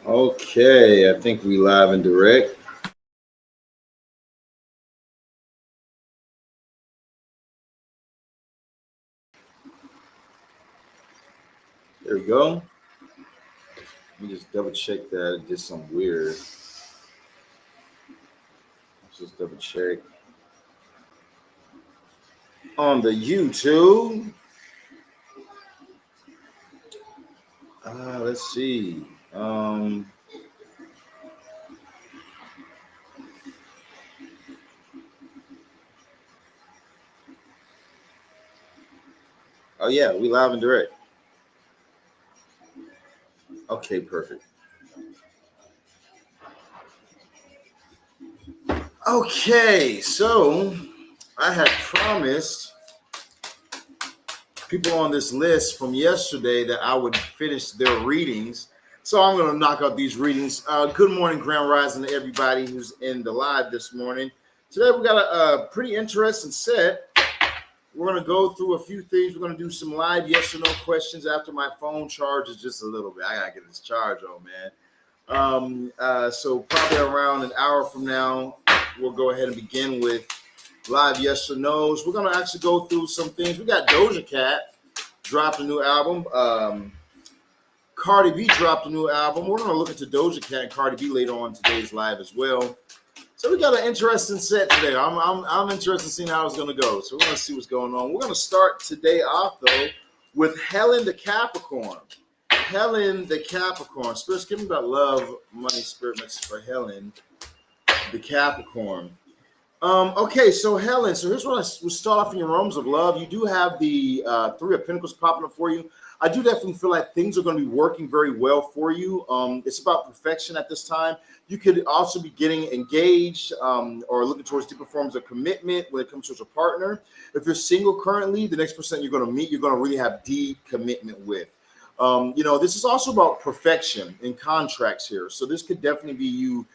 Okay, I think we live and direct. There we go. Let me just double check that. It did something weird. Let's just double check. On the YouTube. Let's see. Oh yeah, we live and direct. Okay, perfect. Okay, so I had promised people on this list from yesterday that I would finish their readings. So I'm going to knock out these readings. Good morning, Grand Rising, to everybody who's in the live this morning. Today we got a pretty interesting set. We're going to go through a few things. We're going to do some live yes or no questions after my phone charges just a little bit. I got to get this charge on, man. So probably around an hour from now, we'll go ahead and begin with live yes or no's. We're going to actually go through some things. We got Doja Cat dropped a new album. Cardi B dropped a new album. We're going to look into Doja Cat and Cardi B later on today's live as well. So we got an interesting set today. I'm interested in seeing how it's going to go. So we're going to see what's going on. We're going to start today off, though, with Helen the Capricorn. Helen the Capricorn. Spirits, give me about love, money, spirit message for Helen the Capricorn. Okay, so Helen, so here's what we'll start off in your realms of love. You do have the Three of Pentacles popping up for you. I do definitely feel like things are going to be working very well for you. It's about perfection at this time. You could also be getting engaged or looking towards deeper forms of commitment when it comes to a partner. If you're single currently, the next person you're going to meet, you're going to really have deep commitment with. This is also about perfection in contracts here. So this could definitely be you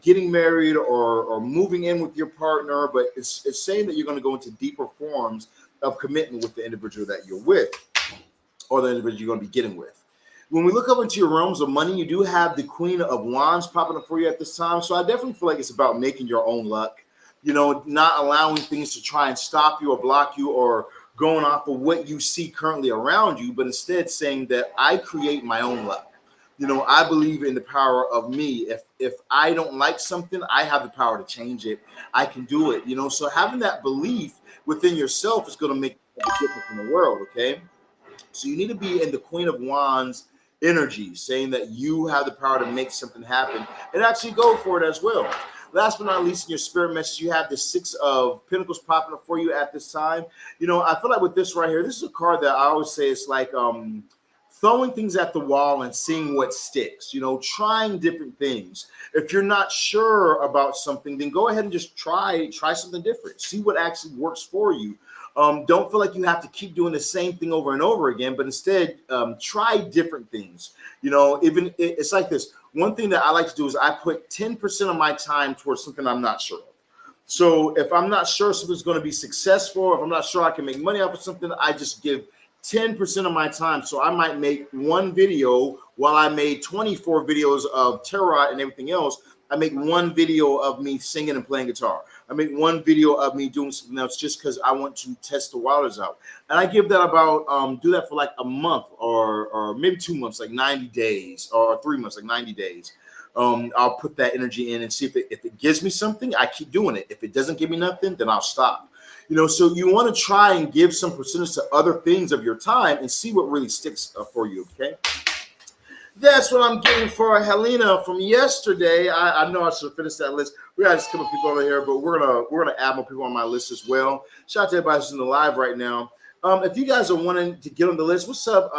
getting married or moving in with your partner, but it's saying that you're going to go into deeper forms of commitment with the individual that you're with or the individual you're going to be getting with. When we look up into your realms of money, you do have the Queen of Wands popping up for you at this time. So I definitely feel like it's about making your own luck, not allowing things to try and stop you or block you or going off of what you see currently around you, but instead saying that I create my own luck. I believe in the power of me. If I don't like something, I have the power to change it. I can do it, So having that belief within yourself is going to make a difference in the world, okay? So you need to be in the Queen of Wands energy, saying that you have the power to make something happen and actually go for it as well. Last but not least, in your spirit message, you have the Six of Pentacles popping up for you at this time. I feel like with this right here, this is a card that I always say it's like throwing things at the wall and seeing what sticks, trying different things. If you're not sure about something, then go ahead and just try something different. See what actually works for you. Don't feel like you have to keep doing the same thing over and over again, but instead try different things. Even it's like this. One thing that I like to do is I put 10% of my time towards something I'm not sure of. So if I'm not sure something's going to be successful, if I'm not sure I can make money off of something, I just give 10% of my time. So I might make one video while I made 24 videos of tarot and everything else. I make one video of me singing and playing guitar. I make one video of me doing something else just because I want to test the waters out. And I give that about, do that for like a month or maybe 2 months, like 90 days or 3 months, like 90 days. I'll put that energy in and see if it gives me something, I keep doing it. If it doesn't give me nothing, then I'll stop. So you want to try and give some percentage to other things of your time and see what really sticks for you, okay? That's what I'm getting for Helena from yesterday. I know I should have finished that list. We got just a couple people over here, but we're gonna add more people on my list as well. Shout out to everybody who's in the live right now. If you guys are wanting to get on the list, what's up,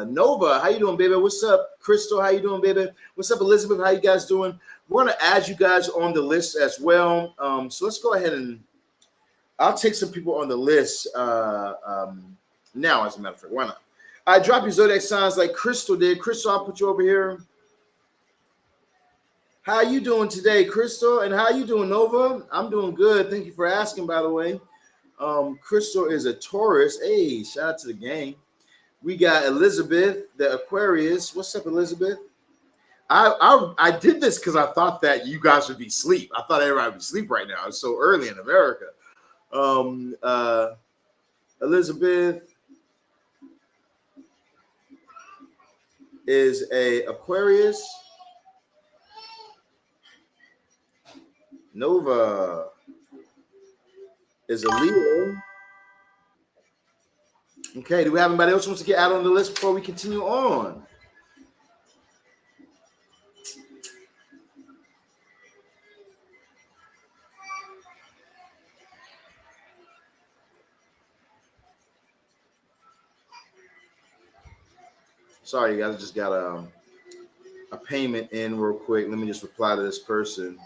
Nova? How you doing, baby? What's up, Crystal? How you doing, baby? What's up, Elizabeth? How you guys doing? We're gonna add you guys on the list as well. So let's go ahead and I'll take some people on the list now. As a matter of fact, why not? I drop your zodiac signs like Crystal did. Crystal, I'll put you over here. How you doing today, Crystal? And how you doing, Nova? I'm doing good. Thank you for asking, by the way. Crystal is a Taurus. Hey, shout out to the gang. We got Elizabeth, the Aquarius. What's up, Elizabeth? I did this because I thought that you guys would be asleep. I thought everybody would be asleep right now. It's so early in America. Elizabeth is a Aquarius. Nova is a Leo. Okay, do we have anybody else who wants to get out on the list before we continue on? Sorry, you guys, I just got a payment in real quick. Let me just reply to this person.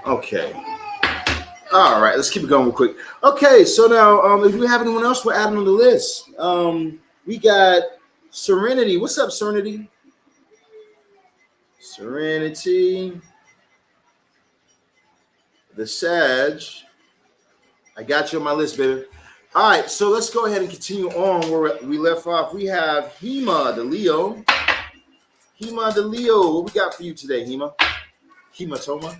Okay. All right, let's keep it going real quick. Okay, so now if we have anyone else, we're adding on the list. We got Serenity. What's up, Serenity? Serenity. The Sag. I got you on my list, baby. All right, so let's go ahead and continue on where we left off. We have Hema, the Leo. Hema, the Leo. What we got for you today, Hema? Hematoma.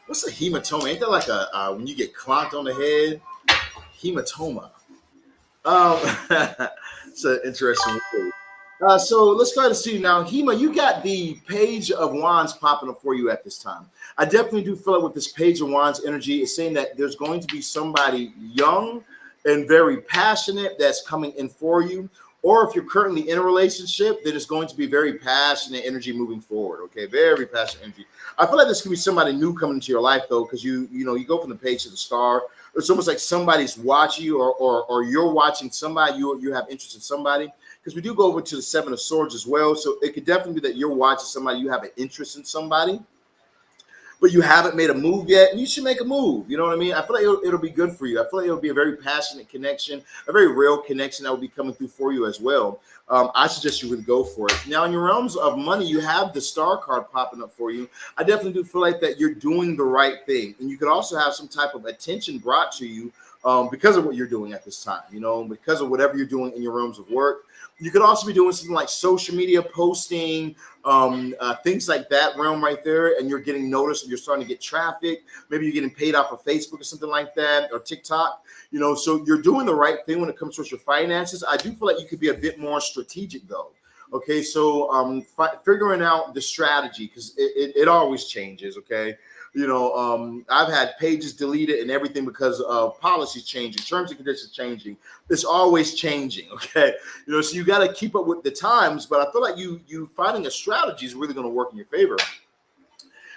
What's a hematoma? Ain't that like a when you get clonked on the head? Hematoma. It's an interesting word. So let's go ahead and see now. Hema, you got the Page of Wands popping up for you at this time. I definitely do feel it with this Page of Wands energy. It's saying that there's going to be somebody young and very passionate that's coming in for you. Or if you're currently in a relationship, then it's going to be very passionate energy moving forward. Okay, very passionate energy. I feel like this could be somebody new coming into your life though, because you go from the Page to the Star. It's almost like somebody's watching you, or you're watching somebody. You have interest in somebody, because we do go over to the Seven of Swords as well. So it could definitely be that you're watching somebody. You have an interest in somebody, but you haven't made a move yet, and you should make a move. You know what I mean? I feel like it'll be good for you. I feel like it'll be a very passionate connection, a very real connection that will be coming through for you as well. I suggest you would go for it. Now, in your realms of money, you have the Star card popping up for you. I definitely do feel like that you're doing the right thing, and you could also have some type of attention brought to you because of what you're doing at this time, because of whatever you're doing in your realms of work. You could also be doing something like social media posting, things like that realm right there, and you're getting noticed, and you're starting to get traffic. Maybe you're getting paid off of Facebook or something like that, or TikTok. So you're doing the right thing when it comes to your finances. I do feel like you could be a bit more strategic though. Okay, so figuring out the strategy, because it always changes. Okay. I've had pages deleted and everything because of policies changing, terms and conditions changing. It's always changing, okay? So you got to keep up with the times, but I feel like you finding a strategy is really going to work in your favor.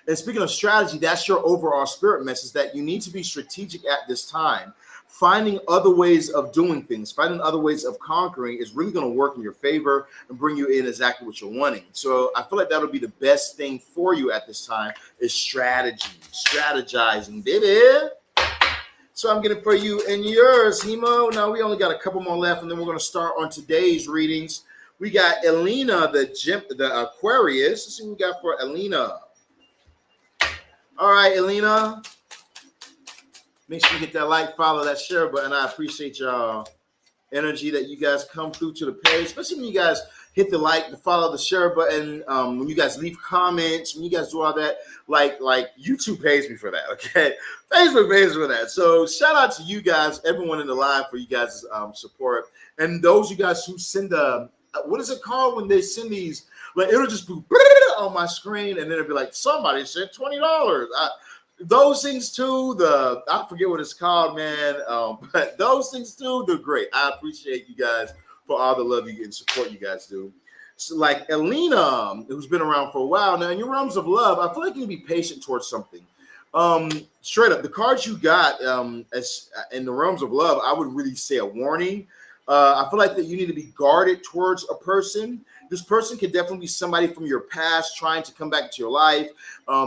And speaking of strategy, that's your overall spirit message, that you need to be strategic at this time. Finding other ways of doing things, finding other ways of conquering is really going to work in your favor and bring you in exactly what you're wanting. So I feel like that'll be the best thing for you at this time is strategy, strategizing, baby. So I'm getting for you and yours, Hemo. Now we only got a couple more left, and then we're going to start on today's readings. We got Elena, the Aquarius. Let's see what we got for Elena. All right, Elena. Make sure you get that like, follow, that share button. I appreciate y'all energy that you guys come through to the page, especially when you guys hit the like, the follow, the share button. When you guys leave comments, when you guys do all that, like YouTube pays me for that. Okay, Facebook pays me for that. So shout out to you guys, everyone in the live, for you guys' support, and those you guys who send a what is it called when they send these? Like it'll just be on my screen, and then it'll be like somebody said $20. Those things too. I forget what it's called, man. But those things too, they're great. I appreciate you guys for all the love you get and support you guys do. So like Elena, who's been around for a while now, in your realms of love, I feel like you can be patient towards something. Straight up, the cards you got as in the realms of love, I would really say a warning. I feel like that you need to be guarded towards a person. This person could definitely be somebody from your past trying to come back to your life,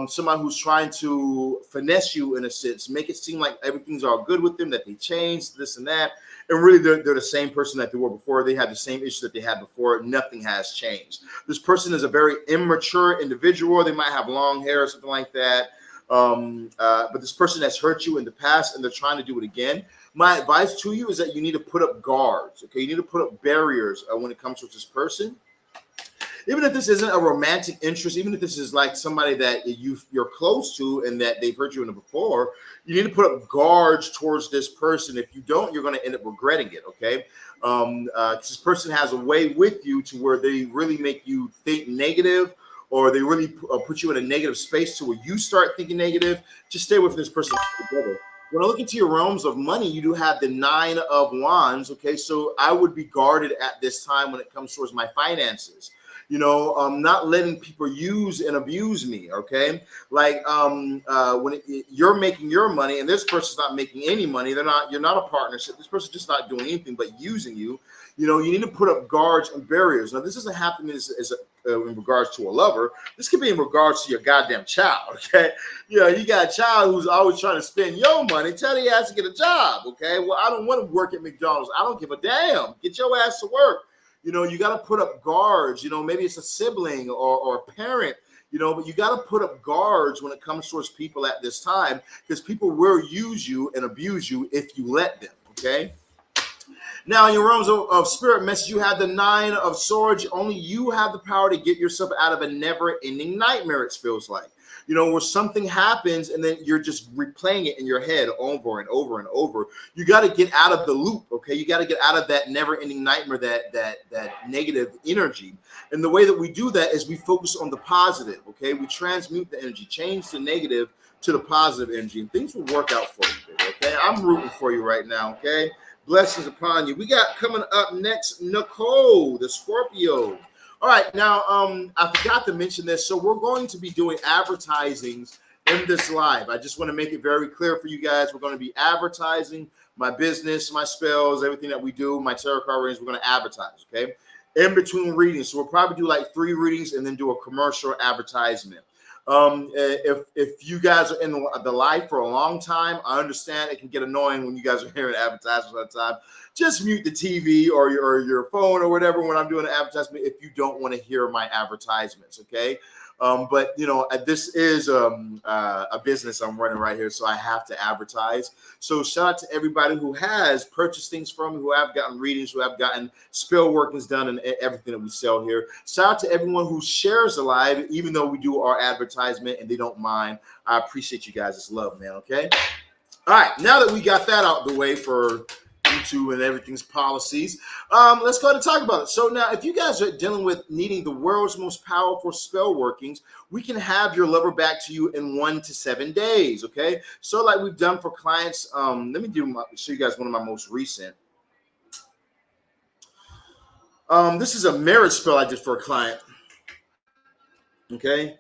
somebody who's trying to finesse you in a sense, make it seem like everything's all good with them, that they changed this and that. And really, they're the same person that they were before. They have the same issues that they had before. Nothing has changed. This person is a very immature individual. They might have long hair or something like that. But this person has hurt you in the past and they're trying to do it again. My advice to you is that you need to put up guards. Okay, you need to put up barriers when it comes to this person. Even if this isn't a romantic interest, even if this is like somebody that you're close to and that they've hurt you in before, you need to put up guards towards this person. If you don't, you're going to end up regretting it. Okay, this person has a way with you to where they really make you think negative, or they really put you in a negative space to where you start thinking negative. Just stay with this person together. When I look into your realms of money, you do have the 9 of Wands. Okay, so I would be guarded at this time when it comes towards my finances. You know, not letting people use and abuse me. Okay, like you're making your money and this person's not making any money. You're not a partnership. This person's just not doing anything but using you. You know, you need to put up guards and barriers. Now, this doesn't happen in regards to a lover. This could be in regards to your goddamn child. Okay, you know, you got a child who's always trying to spend your money. Tell the ass to get a job. Okay, well, I don't want to work at McDonald's. I don't give a damn. Get your ass to work. You know, you got to put up guards. You know, maybe it's a sibling or a parent, you know, but you got to put up guards when it comes towards people at this time, because people will use you and abuse you if you let them. Okay. Now, in your realms of spirit message, you have the 9 of Swords. Only you have the power to get yourself out of a never-ending nightmare, it feels like. You know, where something happens and then you're just replaying it in your head over and over and over. You got to get out of the loop, okay? You got to get out of that never-ending nightmare, that negative energy. And the way that we do that is we focus on the positive, okay? We transmute the energy, change the negative to the positive energy, and things will work out for you, baby, okay? I'm rooting for you right now, okay? Blessings upon you. We got coming up next, Nicole, the Scorpio. All right, now I forgot to mention this. So we're going to be doing advertisings in this live. I just want to make it very clear for you guys. We're going to be advertising my business, my spells, everything that we do, my tarot card readings. We're going to advertise, okay? In between readings. So we'll probably do like 3 readings and then do a commercial advertisement. If you guys are in the live for a long time, I understand it can get annoying when you guys are hearing advertisements all the time. Just mute the TV or your phone or whatever when I'm doing an advertisement if you don't want to hear my advertisements, okay? But, you know, this is a business I'm running right here, so I have to advertise. So shout out to everybody who has purchased things from me, who have gotten readings, who have gotten spell workings done and everything that we sell here. Shout out to everyone who shares the live, even though we do our advertisement and they don't mind. I appreciate you guys. It's love, man, okay? All right, now that we got that out of the way for YouTube and everything's policies, let's go ahead and talk about it. So now, if you guys are dealing with needing the world's most powerful spell workings, we can have your lover back to you in 1 to 7 days, okay? So like we've done for clients, let me show you guys one of my most recent. This is a marriage spell I did for a client, okay?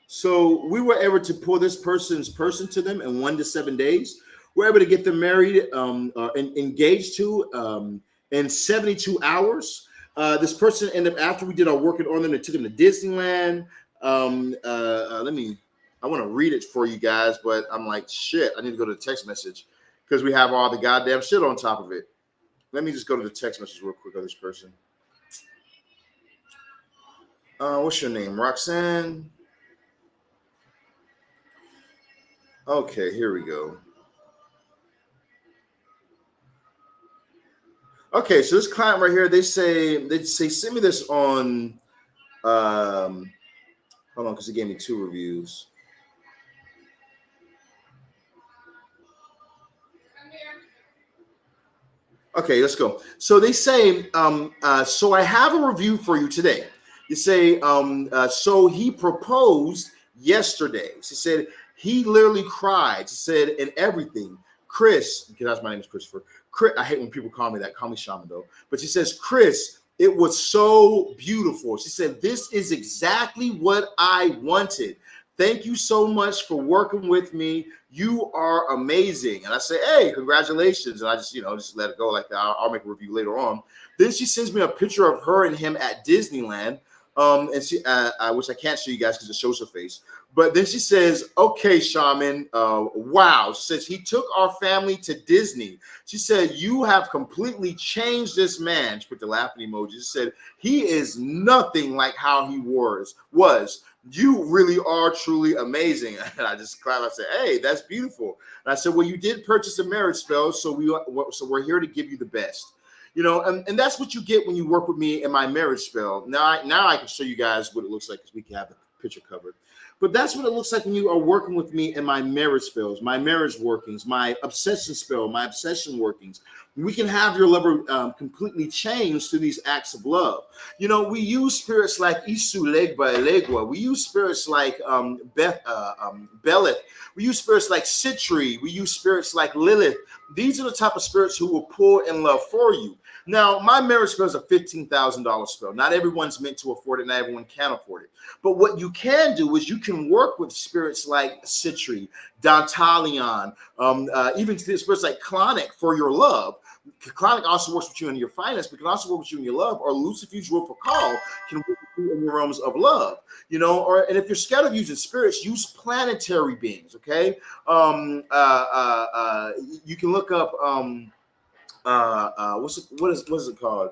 So we were able to pull this person to them in 1 to 7 days. We're able to get them married and engaged to in 72 hours. This person ended up, after we did our work on them, they took them to Disneyland. I want to read it for you guys, but I'm like, shit, I need to go to the text message because we have all the goddamn shit on top of it. Let me just go to the text message real quick of this person. What's your name? Roxanne? Okay, here we go. Okay, so this client right here, they say send me this on hold on, because they gave me 2 reviews. Okay, let's go. So they say, so I have a review for you today. You say, so he proposed yesterday. She said he literally cried. She said, and everything. Chris, because my name is Christopher. Chris, I hate when people call me that. Call me Shaman though. But she says, Chris, it was so beautiful. She said, this is exactly what I wanted. Thank you so much for working with me. You are amazing. And I say, hey, congratulations. And I just, just let it go like that. I'll make a review later on. Then she sends me a picture of her and him at Disneyland. And she, which I can't show you guys because it shows her face. But then she says, okay, Shaman, wow. She says, he took our family to Disney. She said, you have completely changed this man. She put the laughing emoji. She said, he is nothing like how he was. You really are truly amazing. And I just clapped. I said, hey, that's beautiful. And I said, well, you did purchase a marriage spell, so we're here to give you the best. And that's what you get when you work with me in my marriage spell. Now I can show you guys what it looks like because we can have the picture covered. But that's what it looks like when you are working with me in my marriage spells, my marriage workings, my obsession spell, my obsession workings. We can have your lover completely changed through these acts of love. We use spirits like Isu Legba Elegua. We use spirits like Belith. We use spirits like Citri. We use spirits like Lilith. These are the type of spirits who will pull in love for you. Now, my marriage spell is a $15,000 spell. Not everyone's meant to afford it. Not everyone can afford it. But what you can do is you can work with spirits like Citri, Dantalion, even spirits like Clauneck for your love. Clauneck also works with you in your finance, but can also work with you in your love. Or Lucifuge Will for Call can work with you in your realms of love. And if you're scared of using spirits, use planetary beings. Okay, you can look up what is it called?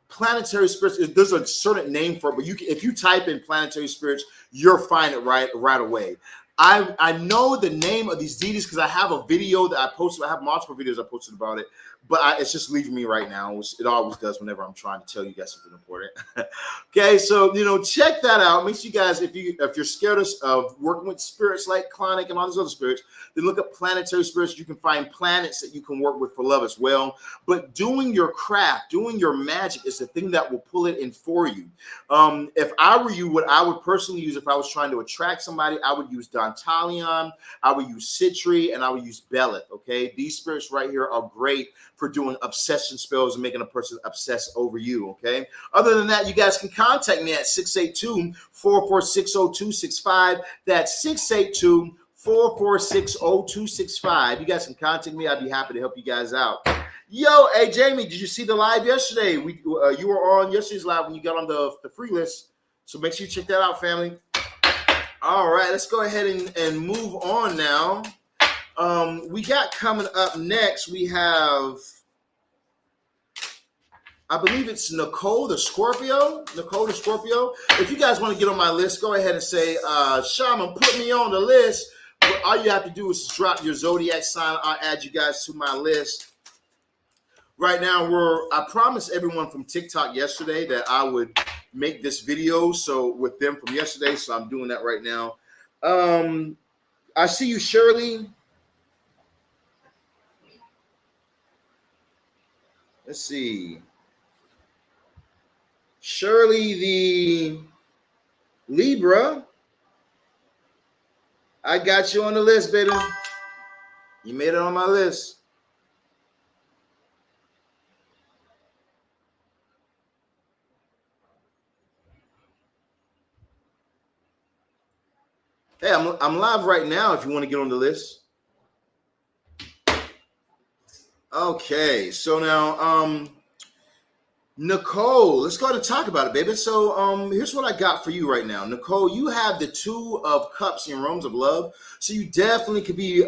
Planetary spirits. There's a certain name for it, but if you type in planetary spirits, you'll find it right away. I know the name of these deities because I have a video that I posted. I have multiple videos I posted about it, but it's just leaving me right now, which it always does whenever I'm trying to tell you guys something important. Okay, so check that out. Make sure you guys, if you're scared of working with spirits like Clauneck and all these other spirits, then look up planetary spirits. You can find planets that you can work with for love as well. But doing your craft, doing your magic is the thing that will pull it in for you. If I were you, what I would personally use if I was trying to attract somebody, I would use Dantalion, I would use Citri, and I would use Belith. Okay, these spirits right here are great for doing obsession spells and making a person obsess over you. Okay, other than that, you guys can contact me at 682-446-0265. That's 682-446-0265. You guys can contact me. I'd be happy to help you guys out. Yo, hey Jamie, did you see the live yesterday? You were on yesterday's live when you got on the free list, so make sure you check that out, family. All right, let's go ahead and move on now. We got coming up next, we have, I believe it's Nicole the Scorpio. If you guys want to get on my list, go ahead and say, Shaman, put me on the list. But all you have to do is drop your zodiac sign. I'll add you guys to my list. Right now, I promised everyone from TikTok yesterday that I would make this video with them from yesterday, so I'm doing that right now. I see you, Shirley. Let's see. Shirley the Libra. I got you on the list, baby. You made it on my list. Hey, I'm live right now if you want to get on the list. Okay, so now, Nicole, let's go ahead and talk about it, baby. So here's what I got for you right now. Nicole, you have the Two of Cups in realms of love. So you definitely could be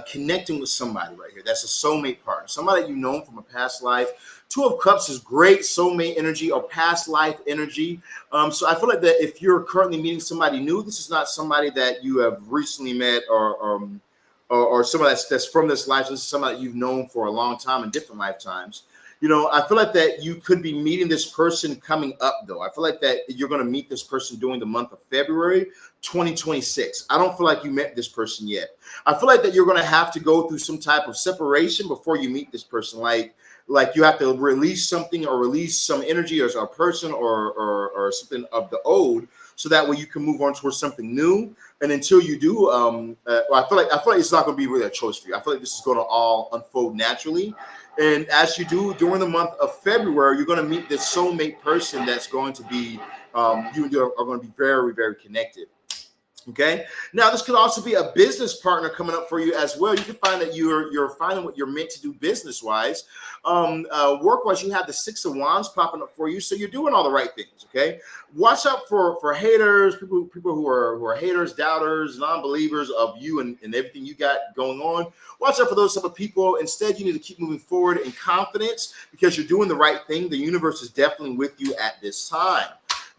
connecting with somebody right here. That's a soulmate partner, somebody you know from a past life. Two of Cups is great soulmate energy or past life energy. So I feel like that if you're currently meeting somebody new, this is not somebody that you have recently met or somebody that's from this life. This is somebody you've known for a long time in different lifetimes. I feel like that you could be meeting this person coming up, though. I feel like that you're going to meet this person during the month of February 2026. I don't feel like you met this person yet. I feel like that you're going to have to go through some type of separation before you meet this person. Like you have to release something or release some energy or a person or something of the old, so that way you can move on towards something new. And until you do, I feel like it's not going to be really a choice for you. I feel like this is going to all unfold naturally. And as you do during the month of February, you're going to meet this soulmate person that's going to be, you are going to be very, very connected. Okay. Now, this could also be a business partner coming up for you as well. You can find that you're finding what you're meant to do business wise. Work wise, you have the 6 of Wands popping up for you, so you're doing all the right things. Okay. Watch out for haters, people who are haters, doubters, non-believers of you and everything you got going on. Watch out for those type of people. Instead, you need to keep moving forward in confidence because you're doing the right thing. The universe is definitely with you at this time.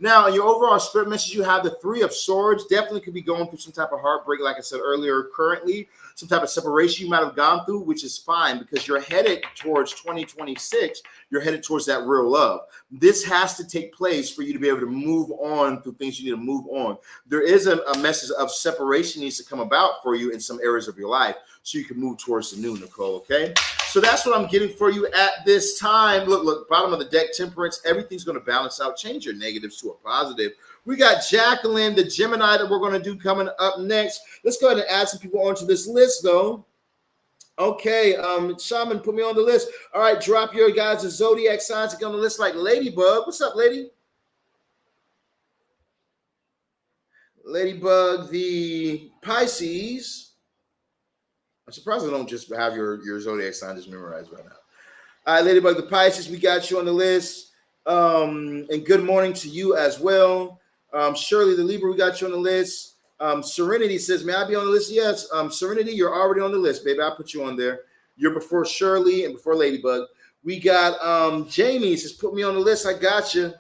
Now, in your overall spirit message, you have the 3 of Swords. Definitely could be going through some type of heartbreak, like I said earlier, currently. Some type of separation you might have gone through, which is fine because you're headed towards 2026. You're headed towards that real love. This has to take place for you to be able to move on through things you need to move on. There is a message of separation needs to come about for you in some areas of your life so you can move towards the new, Nicole, okay? So that's what I'm getting for you at this time. Look, bottom of the deck, Temperance. Everything's going to balance out. Change your negatives to a positive. We got Jacqueline, the Gemini, that we're going to do coming up next. Let's go ahead and add some people onto this list, though. Okay, Shaman, put me on the list. All right, drop your guys' zodiac signs to get on the list like Ladybug. What's up, lady? Ladybug, the Pisces. I'm surprised I don't just have your zodiac sign just memorized right now. All right, Ladybug, the Pisces, we got you on the list. And good morning to you as well. Shirley, the Libra, we got you on the list. Serenity says, may I be on the list? Yes. Serenity, you're already on the list, baby. I'll put you on there. You're before Shirley and before Ladybug. We got Jamie says, put me on the list. I got you.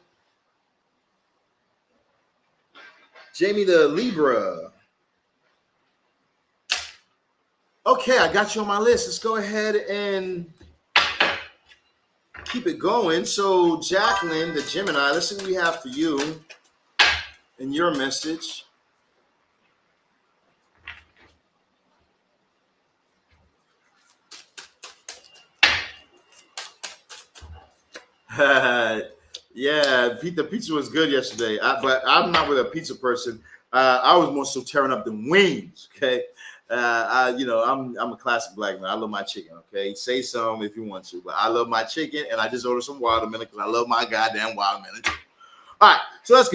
Jamie, the Libra. Okay, I got you on my list. Let's go ahead and keep it going. So, Jacqueline, the Gemini, let's see what we have for you in your message. Yeah, the pizza was good yesterday, but I'm not with a pizza person. I was more so tearing up the wings, okay? I'm a classic black man. I love my chicken. Okay, say some if you want to, but I love my chicken, and I just ordered some watermelon because I love my goddamn watermelon. All right, so let's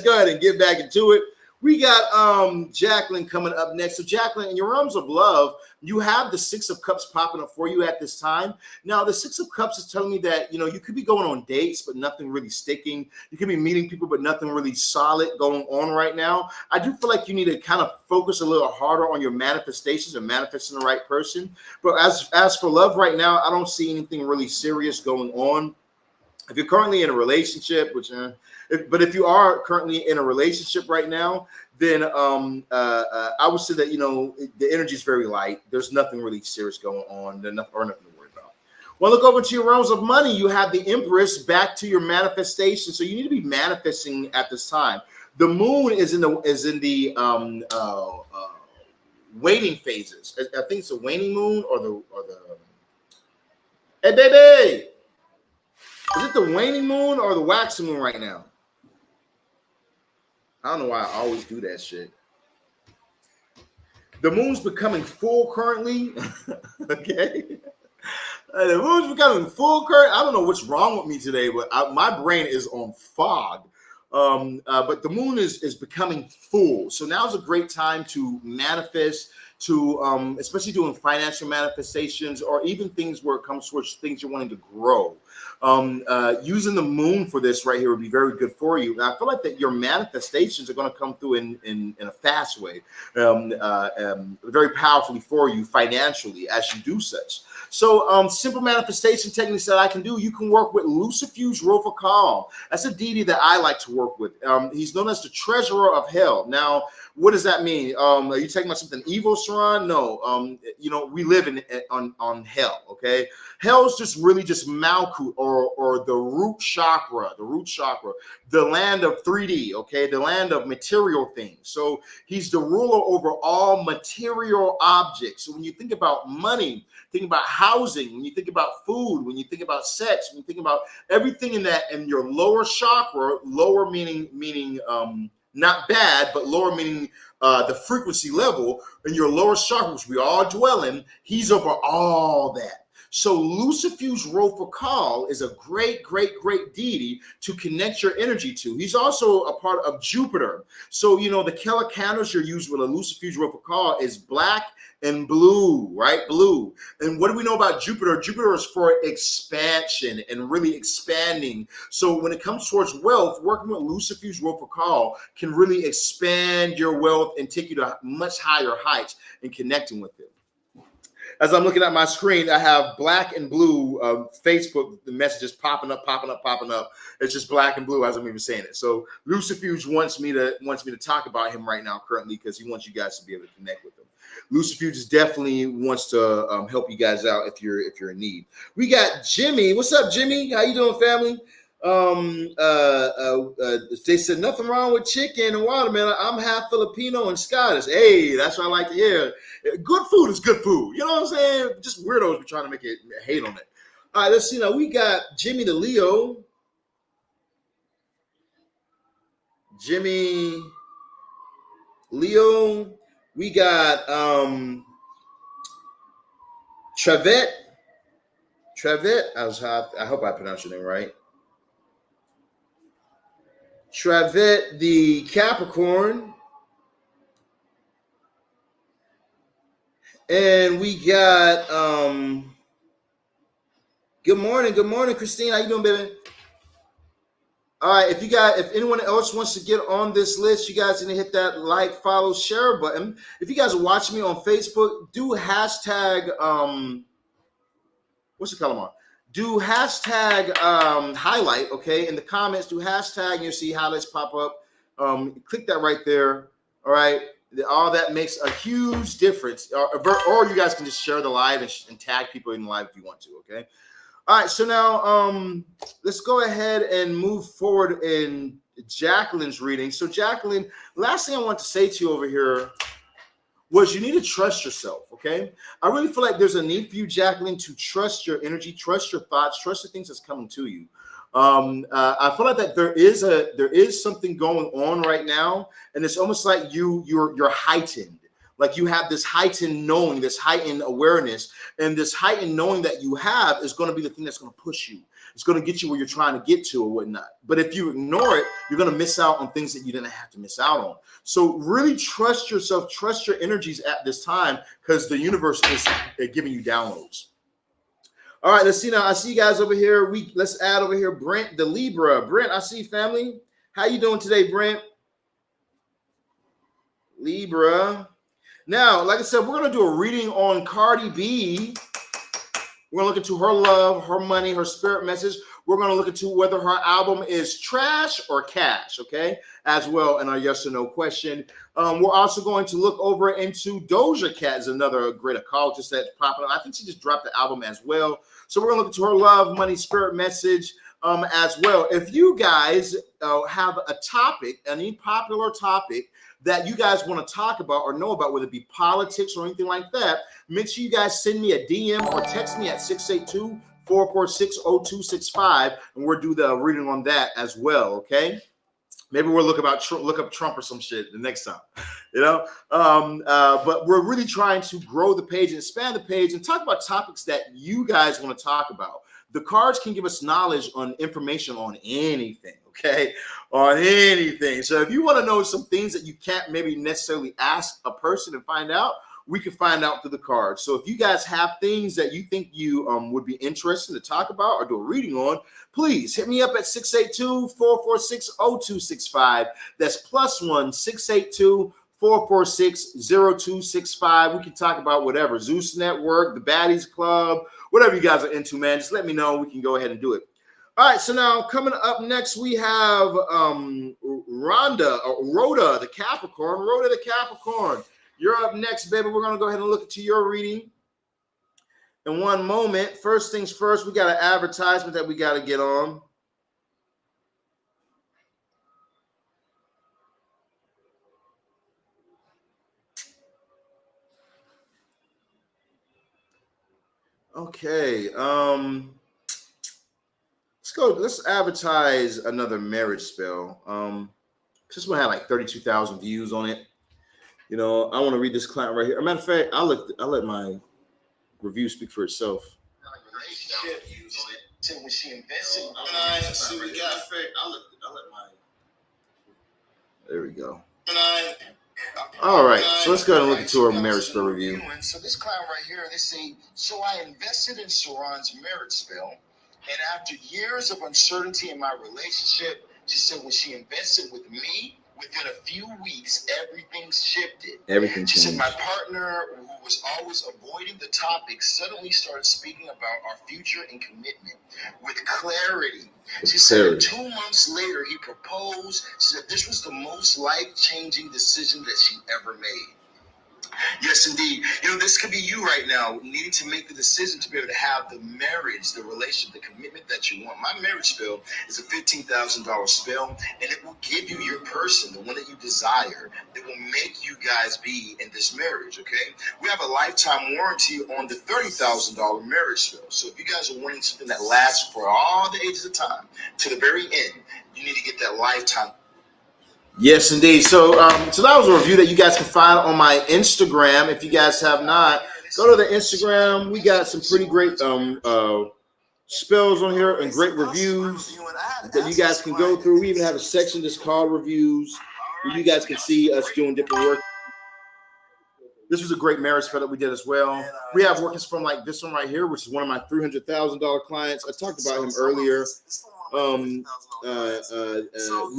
go ahead and get back into it. We got Jacqueline coming up next. So Jacqueline, in your realms of love, you have the 6 of Cups popping up for you at this time. Now, the 6 of Cups is telling me that, you could be going on dates, but nothing really sticking. You could be meeting people, but nothing really solid going on right now. I do feel like you need to kind of focus a little harder on your manifestations and manifesting the right person. But as for love right now, I don't see anything really serious going on. If you're currently in a relationship, but if you are currently in a relationship right now, then I would say that the energy is very light. There's nothing really serious going on. There's nothing to worry about. Well, look over to your realms of money. You have the Empress back to your manifestation. So you need to be manifesting at this time. The moon is in the waning phases. I think it's the waning moon or the. Hey, baby. Is it the waning moon or the waxing moon right now? I don't know why I always do that shit. The moon's becoming full currently. Okay. The moon's becoming full current. I don't know what's wrong with me today, but my brain is on fog. But the moon is becoming full. So now's a great time to manifest, to especially doing financial manifestations or even things where it comes towards things you're wanting to grow. Using the moon for this right here would be very good for you. And I feel like that your manifestations are going to come through in a fast way, very powerfully for you financially as you do such. So simple manifestation techniques that I can do. You can work with Lucifuge Rofakal. That's a deity that I like to work with. He's known as the treasurer of hell. Now, what does that mean? Are you talking about something evil, Sirron? No. We live on hell, okay? Hell's just really just Malkuth. Malkut, or the root chakra, the land of 3D, okay, the land of material things. So he's the ruler over all material objects. So when you think about money, think about housing, when you think about food, when you think about sex, when you think about everything in your lower chakra, lower meaning not bad, but lower meaning the frequency level in your lower chakra, which we all dwell in, he's over all that. So Lucifuge's Rofakal is a great deity to connect your energy to. He's also a part of Jupiter. So, you know, the color candles you're used with a Lucifuge Rofakal is black and blue, right? Blue. And what do we know about Jupiter? Jupiter is for expansion and really expanding. So when it comes towards wealth, working with Lucifuge Rofakal can really expand your wealth and take you to much higher heights in connecting with it. As I'm looking at my screen, I have black and blue Facebook messages popping up. It's just black and blue as I'm even saying it. So Lucifuge wants me to talk about him right now currently because he wants you guys to be able to connect with him. Lucifuge definitely wants to help you guys out if you're in need. We got Jimmy. What's up, Jimmy? How you doing, family? They said nothing wrong with chicken and watermelon. I'm half Filipino and Scottish. Hey, that's what I like to hear. Good food is good food. You know what I'm saying? Just weirdos be trying to make it hate on it. All right, let's see now. We got Jimmy the Leo. Jimmy Leo. We got Trevet. I hope I pronounced your name right. Trevet the Capricorn. And we got good morning, Christine. How you doing, baby? All right, if anyone else wants to get on this list, you guys need to hit that like, follow, share button. If you guys are watching me on Facebook, do hashtag what's the color on? Do hashtag highlight, okay? In the comments, do hashtag, and you'll see highlights pop up. Click that right there, all right? All that makes a huge difference. Or you guys can just share the live and tag people in the live if you want to, okay? All right, so now let's go ahead and move forward in Jacqueline's reading. So Jacqueline, last thing I want to say to you over here was you need to trust yourself, okay? I really feel like there's a need for you, Jacqueline, to trust your energy, trust your thoughts, trust the things that's coming to you. I feel like that there is something going on right now, and it's almost like you're heightened. Like you have this heightened knowing, this heightened awareness, and this heightened knowing that you have is going to be the thing that's going to push you. It's going to get you where you're trying to get to or whatnot. But if you ignore it, you're going to miss out on things that you didn't have to miss out on. So really trust yourself, trust your energies at this time because the universe is giving you downloads. All right, let's see now. I see you guys over here. Let's add over here Brent, the Libra. Brent, I see you, family. How you doing today, Brent? Libra. Now, like I said, we're going to do a reading on Cardi B. We're going to look into her love, her money, her spirit message. We're going to look into whether her album is trash or cash, okay, as well in our yes or no question. We're also going to look over into Doja Cat, is another great occultist that's popping up. I think she just dropped the album as well. So we're going to look into her love, money, spirit message as well. If you guys have a topic, any popular topic that you guys want to talk about or know about, whether it be politics or anything like that, make sure you guys send me a DM or text me at 682-446-0265, and we'll do the reading on that as well, okay? Maybe we'll look up Trump or some shit the next time, you know? But we're really trying to grow the page and expand the page and talk about topics that you guys want to talk about. The cards can give us knowledge on information on anything, okay? On anything. So if you want to know some things that you can't maybe necessarily ask a person and find out, we can find out through the cards. So if you guys have things that you think you would be interested to talk about or do a reading on, please hit me up at 682-446-0265. That's +1 682-446-0265. We can talk about whatever. Zeus Network, the Baddies Club, whatever you guys are into, man. Just let me know. We can go ahead and do it. All right, so now coming up next, we have Rhoda, the Capricorn. Rhoda, the Capricorn. You're up next, baby. We're going to go ahead and look into your reading. in one moment. First things first, we got an advertisement that we got to get on. Okay, let's go. Let's advertise another marriage spell. This one had like 32,000 views on it. You know, I want to read this client right here. As a matter of fact, I'll let my review speak for itself. When she invested, see what we got. I'll let my. There we go. All right, so let's go ahead and look into our marriage spell review. So this client right here, they say, so I invested in Sirron's marriage spell, and after years of uncertainty in my relationship, she said when she invested with me, within a few weeks, everything shifted. Everything changed. She said my partner, who was always avoiding the topic, suddenly started speaking about our future and commitment with clarity. She said 2 months later, he proposed. She said this was the most life-changing decision that she ever made. Yes, indeed. You know, this could be you right now, needing to make the decision to be able to have the marriage, the relationship, the commitment that you want. My marriage spell is a $15,000 spell, and it will give you your person, the one that you desire, that will make you guys be in this marriage, okay? We have a lifetime warranty on the $30,000 marriage spell. So if you guys are wanting something that lasts for all the ages of time, to the very end, you need to get that lifetime. Yes, indeed. So, so that was a review that you guys can find on my Instagram. If you guys have not, go to the Instagram. We got some pretty great spells on here and great reviews that you guys can go through. We even have a section that's called reviews where you guys can see us doing different work. This was a great marriage spell that we did as well. We have workings from like this one right here, which is one of my $300,000 clients. I talked about him earlier. We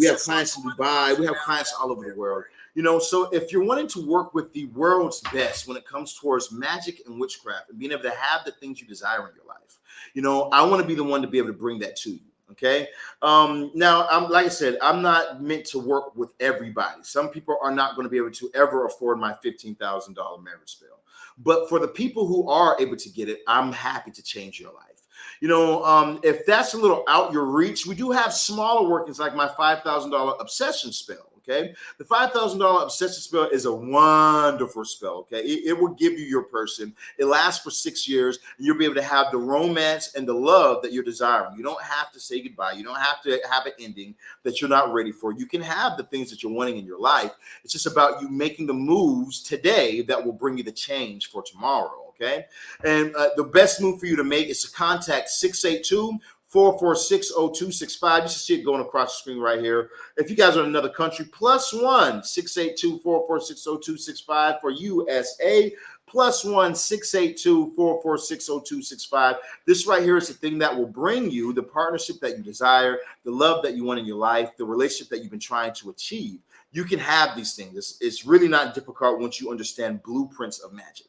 have clients in Dubai. We have clients all over the world. You know, so if you're wanting to work with the world's best when it comes towards magic and witchcraft and being able to have the things you desire in your life, you know, I want to be the one to be able to bring that to you. Okay. Now, like I said, I'm not meant to work with everybody. Some people are not going to be able to ever afford my $15,000 marriage spell. But for the people who are able to get it, I'm happy to change your life. You know, if that's a little out your reach, we do have smaller workings like my $5,000 obsession spell. Okay, the $5,000 obsession spell is a wonderful spell. Okay, it will give you your person. It lasts for 6 years, and you'll be able to have the romance and the love that you're desiring. You don't have to say goodbye. You don't have to have an ending that you're not ready for. You can have the things that you're wanting in your life. It's just about you making the moves today that will bring you the change for tomorrow. Okay, and the best move for you to make is to contact 682-446-0265. You should see it going across the screen right here. If you guys are in another country, +1 682-446-0265 for USA, +1 682-446-0265. This right here is the thing that will bring you the partnership that you desire, the love that you want in your life, the relationship that you've been trying to achieve. You can have these things. It's really not difficult once you understand blueprints of magic.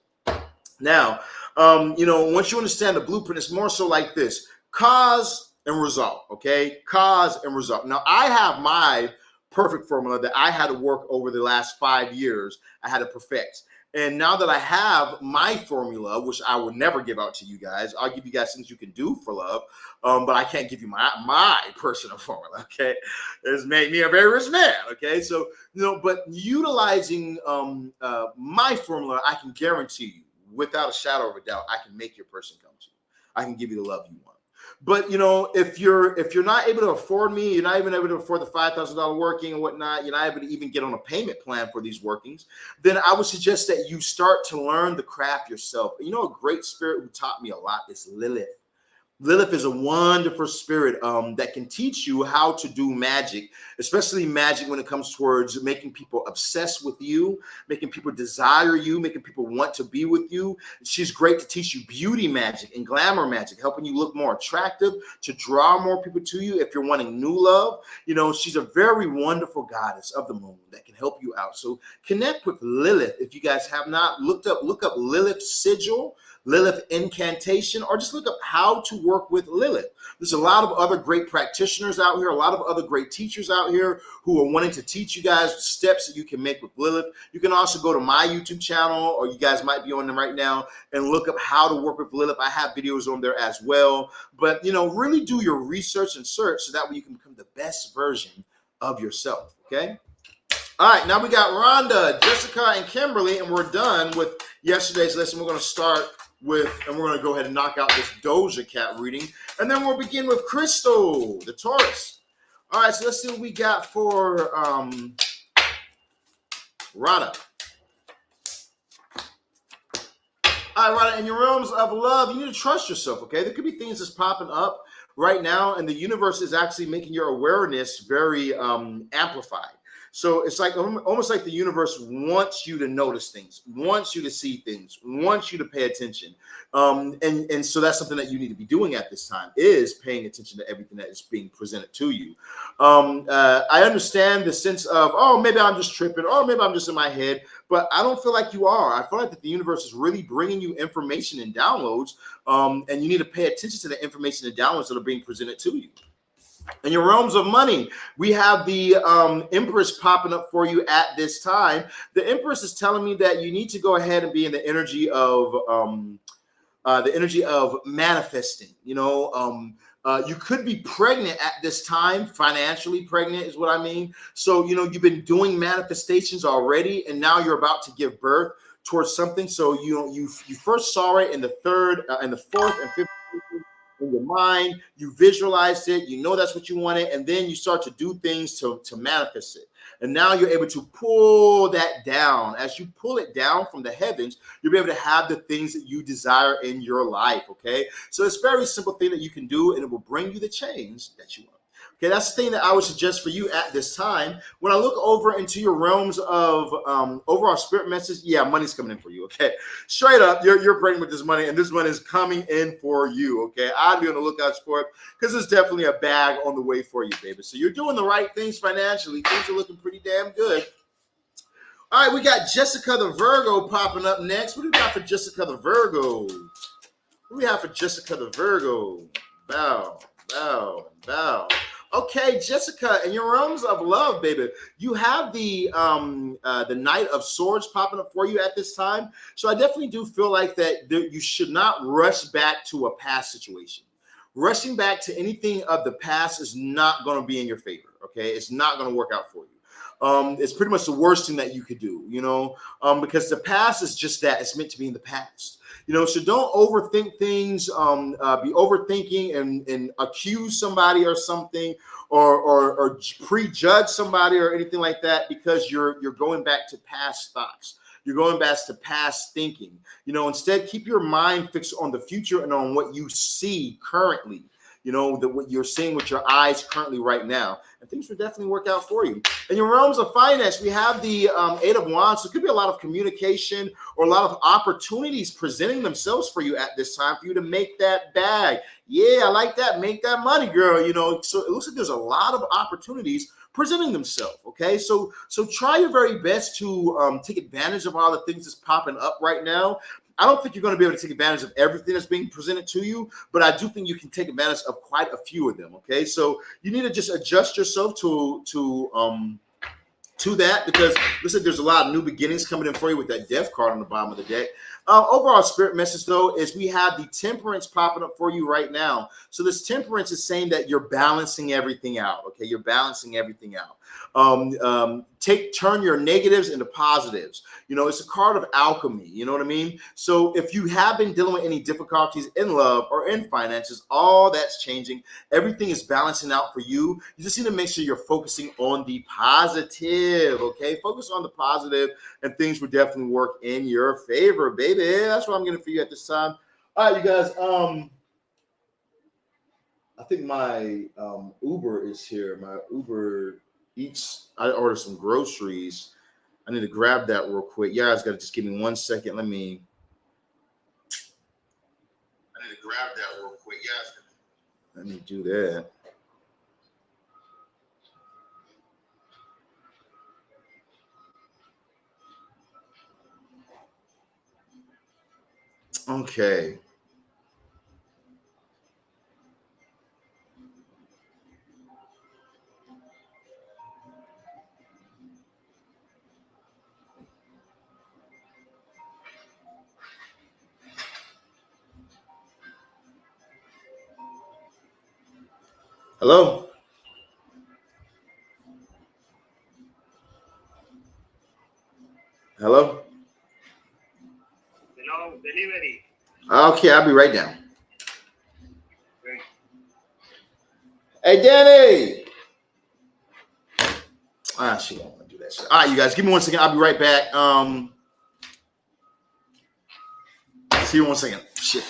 Now, you know, once you understand the blueprint, it's more so like this: cause and result. Okay, cause and result. Now, I have my perfect formula that I had to work over the last 5 years. I had to perfect. And now that I have my formula, which I will never give out to you guys, I'll give you guys things you can do for love, but I can't give you my personal formula. Okay, it's made me a very rich man. Okay, so you know, but utilizing my formula, I can guarantee you, without a shadow of a doubt, I can make your person come to you. I can give you the love you want. But you know, if you're not able to afford me, you're not even able to afford the $5,000 working and whatnot, you're not able to even get on a payment plan for these workings, then I would suggest that you start to learn the craft yourself. You know, a great spirit who taught me a lot is Lilith. Lilith is a wonderful spirit that can teach you how to do magic, especially magic when it comes towards making people obsessed with you, making people desire you, making people want to be with you. She's great to teach you beauty magic and glamour magic, helping you look more attractive, to draw more people to you if you're wanting new love. You know, she's a very wonderful goddess of the moon that can help you out. So connect with Lilith. If you guys have not look up Lilith Sigil. Lilith incantation, or just look up how to work with Lilith. There's a lot of other great practitioners out here, a lot of other great teachers out here who are wanting to teach you guys steps that you can make with Lilith. You can also go to my YouTube channel, or you guys might be on them right now, and look up how to work with Lilith. I have videos on there as well. But, really do your research and search so that way you can become the best version of yourself, okay? All right, now we got Rhonda, Jessica, and Kimberly, and we're done with yesterday's lesson. We're going to start with, and we're going to go ahead and knock out this Doja Cat reading, and then we'll begin with Crystal, the Taurus. All right, so let's see what we got for Rada. All right, Rada, in your realms of love, you need to trust yourself, okay? There could be things that's popping up right now, and the universe is actually making your awareness very amplified. So it's like almost like the universe wants you to notice things, wants you to see things, wants you to pay attention. And so that's something that you need to be doing at this time, is paying attention to everything that is being presented to you. I understand the sense of, oh, maybe I'm just tripping, or maybe I'm just in my head, but I don't feel like you are. I feel like that the universe is really bringing you information and downloads, and you need to pay attention to the information and downloads that are being presented to you. In your realms of money, we have the Empress popping up for you at this time. The Empress is telling me that you need to go ahead and be in the energy of manifesting. You could be pregnant at this time, financially pregnant is what I mean. So, you've been doing manifestations already, and now you're about to give birth towards something. So, you first saw it in the third, and the fourth, and fifth. In your mind, you visualized it, that's what you wanted, and then you start to do things to manifest it. And now you're able to pull that down. As you pull it down from the heavens, you'll be able to have the things that you desire in your life, okay? So it's a very simple thing that you can do, and it will bring you the change that you want. Okay, that's the thing that I would suggest for you at this time. When I look over into your realms of overall spirit message, yeah, money's coming in for you, okay? Straight up, you're pregnant with this money, and this money is coming in for you, okay? I'd be on the lookout for it, because there's definitely a bag on the way for you, baby. So you're doing the right things financially. Things are looking pretty damn good. All right, we got Jessica the Virgo popping up next. What do we got for Jessica the Virgo? What do we have for Jessica the Virgo? Bow, bow, bow. Okay, Jessica, in your realms of love, baby, you have the Knight of Swords popping up for you at this time. So I definitely do feel like that you should not rush back to a past situation. Rushing back to anything of the past is not going to be in your favor, okay? It's not going to work out for you. It's pretty much the worst thing that you could do, because the past is just that. It's meant to be in the past. So don't overthink things, be overthinking and accuse somebody or something, or prejudge somebody or anything like that, because you're going back to past thoughts. You're going back to past thinking. Instead, keep your mind fixed on the future and on what you see currently. What you're seeing with your eyes currently right now, and things will definitely work out for you. In your realms of finance, we have the Eight of Wands. So it could be a lot of communication or a lot of opportunities presenting themselves for you at this time for you to make that bag. Yeah, I like that. Make that money, girl. So it looks like there's a lot of opportunities presenting themselves. Okay, so try your very best to take advantage of all the things that's popping up right now. I don't think you're going to be able to take advantage of everything that's being presented to you, but I do think you can take advantage of quite a few of them. Okay, so you need to just adjust yourself to that, because listen, there's a lot of new beginnings coming in for you with that Death card on the bottom of the deck. Overall spirit message, though, is we have the Temperance popping up for you right now. So this Temperance is saying that you're balancing everything out. Okay, you're balancing everything out. Turn your negatives into positives. It's a card of alchemy. You know what I mean? So if you have been dealing with any difficulties in love or in finances, all that's changing. Everything is balancing out for you. You just need to make sure you're focusing on the positive. Okay, focus on the positive, and things will definitely work in your favor, baby. That's what I'm getting for you at this time. All right, you guys. I think my Uber is here. My Uber Eats. I ordered some groceries. I need to grab that real quick. You guys got to just give me 1 second. I need to grab that real quick. Let me do that. Okay. Hello? Hello? Hello, delivery. Okay, I'll be right down. Hey, Danny! She don't want to do that shit. All right, you guys, give me 1 second. I'll be right back. See you 1 second. Shit.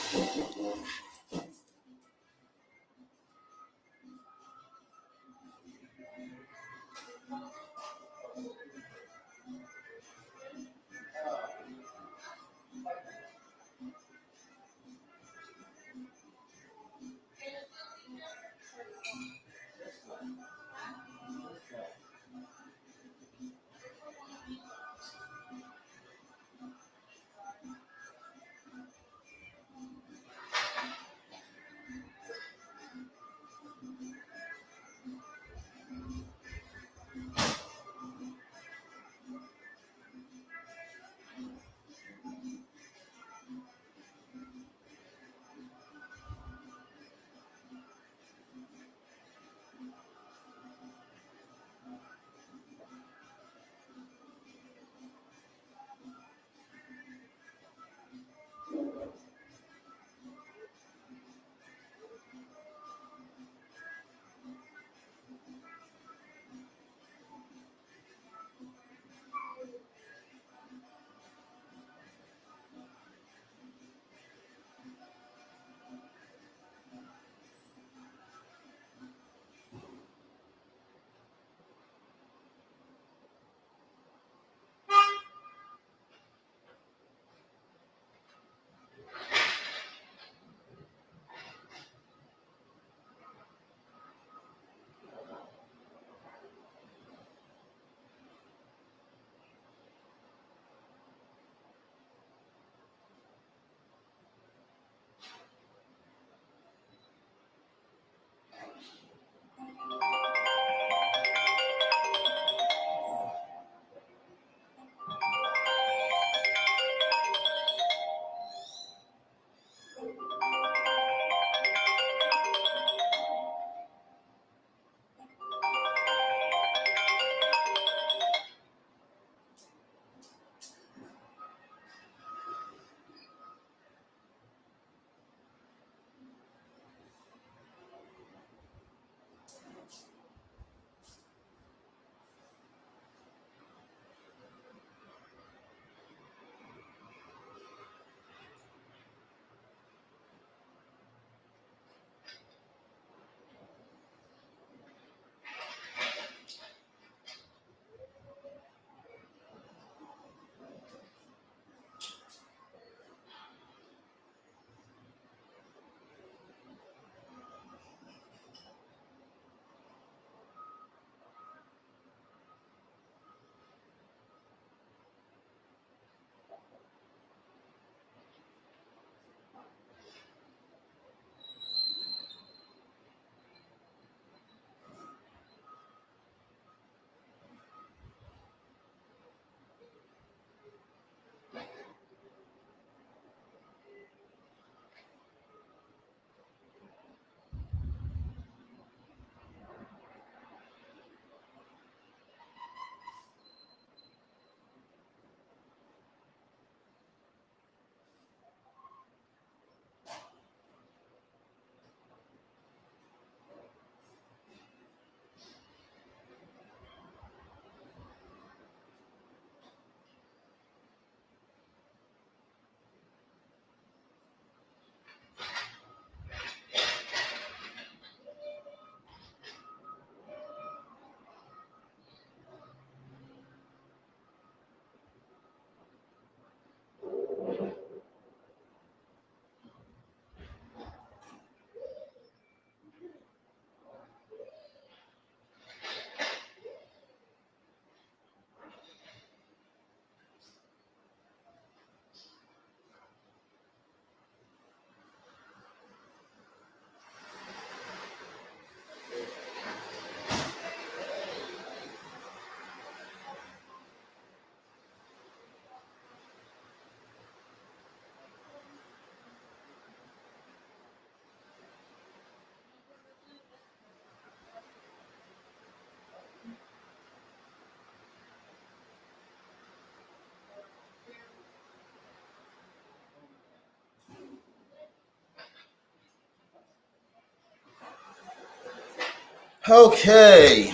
Okay.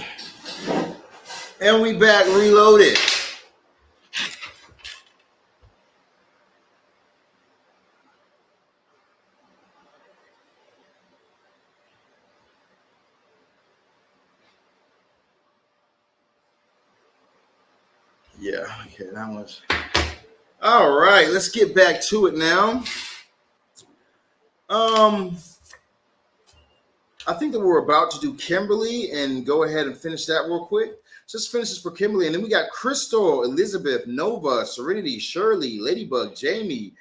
And we back reloaded. Yeah, okay, that was all right. Let's get back to it now. I think that we're about to do Kimberly and go ahead and finish that real quick. So let's finish this for Kimberly. And then we got Crystal, Elizabeth, Nova, Serenity, Shirley, Ladybug, Jamie,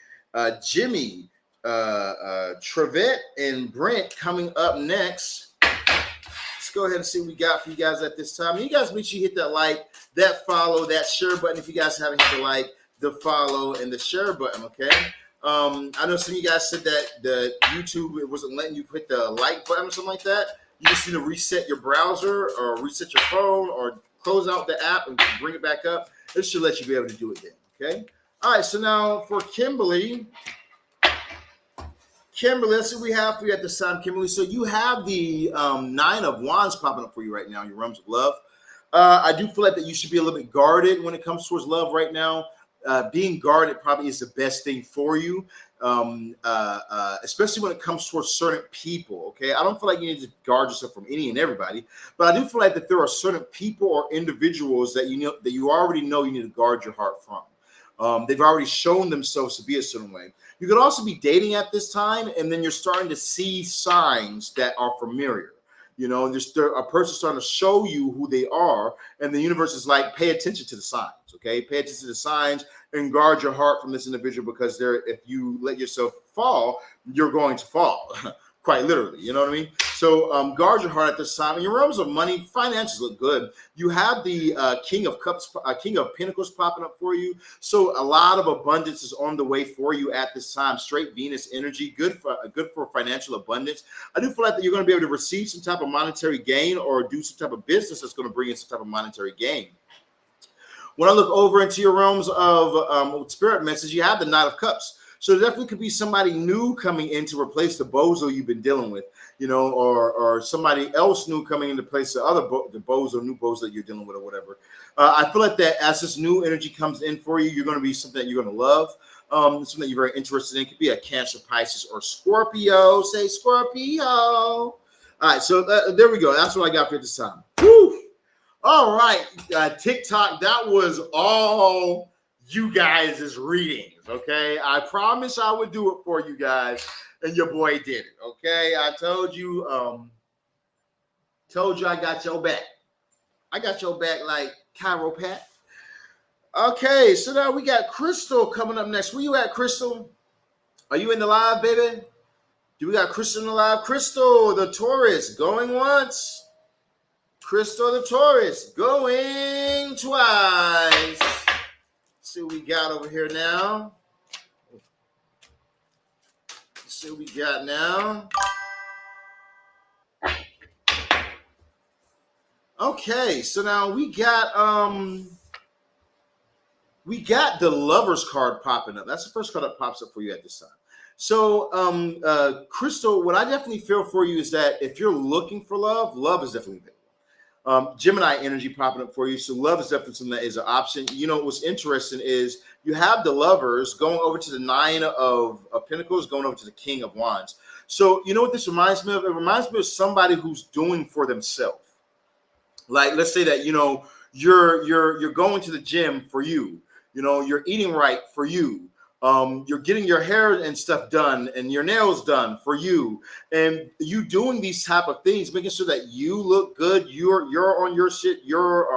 Jimmy, Trevette, and Brent coming up next. Let's go ahead and see what we got for you guys at this time. And you guys make sure you hit that like, that follow, that share button if you guys haven't hit the like, the follow, and the share button, okay? I know some of you guys said that the YouTube, it wasn't letting you hit the like button or something like that. You just need to reset your browser or reset your phone or close out the app and bring it back up. It should let you be able to do it then, okay? All right, so now for Kimberly, let's see what we have for you at this time, Kimberly. So you have the 9 of Wands popping up for you right now in your realms of love. I do feel like that you should be a little bit guarded when it comes towards love right now. Being guarded probably is the best thing for you, especially when it comes towards certain people. Okay, I don't feel like you need to guard yourself from any and everybody, but I do feel like that there are certain people or individuals that you already know you need to guard your heart from. They've already shown themselves to be a certain way. You could also be dating at this time, and then you're starting to see signs that are familiar. You know, a person starting to show you who they are, and the universe is like, pay attention to the signs, okay? Pay attention to the signs and guard your heart from this individual because if you let yourself fall, you're going to fall, quite literally, you know what I mean? So guard your heart at this time. In your realms of money, finances look good. You have the King of Cups, King of Pentacles popping up for you. So a lot of abundance is on the way for you at this time. Straight Venus energy, good for financial abundance. I do feel like that you're going to be able to receive some type of monetary gain or do some type of business that's going to bring in some type of monetary gain. When I look over into your realms of spirit message, you have the Knight of Cups. So there definitely could be somebody new coming in to replace the bozo you've been dealing with, you know, or somebody else new coming into place the other the bozo, new bozo that you're dealing with or whatever. I feel like that as this new energy comes in for you, you're going to be something that you're going to love. Something that you're very interested in. It could be a Cancer, Pisces, or Scorpio. Say Scorpio. All right, so there we go. That's what I got for this time. Woo! All right, TikTok, that was all you guys' readings, okay? I promised I would do it for you guys, and your boy did it, okay? I told you I got your back. I got your back like Cairo Pat. Okay, so now we got Crystal coming up next. Where you at, Crystal? Are you in the live, baby? Do we got Crystal in the live? Crystal, the Taurus, going once. Crystal, the Taurus, going twice. Let's see what we got over here now. Let's see what we got now. Okay, so now we got the Lovers card popping up. That's the first card that pops up for you at this time. So, Crystal, what I definitely feel for you is that if you're looking for love, love is definitely there. Gemini energy popping up for you. So love is definitely something that is an option. You know, what's interesting is you have the Lovers going over to the 9 of Pentacles, going over to the King of Wands. So you know what this reminds me of? It reminds me of somebody who's doing for themselves. Like, let's say that, you know, you're going to the gym for you. You know, you're eating right for you. You're getting your hair and stuff done and your nails done for you, and you doing these type of things, making sure that you look good. You're on your shit. You're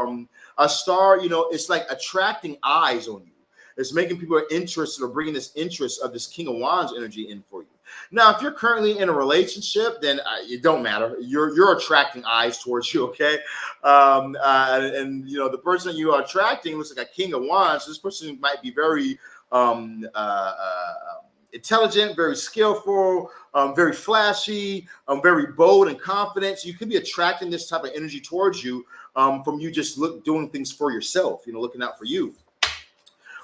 a star. You know, it's like attracting eyes on you. It's making people interested or bringing this interest of this King of Wands energy in for you. Now, if you're currently in a relationship, then it don't matter. You're attracting eyes towards you, okay? And you know, the person that you are attracting looks like a King of Wands. So this person might be very intelligent, very skillful, very flashy, very bold and confident. So you could be attracting this type of energy towards you from you just doing things for yourself, you know, looking out for you.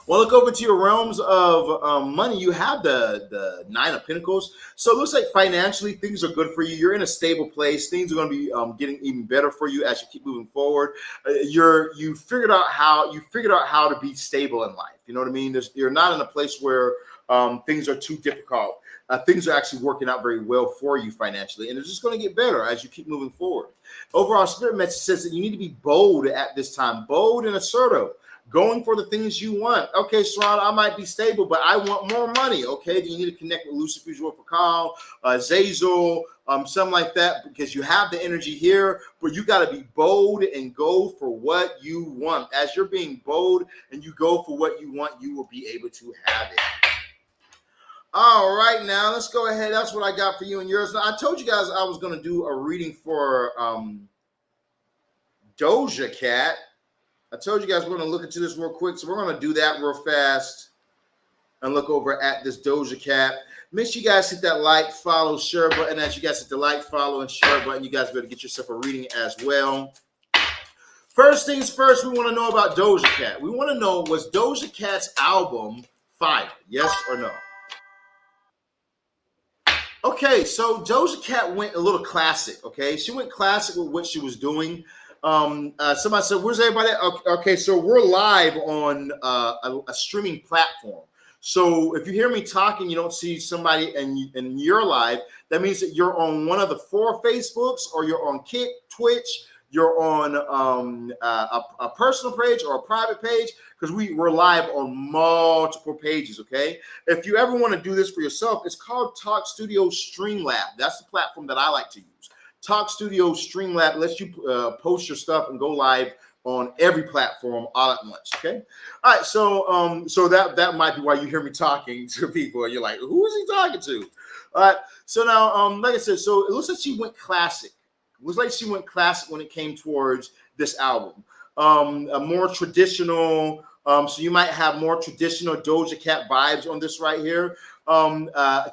Well, look over to your realms of money. You have the Nine of Pentacles. So it looks like financially things are good for you. You're in a stable place. Things are going to be getting even better for you as you keep moving forward. You figured out how to be stable in life. You know what I mean? You're not in a place where things are too difficult. Things are actually working out very well for you financially, and it's just going to get better as you keep moving forward. Overall, spirit message says that you need to be bold at this time, bold and assertive. Going for the things you want. Okay, Sirron, I might be stable, but I want more money. Okay, then you need to connect with Lucifuge for Call, Zazel, something like that, because you have the energy here, but you got to be bold and go for what you want. As you're being bold and you go for what you want, you will be able to have it. All right, now let's go ahead. That's what I got for you and yours. Now, I told you guys I was going to do a reading for Doja Cat. I told you guys we're going to look into this real quick, so we're going to do that real fast and look over at this Doja Cat. Make sure you guys hit that like, follow, share button. As you guys hit the like, follow, and share button, you guys better get yourself a reading as well. First things first, we want to know about Doja Cat. We want to know, was Doja Cat's album fire? Yes or no? Okay, so Doja Cat went a little classic, okay? She went classic with what she was doing. Somebody said, where's everybody at? Okay, so we're live on a streaming platform. So if you hear me talking, you don't see somebody and you're live, that means that you're on one of the 4 Facebooks, or you're on Kick, Twitch, you're on a personal page or a private page, because we're live on multiple pages, okay? If you ever want to do this for yourself, it's called Talk Studio Streamlab. That's the platform that I like to use. Talk Studio Streamlab lets you post your stuff and go live on every platform all at once. Okay. All right. So so that might be why you hear me talking to people and you're like, who is he talking to? All right. So now, like I said, so it looks like she went classic. It looks like she went classic when it came towards this album. A more traditional. So you might have more traditional Doja Cat vibes on this right here.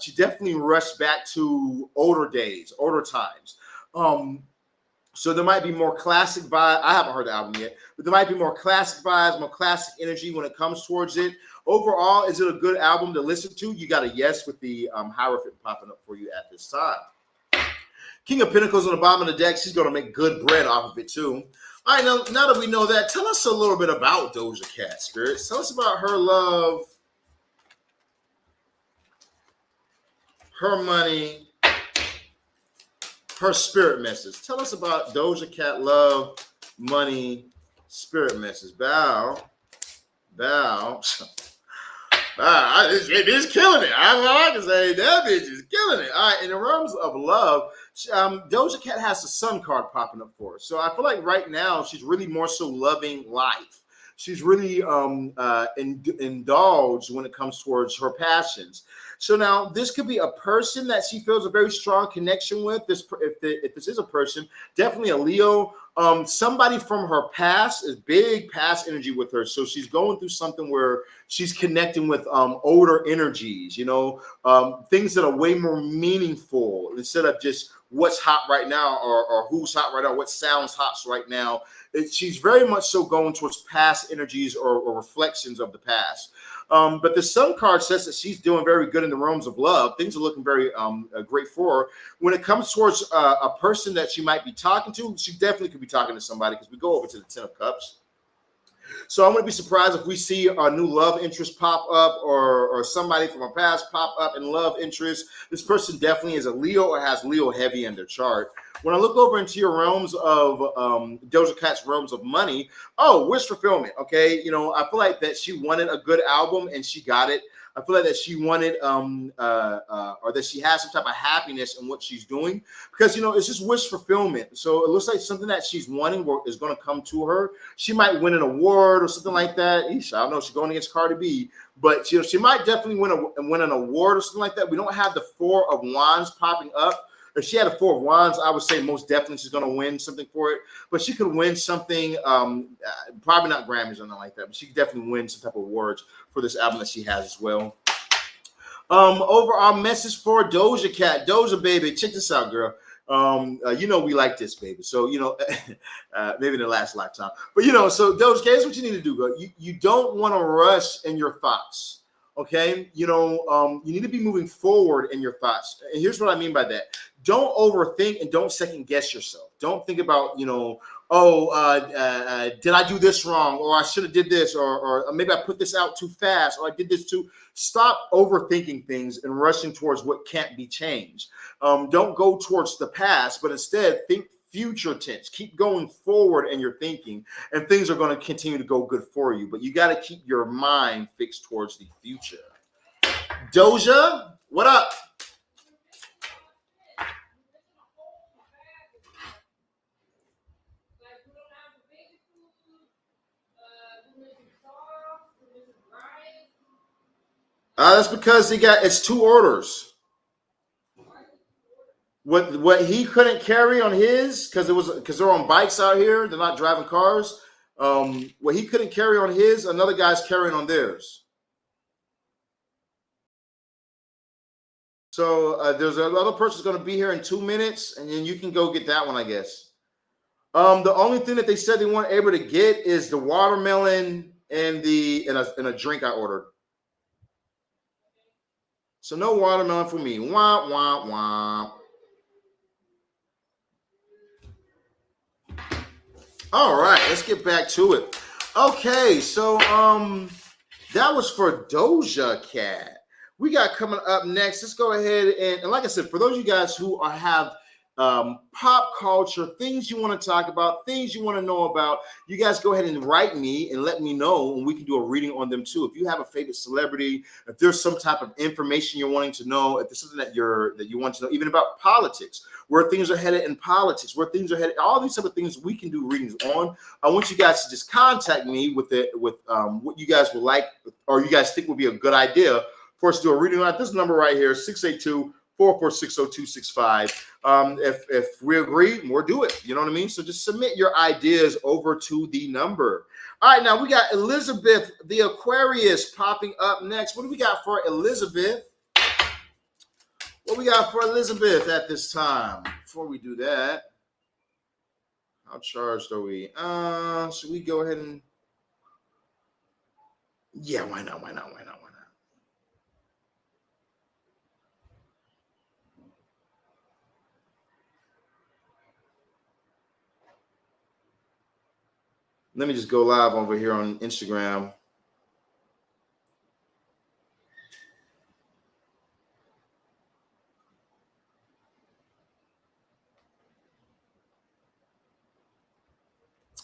She definitely rushed back to older days, older times. So there might be more classic vibe. I haven't heard the album yet, but there might be more classic vibes, more classic energy when it comes towards it. Overall, is it a good album to listen to? You got a yes with the Hierophant popping up for you at this time. King of Pentacles on the bottom of the deck. She's going to make good bread off of it too. All right, now that we know that, tell us a little bit about Doja Cat, Spirits. Tell us about her love, her money, her spirit message. Tell us about Doja Cat love, money, spirit message. Bow. It is killing it. I can say that bitch is killing it. All right, in the realms of love, Doja Cat has the Sun card popping up for her. So I feel like right now she's really more so loving life. She's really indulged when it comes towards her passions. So now this could be a person that she feels a very strong connection with. If this is a person, definitely a Leo. Somebody from her past is big past energy with her. So she's going through something where she's connecting with older energies, you know, things that are way more meaningful instead of just what's hot right now or who's hot right now, what sounds hot right now. She's very much so going towards past energies or reflections of the past. But the Sun card says that she's doing very good in the realms of love. Things are looking very great for her. When it comes towards a person that she might be talking to, she definitely could be talking to somebody, because we go over to the 10 of Cups. So I'm going to be surprised if we see a new love interest pop up or somebody from our past pop up in love interest. This person definitely is a Leo or has Leo heavy in their chart. When I look over into your realms of Doja Cat's realms of money, wish fulfillment. Okay, you know, I feel like that she wanted a good album and she got it. I feel like that she wanted or that she has some type of happiness in what she's doing, because, you know, it's just wish fulfillment. So it looks like something that she's wanting is going to come to her. She might win an award or something like that. I don't know. She's going against Cardi B, but, you know, she might definitely win an award or something like that. We don't have the 4 of Wands popping up. If she had a 4 of Wands, I would say most definitely she's going to win something for it. But she could win something, probably not Grammys or nothing like that, but she could definitely win some type of awards for this album that she has as well. Overall message for Doja Cat. Doja, baby, check this out, girl. We like this, baby. So, maybe in the last lifetime. But, so Doja Cat, here's what you need to do, bro. You don't want to rush in your thoughts. Okay. You need to be moving forward in your thoughts. And here's what I mean by that. Don't overthink and don't second guess yourself. Don't think about, did I do this wrong? Or I should have did this, or maybe I put this out too fast, or I did this too. Stop overthinking things and rushing towards what can't be changed. Don't go towards the past, but instead think future tense. Keep going forward in your thinking, and things are going to continue to go good for you. But you got to keep your mind fixed towards the future. Doja, what up? That's because it's two orders. What he couldn't carry on his, because they're on bikes out here, they're not driving cars. What he couldn't carry on his, another guy's carrying on theirs. So there's another person's going to be here in 2 minutes, and then you can go get that one, I guess. The only thing that they said they weren't able to get is the watermelon and a drink I ordered. So no watermelon for me. Wah, wah, wah. All right, let's get back to it. Okay, so that was for Doja Cat. We got coming up next. Let's go ahead and like I said, for those of you guys who have pop culture, things you want to talk about, things you want to know about, you guys go ahead and write me and let me know, and we can do a reading on them too. If you have a favorite celebrity, if there's some type of information you're wanting to know, if there's something that you want to know, even about politics, where things are headed in politics, where things are headed, all these type of things we can do readings on. I want you guys to just contact me with what you guys would like, or you guys think would be a good idea for us to do a reading on this number right here, 682-446-0265. If we agree, we'll do it. You know what I mean? So just submit your ideas over to the number. All right, now we got Elizabeth, the Aquarius, popping up next. What do we got for Elizabeth? What we got for Elizabeth at this time? Before we do that, how charged are we? Should we go ahead and... Yeah, why not? Let me just go live over here on Instagram.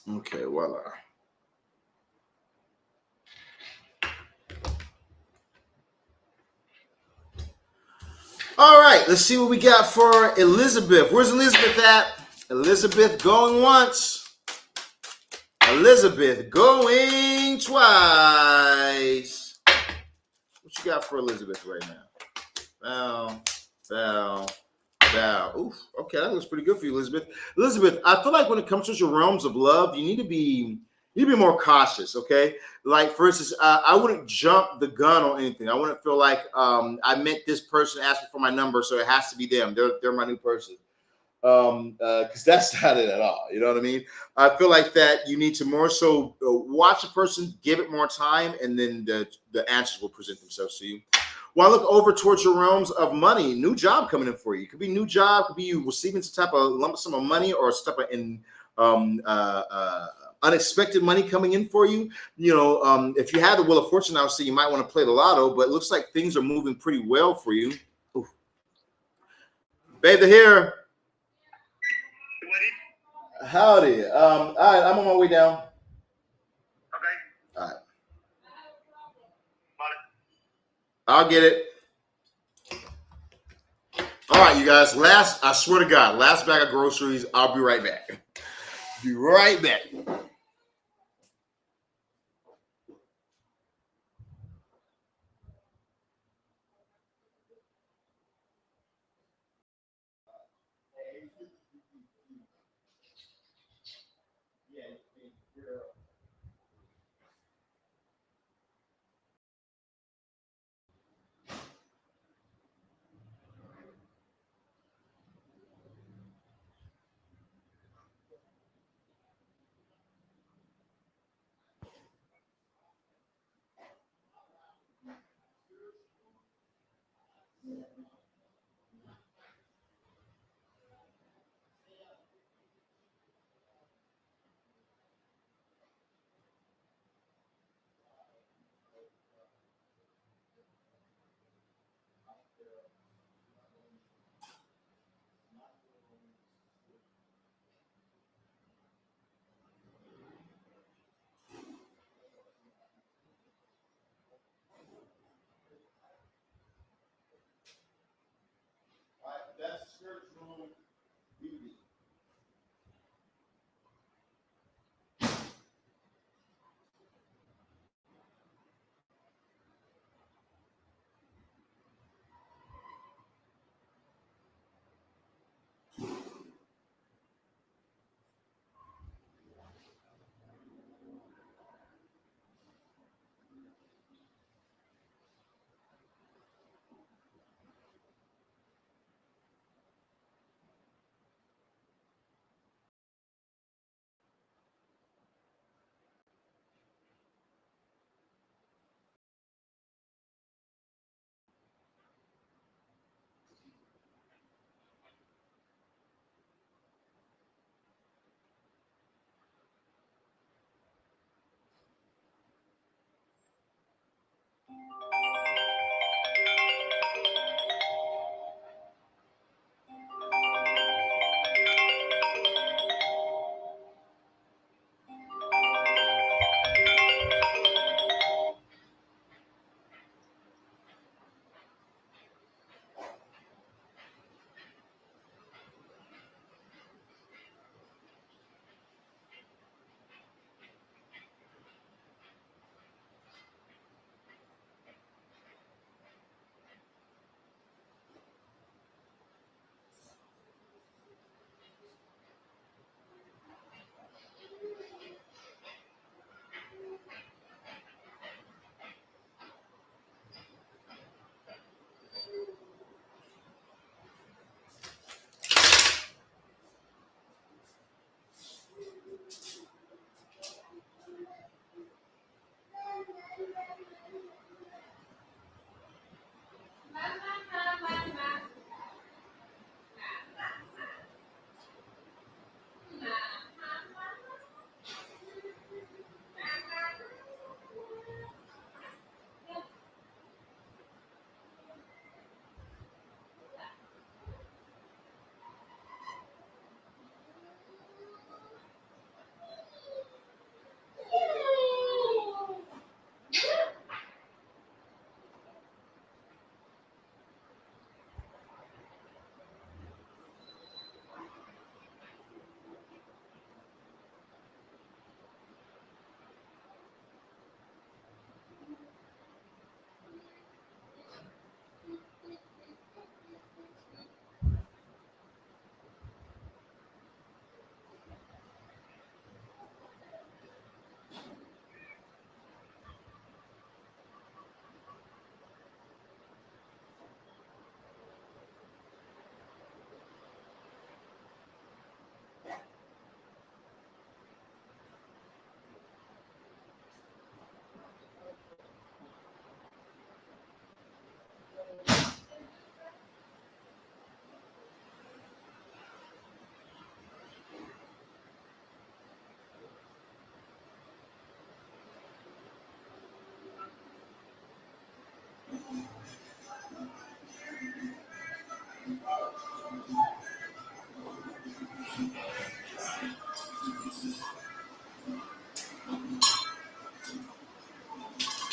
Okay, voila. All right, let's see what we got for Elizabeth. Where's Elizabeth at? Elizabeth going once. Elizabeth going twice. What you got for Elizabeth right now? Bow. Oof. Okay, that looks pretty good for you, Elizabeth. Elizabeth, I feel like when it comes to your realms of love, you need to be more cautious, okay? Like, for instance, I wouldn't jump the gun on anything. I wouldn't feel like I met this person, asked me for my number, so it has to be them. They're my new person. Because that's not it at all. You know what I mean? I feel like that you need to more so watch a person, give it more time, and then the answers will present themselves to you. Well, I look over towards your realms of money, new job coming in for you. It could be new job, could be you receiving some type of lump sum of money, or some type of unexpected money coming in for you. If you have the Wheel of Fortune, obviously you might want to play the lotto, but it looks like things are moving pretty well for you. Ooh. Babe, they're here. Howdy. All right, I'm on my way down. Okay. All right. I'll get it. All right, you guys. I swear to God, last bag of groceries. I'll be right back. Be right back.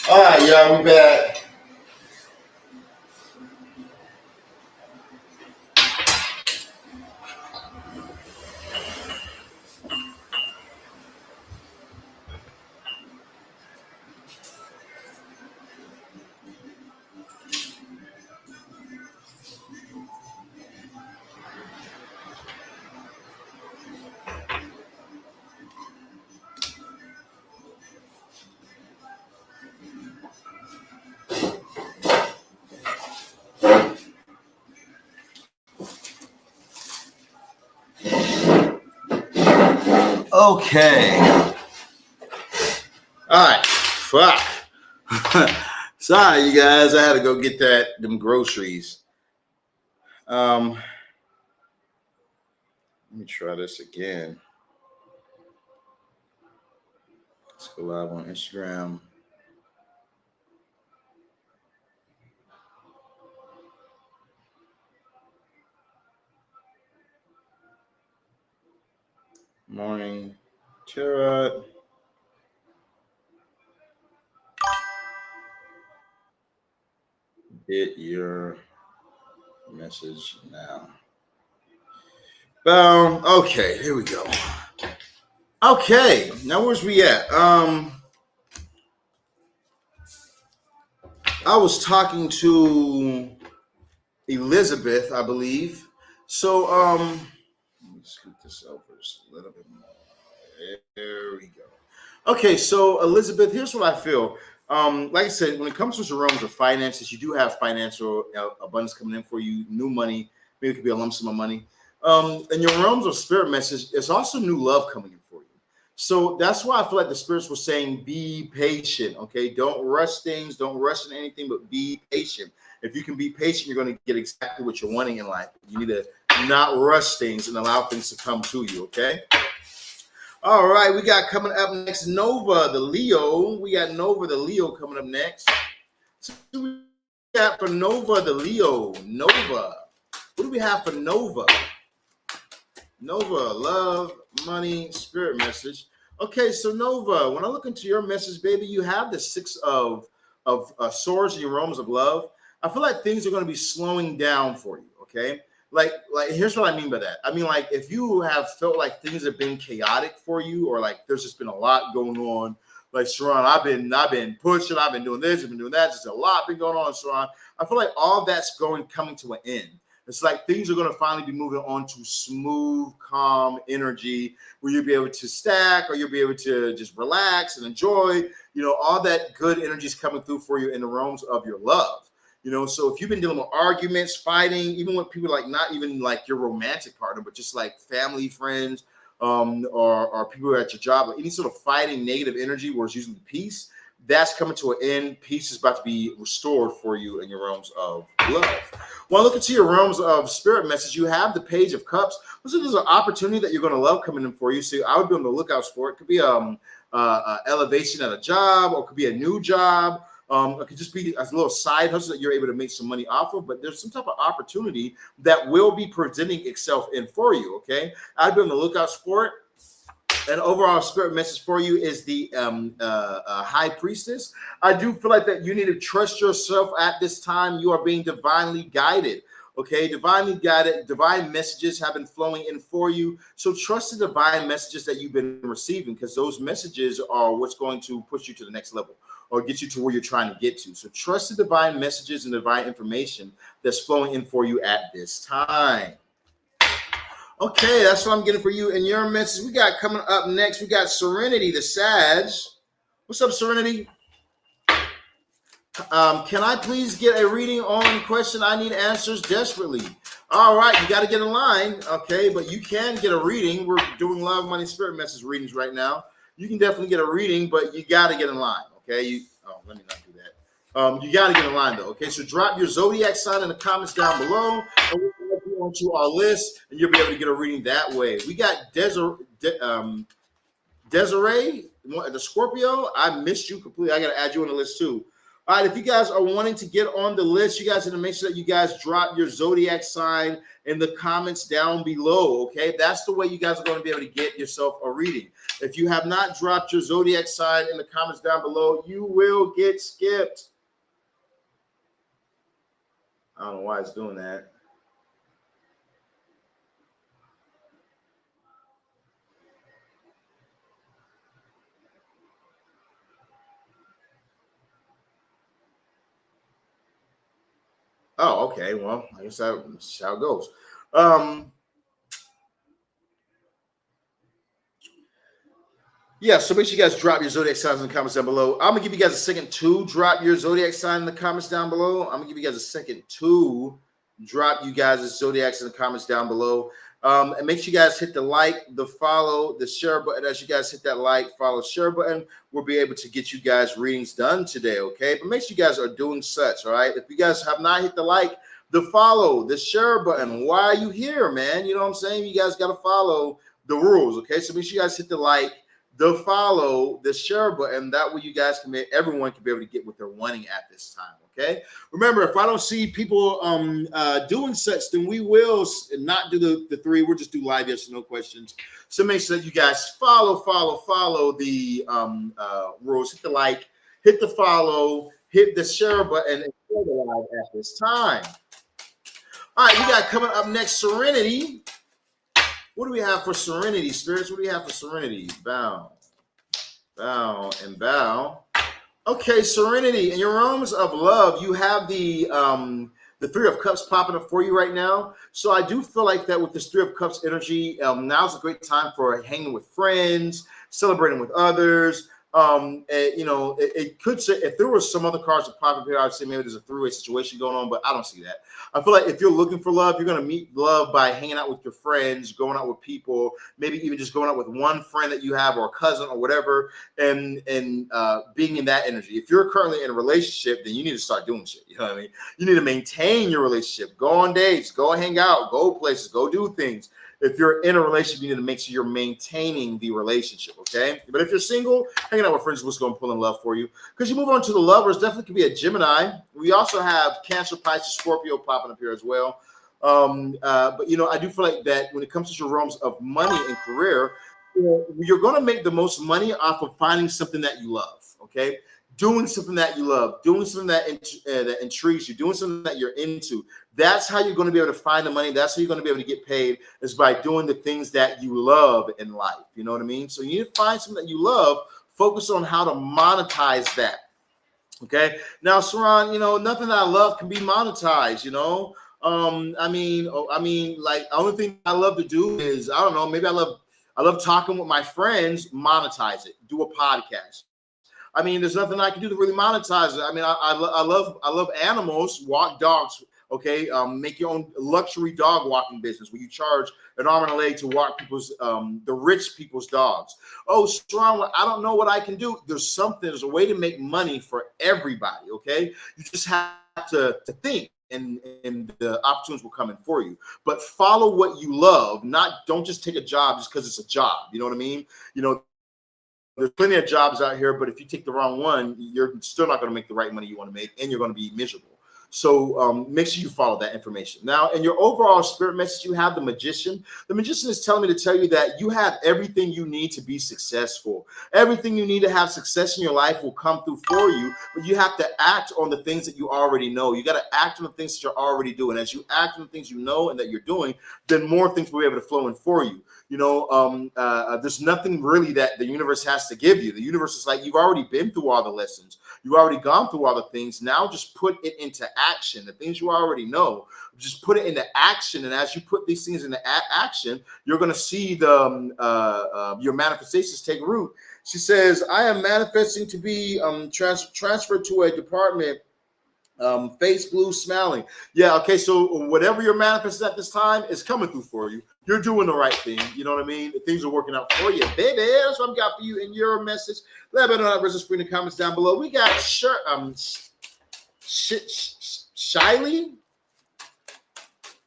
All right, y'all, we back. Okay. All right. Fuck. Sorry, you guys. I had to go get them groceries. Let me try this again. Let's go live on Instagram. Morning, Tara. Get your message now. Boom. Okay, here we go. Okay, now where's we at? I was talking to Elizabeth, I believe. So, let me scoot this over just a little bit more. There we go. Okay, so Elizabeth, here's what I feel. Like I said, when it comes to the realms of finances, you do have financial abundance coming in for you, new money. Maybe it could be a lump sum of money. In your realms of spirit message, it's also new love coming in for you. So that's why I feel like the spirits were saying, be patient. Okay, don't rush things, don't rush in anything, but be patient. If you can be patient, you're going to get exactly what you're wanting in life. You need to not rush things and allow things to come to you. Okay. All right, we got coming up next Nova, the Leo. We got Nova, the Leo coming up next. So we got for Nova, the Leo. Nova. What do we have for Nova? Nova, love, money, spirit message. Okay, so Nova, when I look into your message, baby, you have the six of swords in your realms of love. I feel like things are going to be slowing down for you, okay? Like here's what I mean by that. I mean, like, if you have felt like things have been chaotic for you, or like there's just been a lot going on, like Sirron, I've been pushing, I've been doing this, I've been doing that, just a lot been going on, Sirron. I feel like all that's coming to an end. It's like things are going to finally be moving on to smooth, calm energy where you'll be able to stack, or you'll be able to just relax and enjoy, all that good energy is coming through for you in the realms of your love. So if you've been dealing with arguments, fighting, even with people like not even like your romantic partner, but just like family, friends, or people at your job, like any sort of fighting, negative energy where it's usually peace, that's coming to an end. Peace is about to be restored for you in your realms of love. When I look into your realms of spirit message, you have the Page of Cups. So there's an opportunity that you're going to love coming in for you. So I would be on the lookout for it. It could be elevation at a job, or it could be a new job. It could just be a little side hustle that you're able to make some money off of, but there's some type of opportunity that will be presenting itself in for you, okay? I'd be on the lookout for it. And overall spirit message for you is the High Priestess. I do feel like that you need to trust yourself at this time. You are being divinely guided, okay? Divinely guided, divine messages have been flowing in for you. So trust the divine messages that you've been receiving, because those messages are what's going to push you to the next level, or get you to where you're trying to get to. So trust the divine messages and divine information that's flowing in for you at this time. Okay, that's what I'm getting for you in your message. We got coming up next, we got Serenity, the Sag. What's up, Serenity? Can I please get a reading on question? I need answers desperately. All right, you got to get in line, okay? But you can get a reading. We're doing love, money, spirit message readings right now. You can definitely get a reading, but you got to get in line, okay? Let me not do that. You got to get in line, though, okay? So drop your zodiac sign in the comments down below, and we'll put you onto our list, and you'll be able to get a reading that way. We got Desiree, the Scorpio. I missed you completely. I got to add you on the list, too. All right, if you guys are wanting to get on the list, you guys need to make sure that you guys drop your zodiac sign in the comments down below, okay? That's the way you guys are going to be able to get yourself a reading. If you have not dropped your zodiac sign in the comments down below, you will get skipped. I don't know why it's doing that. Oh, okay. Well, I guess that's how it goes. Yeah, so make sure you guys drop your zodiac signs in the comments down below. I'm gonna give you guys a second to drop your zodiac sign in the comments down below. I'm gonna give you guys a second to drop you guys' zodiacs in the comments down below. And make sure you guys hit the like, the follow, the share button. As you guys hit that like, follow, share button, we'll be able to get you guys readings done today, okay? But make sure you guys are doing such, all right? If you guys have not hit the like, the follow, the share button, why are you here, man? You know what I'm saying? You guys got to follow the rules, okay? So make sure you guys hit the like, the follow, the share button. That way you guys can everyone can be able to get what they're wanting at this time, okay? Remember, if I don't see people doing such, then we will not do the three. We'll just do live yes or no questions. So make sure that you guys follow the rules. Hit the like, hit the follow, hit the share button, and share the live at this time. All right, we got coming up next, Serenity. What do we have for Serenity, spirits? What do we have for Serenity? Bow, bow, and bow. Okay, Serenity. In your realms of love, you have the Three of Cups popping up for you right now. So I do feel like that with this Three of Cups energy, now's a great time for hanging with friends, celebrating with others. It could say if there was some other cards that pop up here, I'd say maybe there's a three-way situation going on, but I don't see that. I feel like if you're looking for love, you're going to meet love by hanging out with your friends, going out with people, maybe even just going out with one friend that you have or a cousin or whatever, and being in that energy. If you're currently in a relationship, then you need to start doing shit. You know what I mean? You need to maintain your relationship. Go on dates, go hang out, go places, go do things. If you're in a relationship, you need to make sure you're maintaining the relationship, okay? But if you're single, hanging out with friends is what's going to pull in love for you. Because you move on to the lovers, definitely could be a Gemini. We also have Cancer, Pisces, Scorpio popping up here as well. But, I do feel like that when it comes to your realms of money and career, you're going to make the most money off of finding something that you love, okay? Doing something that you love, doing something that intrigues you, doing something that you're into. That's how you're going to be able to find the money. That's how you're going to be able to get paid, is by doing the things that you love in life. You know what I mean? So you need to find something that you love, focus on how to monetize that. Okay. Now, Sirron, nothing that I love can be monetized, like the only thing I love to do is, I don't know, maybe I love talking with my friends, monetize it, do a podcast. I mean, there's nothing I can do to really monetize it. I mean, I love animals, walk dogs. Okay, make your own luxury dog walking business where you charge an arm and a leg to walk the rich people's dogs. Oh, strong. I don't know what I can do. There's a way to make money for everybody. Okay, you just have to think, and the opportunities will come in for you. But follow what you love. Don't just take a job just because it's a job. You know what I mean? There's plenty of jobs out here, but if you take the wrong one, you're still not going to make the right money you want to make, and you're going to be miserable. So make sure you follow that information. Now, in your overall spirit message, you have the Magician. The Magician is telling me to tell you that you have everything you need to be successful. Everything you need to have success in your life will come through for you, but you have to act on the things that you already know. You got to act on the things that you're already doing. As you act on the things you know and that you're doing, then more things will be able to flow in for you. There's nothing really that the universe has to give you. The universe is like, you've already been through all the lessons. You've already gone through all the things. Now just put it into action. The things you already know, just put it into action. And as you put these things into action, you're going to see your manifestations take root. She says, I am manifesting to be transferred to a department, face blue, smiling. Yeah, okay, so whatever you're manifesting at this time is coming through for you. You're doing the right thing. You know what I mean? Things are working out for you, baby. That's what I've got for you in your message. Let me know that resistance in the comments down below. We got Shiley.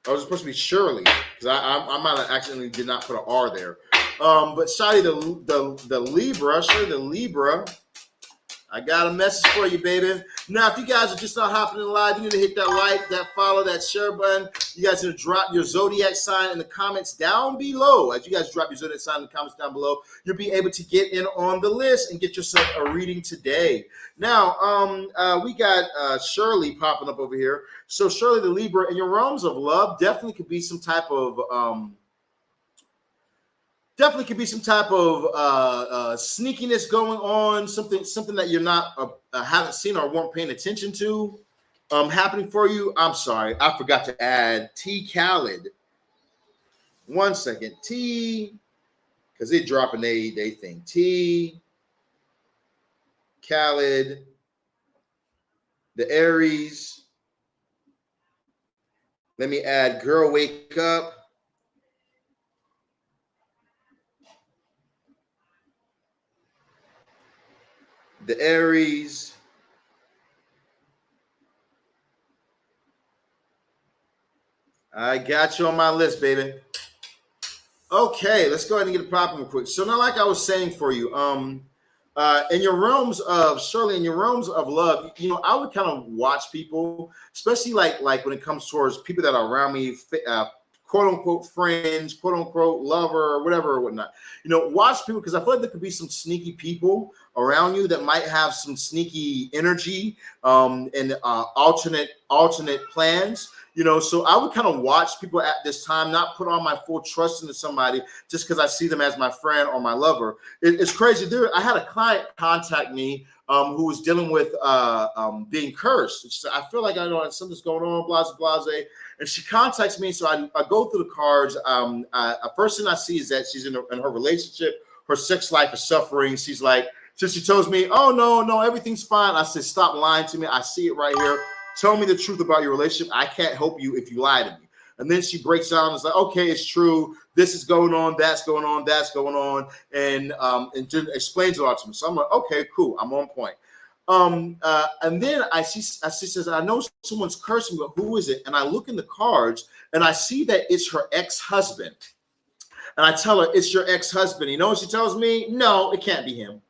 Oh, it was supposed to be Shirley, because I might have accidentally did not put an R there. But Shiley, the Libra, Shirley the Libra. I got a message for you, baby. Now, if you guys are just not hopping in live, you need to hit that like, that follow, that share button. You guys need to drop your zodiac sign in the comments down below. As you guys drop your zodiac sign in the comments down below, you'll be able to get in on the list and get yourself a reading today. Now, we got Shirley popping up over here. So, Shirley, the Libra, in your realms of love, definitely could be some type of sneakiness going on, something that you're not haven't seen or weren't paying attention to happening for you. I'm sorry, I forgot to add T Khaled. 1 second, T, because they dropping they thing. T Khaled, the Aries. Let me add Girl Wake Up. The Aries. I got you on my list, baby. Okay, let's go ahead and get it popping real quick. So now, like I was saying for you, in your realms of Shirley, in your realms of love, you know, I would kind of watch people, especially like when it comes towards people that are around me, quote unquote friends, quote unquote lover, or whatever or whatnot. You know, watch people, because I feel like there could be some sneaky people around you that might have some sneaky energy and alternate plans. You know, so I would kind of watch people at this time, not put all my full trust into somebody just because I see them as my friend or my lover. It's crazy. I had a client contact me who was dealing with being cursed. She said, I feel like I know something's going on, blase. And she contacts me. So I go through the cards. First thing I see is that she's in her relationship. Her sex life is suffering. She's like, so she tells me, oh, no, everything's fine. I said, stop lying to me. I see it right here. Tell me the truth about your relationship. I can't help you if you lie to me. And then she breaks down and is like, okay, it's true. This is going on. That's going on. That's going on. And explains it all to me. So I'm like, okay, cool. I'm on point. And then she says, I know someone's cursing, but who is it? And I look in the cards and I see that it's her ex-husband. And I tell her, it's your ex-husband. You know what she tells me? No, it can't be him.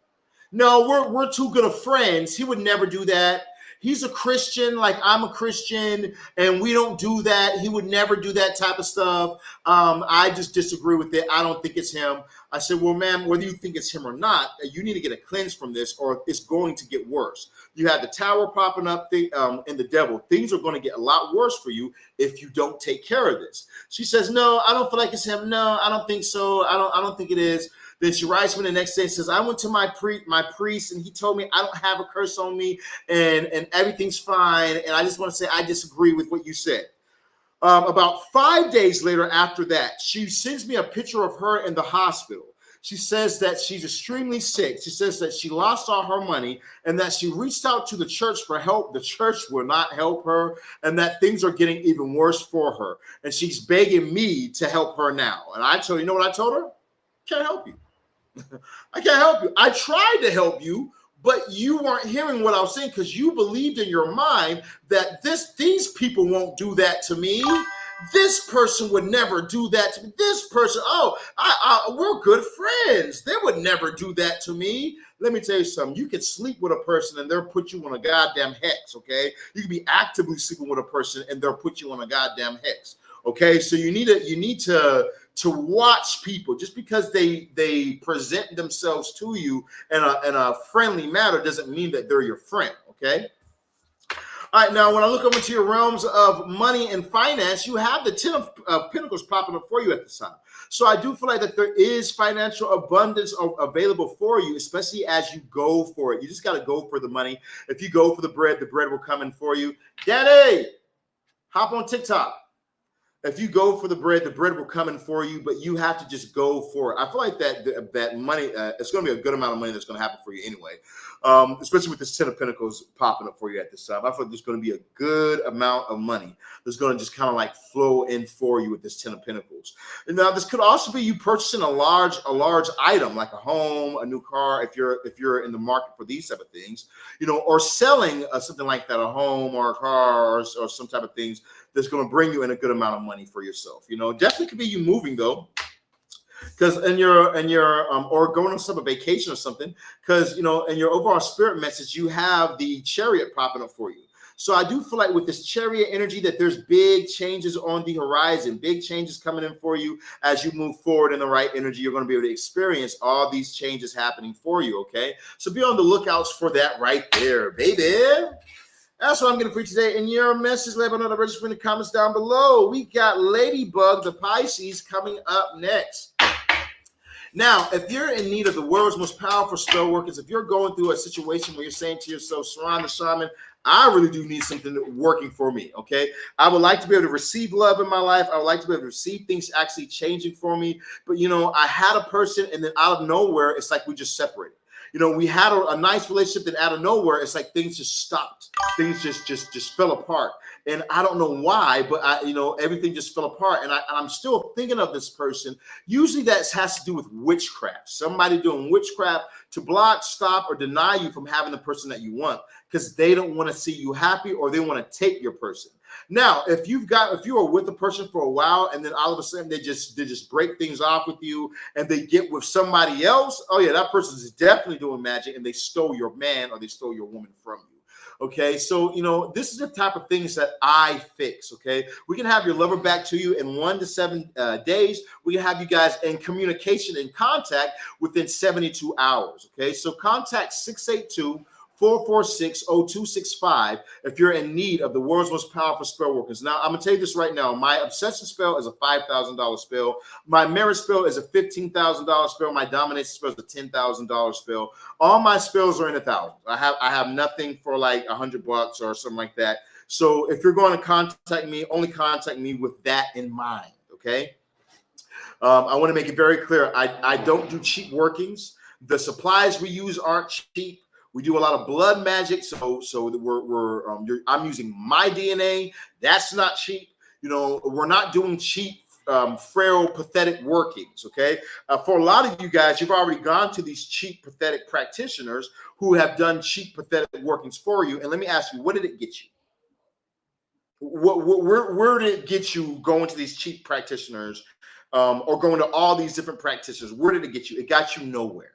No, we're too good of friends. He would never do that. He's a Christian, like I'm a Christian, and we don't do that. He would never do that type of stuff. I just disagree with it. I don't think it's him. I said, well, ma'am, whether you think it's him or not, you need to get a cleanse from this, or it's going to get worse. You have the tower popping up and the devil. Things are going to get a lot worse for you if you don't take care of this. She says, no, I don't feel like it's him. No, I don't think so. I don't think it is. Then she writes me the next day and says, I went to my priest and he told me I don't have a curse on me and everything's fine. And I just want to say I disagree with what you said. About 5 days later after that, she sends me a picture of her in the hospital. She says that she's extremely sick. She says that she lost all her money and that she reached out to the church for help. The church will not help her and that things are getting even worse for her. And she's begging me to help her now. And I told her, you know what I told her? Can't help you. I can't help you. I tried to help you, but you weren't hearing what I was saying because you believed in your mind that these people won't do that to me. This person would never do that to me. This person, we're good friends. They would never do that to me. Let me tell you something. You can sleep with a person and they'll put you on a goddamn hex, okay? You can be actively sleeping with a person and they'll put you on a goddamn hex, okay? So you need to watch people. Just because they present themselves to you in a friendly manner doesn't mean that they're your friend, okay? All right, now when I look over to your realms of money and finance, you have the 10 of Pentacles popping up for you at this time. So I do feel like that there is financial abundance available for you, especially as you go for it. You just got to go for the money. If you go for the bread will come in for you. Daddy, hop on TikTok. If you go for the bread will come in for you, but you have to just go for it. I feel like that money, it's going to be a good amount of money that's going to happen for you anyway, especially with this 10 of Pentacles popping up for you at this time. I feel like there's going to be a good amount of money that's going to just kind of like flow in for you with this 10 of Pentacles. And now this could also be you purchasing a large item like a home, a new car, if you're in the market for these type of things, you know, or selling something like that, a home or a car or some type of things that's going to bring you in a good amount of money for yourself. You know, definitely could be you moving though. because in your or going on some vacation or something, because you know in your overall spirit message you have the Chariot popping up for you. So I do feel like with this Chariot energy that there's big changes on the horizon, big changes coming in for you as you move forward in the right energy. You're going to be able to experience all these changes happening for you. Okay, so be on the lookouts for that right there, baby. That's what I'm going to preach today. In your message, let me know the register in the comments down below. We got Ladybug, the Pisces, coming up next. Now, if you're in need of the world's most powerful spell workers, if you're going through a situation where you're saying to yourself, Sirron the Shaman, I really do need something working for me, okay? I would like to be able to receive love in my life. I would like to be able to receive things actually changing for me. But, you know, I had a person and then out of nowhere, it's like we just separated. You know, we had a nice relationship, then out of nowhere, it's like things just stopped. Things just fell apart. And I don't know why, but everything just fell apart. And I'm still thinking of this person. Usually that has to do with witchcraft. Somebody doing witchcraft to block, stop, or deny you from having the person that you want because they don't want to see you happy or they want to take your person. Now, if you are with a person for a while and then all of a sudden they just break things off with you and they get with somebody else, oh yeah, that person is definitely doing magic and they stole your man or they stole your woman from you. Okay, so this is the type of things that I fix. Okay, we can have your lover back to you in 1 to 7 days. We can have you guys in communication and contact within 72 hours. Okay, so contact 682-446-0265 if you're in need of the world's most powerful spell workers. Now, I'm going to tell you this right now. My obsession spell is a $5,000 spell. My marriage spell is a $15,000 spell. My domination spell is a $10,000 spell. All my spells are in the thousands. I have nothing for like $100 or something like that. So if you're going to contact me, only contact me with that in mind, okay? I want to make it very clear. I don't do cheap workings. The supplies we use aren't cheap. We do a lot of blood magic, so I'm using my DNA. That's not cheap. We're not doing cheap, frail, pathetic workings. Okay, for a lot of you guys, you've already gone to these cheap, pathetic practitioners who have done cheap, pathetic workings for you. And let me ask you, what did it get you? Where did it get you going to these cheap practitioners, or going to all these different practitioners? Where did it get you? It got you nowhere.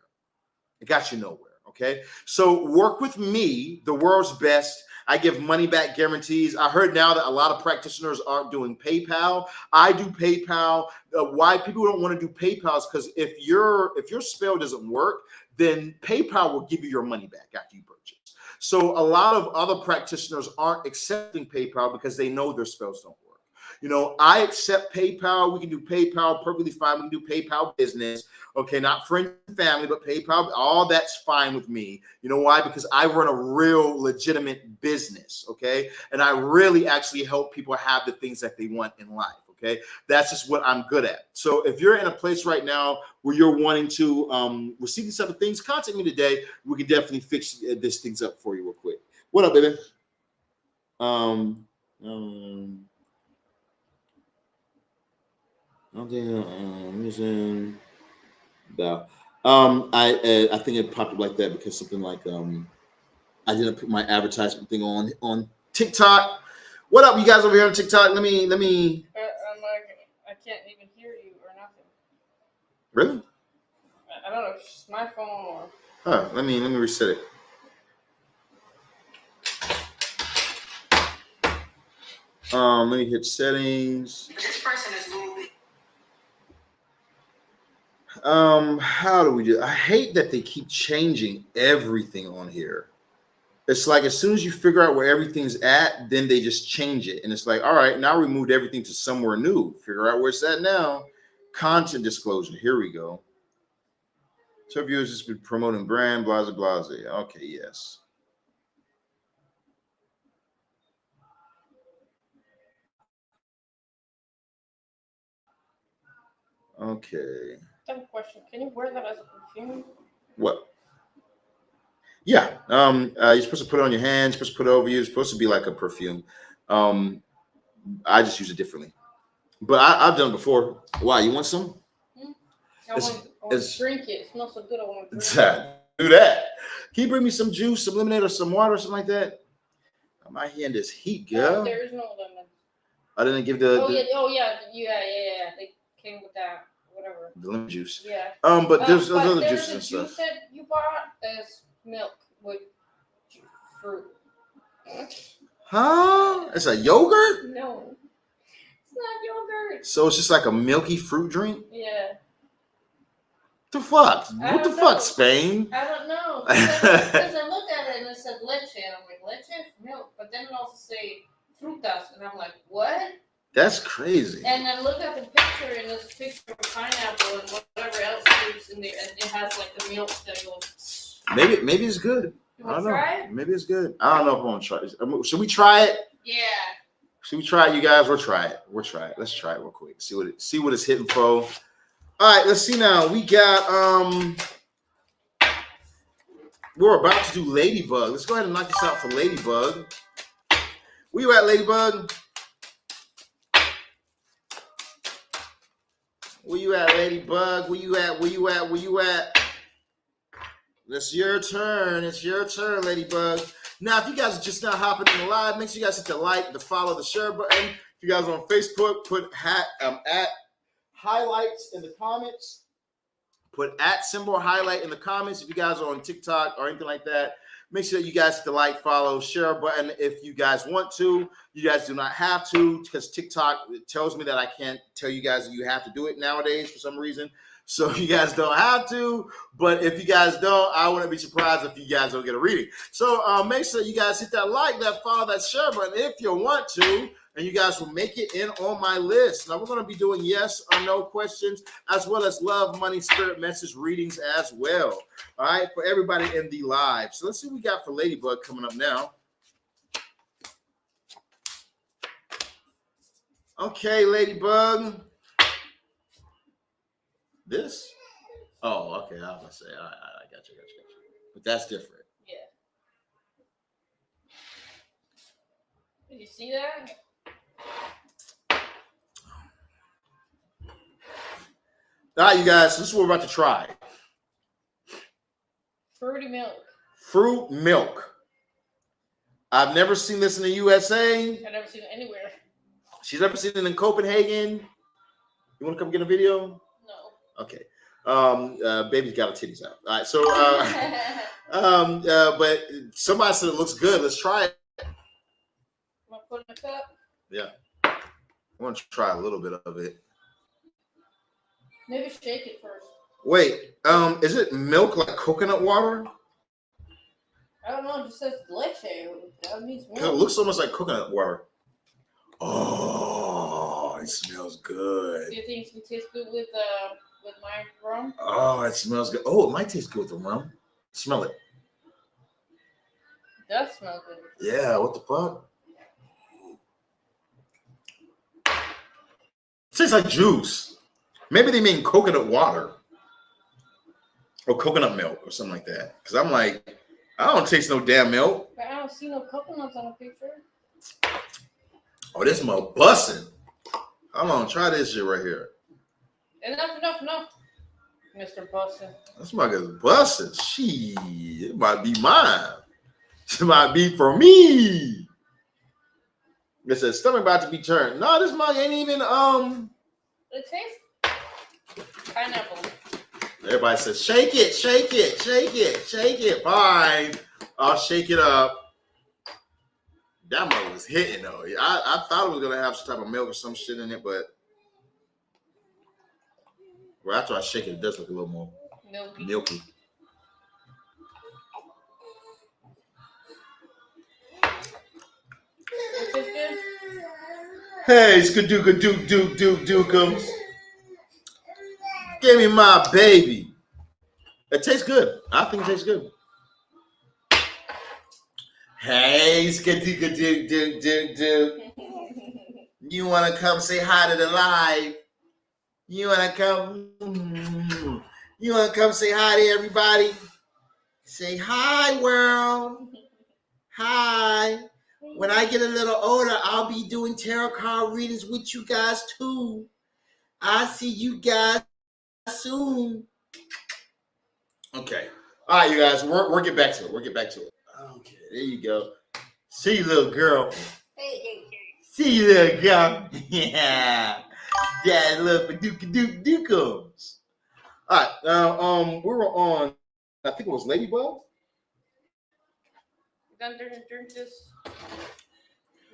It got you nowhere. Okay, so work with me, the world's best. I give money back guarantees. I heard now that a lot of practitioners aren't doing PayPal. I do PayPal. Why people don't want to do PayPal is because if your spell doesn't work, then PayPal will give you your money back after you purchase. So a lot of other practitioners aren't accepting PayPal because they know their spells don't work. I accept PayPal. We can do PayPal perfectly fine. We can do PayPal business. Okay, not friends and family, but PayPal, all that's fine with me. You know why? Because I run a real legitimate business, okay? And I really actually help people have the things that they want in life, okay? That's just what I'm good at. So if you're in a place right now where you're wanting to receive these type of things, contact me today. We can definitely fix this things up for you real quick. What up, baby? I think it popped up like that because something like I didn't put my advertisement thing on TikTok. What up, you guys over here on TikTok? Let me. I can't even hear you or nothing. Really? I don't know if it's my phone or. Huh? Let me reset it. Let me hit settings. This person is moving. How do we do? I hate that they keep changing everything on here. It's like as soon as you figure out where everything's at, then they just change it. And it's like, all right, now we moved everything to somewhere new. Figure out where it's at now. Content disclosure. Here we go. So viewers just been promoting brand, blase, blase. Okay, yes. Okay. I have a question. Can you wear that as a perfume? What? Yeah. You're supposed to put it on your hands, you're supposed to put it over you. It's supposed to be like a perfume. I just use it differently. But I've done it before. Why? You want some? I want to drink it. It smells so good. I want to drink it. Do that. Can you bring me some juice, some lemonade, or some water, or something like that? I'm out here in this heat, girl. There is no lemon. I didn't give the. Oh yeah. They came with that. whatever. The lemon juice. Yeah. But there's but other there's juices a and juice stuff. that you bought that's milk with fruit. Huh? It's a yogurt? No, it's not yogurt. So it's just like a milky fruit drink? Yeah. The fuck? What the fuck, Spain? I don't know. Because I looked at it and it said leche, and I'm like, leche is milk, but then it also say frutas, and I'm like, what? That's crazy. And I looked at the picture, and there's a picture of pineapple and whatever else fruits in there, and it has like the milk that goes. Maybe it's good. You want to try it? Maybe it's good. I don't know if I want to try it. Should we try it? Yeah. Should we try it, you guys? We'll try it. Let's try it real quick. See what it's hitting for. All right, let's see now. We got we're about to do Ladybug. Let's go ahead and knock this out for Ladybug. Where you at, Ladybug? Where you at, Ladybug? Where you at? It's your turn. It's your turn, Ladybug. Now, if you guys are just now hopping in the live, make sure you guys hit the like, the follow, the share button. If you guys are on Facebook, put at highlights in the comments. Put at symbol highlight in the comments. If you guys are on TikTok or anything like that, make sure you guys hit the like, follow, share button if you guys want to. You guys do not have to, because TikTok tells me that I can't tell you guys that you have to do it nowadays for some reason. So you guys don't have to, but if you guys don't, I wouldn't be surprised if you guys don't get a reading. So make sure you guys hit that like, that follow, that share button if you want to, and you guys will make it in on my list. Now we're going to be doing yes or no questions, as well as love, money, spirit, message readings as well. All right, for everybody in the live. So let's see what we got for Ladybug coming up now. Okay, Ladybug. This? Oh, okay. I was going to say, I got you. But that's different. Yeah. Did you see that? All right, you guys, this is what we're about to try. Fruity milk. Fruit milk. I've never seen this in the USA. I've never seen it anywhere. She's never seen it in Copenhagen. You want to come get a video? No. Okay. Baby's got her titties out. All right, so but somebody said it looks good. Let's try it. Want to put it in a cup? Yeah. I want to try a little bit of it. Maybe shake it first. Wait, is it milk like coconut water? I don't know. It just says leche. That means milk. It looks almost like coconut water. Oh, it smells good. Do you think it's gonna taste good with my rum? Oh, it smells good. Oh, it might taste good with the rum. Smell it. It does smell good. Yeah, what the fuck? It tastes like juice. Maybe they mean coconut water or coconut milk or something like that. Because I'm like, I don't taste no damn milk. But I don't see no coconuts on the picture. Oh, this smells bussin'. Hold on, try this shit right here. Enough. Mr. Bussin'. This mug is bussin'. Shit, it might be mine. It might be for me. It says stomach about to be turned. No, this mug ain't even It tastes pineapple. Everybody says shake it. Fine, I'll shake it up. That mug was hitting though. I thought it was gonna have some type of milk or some shit in it, but well, after I shake it does look a little more milky. Hey, Skadooka-doo-doo-doo-doo-kums. Give me my baby. It tastes good. I think it tastes good. Hey, Skadooka-doo-doo-doo-doo. You want to come say hi to the live? You want to come? You want to come say hi to everybody? Say hi, world. Hi. When I get a little older, I'll be doing tarot card readings with you guys too. I'll see you guys soon. Okay. All right, you guys. We'll get back to it. Okay, there you go. See you, little girl. See you, little girl. Yeah. Daddy love for Dukums. All right, now we were on. I think it was Ladybug. Then drink this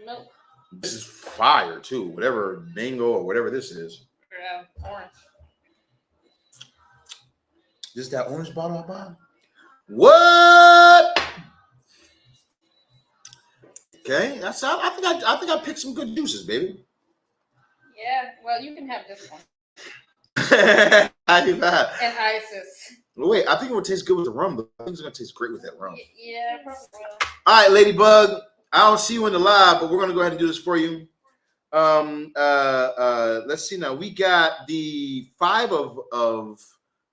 milk. This is fire too. Whatever bingo or whatever this is. Yeah, orange. This is that orange bottle I bought. What? Okay, that's. I think I picked some good juices, baby. Yeah, well, you can have this one. I do that. And ISIS. Wait, I think it would taste good with the rum, though. I think it's gonna taste great with that rum. Yeah, probably will. All right, Ladybug. I don't see you in the live, but we're gonna go ahead and do this for you. Let's see now. We got the 5 of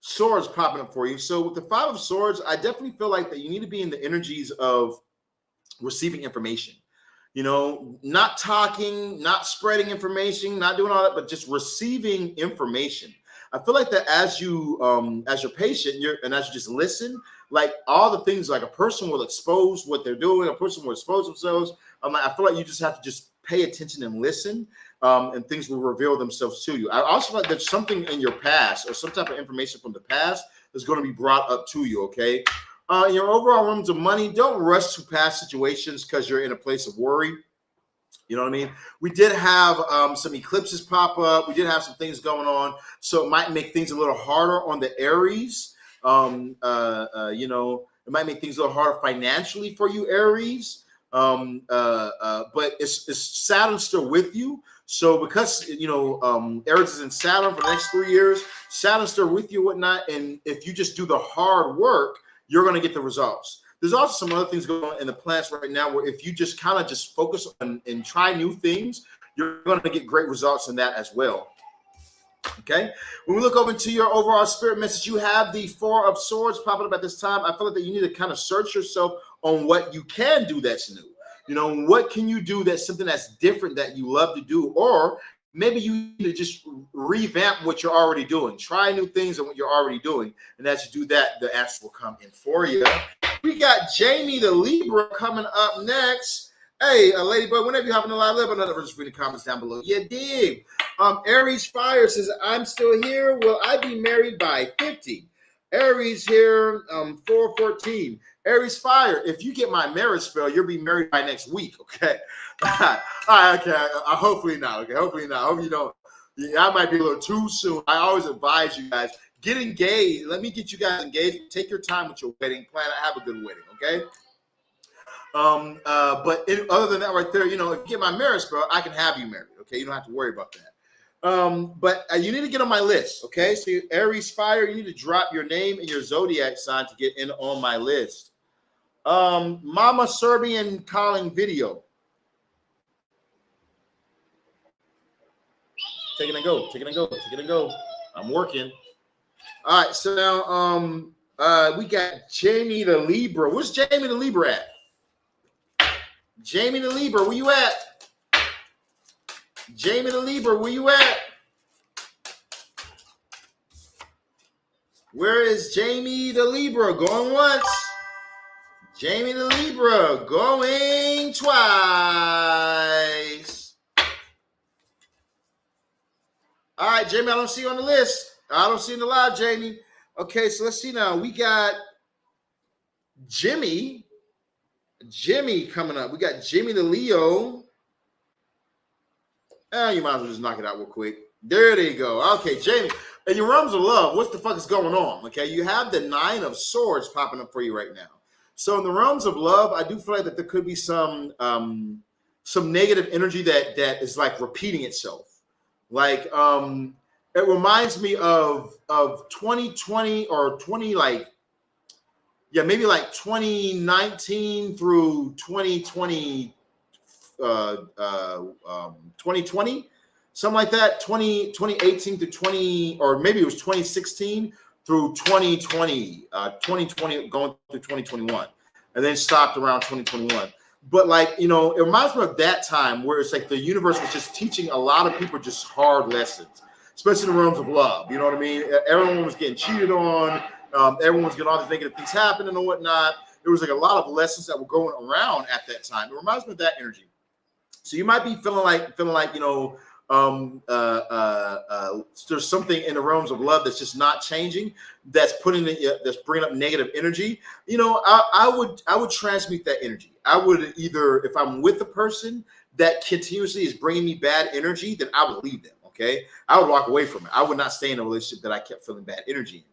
swords popping up for you. So with the 5 of swords, I definitely feel like that you need to be in the energies of receiving information. You know, not talking, not spreading information, not doing all that, but just receiving information. I feel like that as you as your patient, and as you just listen, like all the things, like a person will expose what they're doing, a person will expose themselves. I feel like you just have to just pay attention and listen, and things will reveal themselves to you. I also feel like there's something in your past or some type of information from the past that's going to be brought up to you. Okay. Your overall rooms of money, don't rush to past situations because you're in a place of worry. You know what I mean? We did have some eclipses pop up. We did have some things going on. So it might make things a little harder on the Aries. You know, it might make things a little harder financially for you, Aries. But it's Saturn still with you. So because, you know, Aries is in Saturn for the next 3 years, Saturn's still with you, whatnot. And if you just do the hard work, you're going to get the results. There's also some other things going on in the planets right now where if you just kind of just focus on and try new things, you're going to get great results in that as well. Okay. When we look over into your overall spirit message, you have the 4 of swords popping up at this time. I feel like that you need to kind of search yourself on what you can do that's new. You know, what can you do that's something that's different that you love to do? Or maybe you need to just revamp what you're already doing. Try new things on what you're already doing. And as you do that, the answer will come in for you. We got Jamie the Libra coming up next. Hey, Ladybug, whenever you hop in the live, let another verse in the comments down below. You dig. Aries Fire says, I'm still here. Will I be married by 50? Aries here, 414. Aries Fire, if you get my marriage spell, you'll be married by next week, okay? All right, okay. Hopefully not, okay? Hopefully not. I hope you don't. Yeah, I might be a little too soon. I always advise you guys, get engaged. Let me get you guys engaged. Take your time with your wedding. Plan to have a good wedding, okay? But other than that right there, you know, if you get my marriage spell, I can have you married, okay? You don't have to worry about that. But you need to get on my list, okay? So Aries Fire, you need to drop your name and your zodiac sign to get in on my list. Mama Serbian calling video. Take it and go. Take it and go. Take it and go. I'm working. All right. So now we got Jamie the Libra. Where's Jamie the Libra at? Jamie the Libra, where you at? Jamie the Libra, where you at? Where is Jamie the Libra? Going once. Jamie the Libra going twice. All right, Jamie, I don't see you on the list. I don't see you in the live, Jamie. Okay, so let's see now. We got Jimmy coming up. We got Jimmy the Leo. You might as well just knock it out real quick. There they go. Okay, Jamie. And your realms of love, what the fuck is going on? Okay, you have the 9 of swords popping up for you right now. So in the realms of love, I do feel like that there could be some negative energy that is like repeating itself. Like it reminds me of 2020 or 20 maybe like 2019 through 2020 2020, something like that. 2018 to 20, or maybe it was 2016 through 2020, 2020 going through 2021, and then stopped around 2021. But like, you know, it reminds me of that time where it's like the universe was just teaching a lot of people just hard lessons, especially in the realms of love. You know what I mean? Everyone was getting cheated on. Everyone was getting all these negative things happening and whatnot. There was like a lot of lessons that were going around at that time. It reminds me of that energy. So you might be feeling like, you know, there's something in the realms of love that's just not changing, that's that's bringing up negative energy, I would transmute that energy. I would either, if I'm with the person that continuously is bringing me bad energy, then I would leave them. Okay, I would walk away from it. I would not stay in a relationship that I kept feeling bad energy in.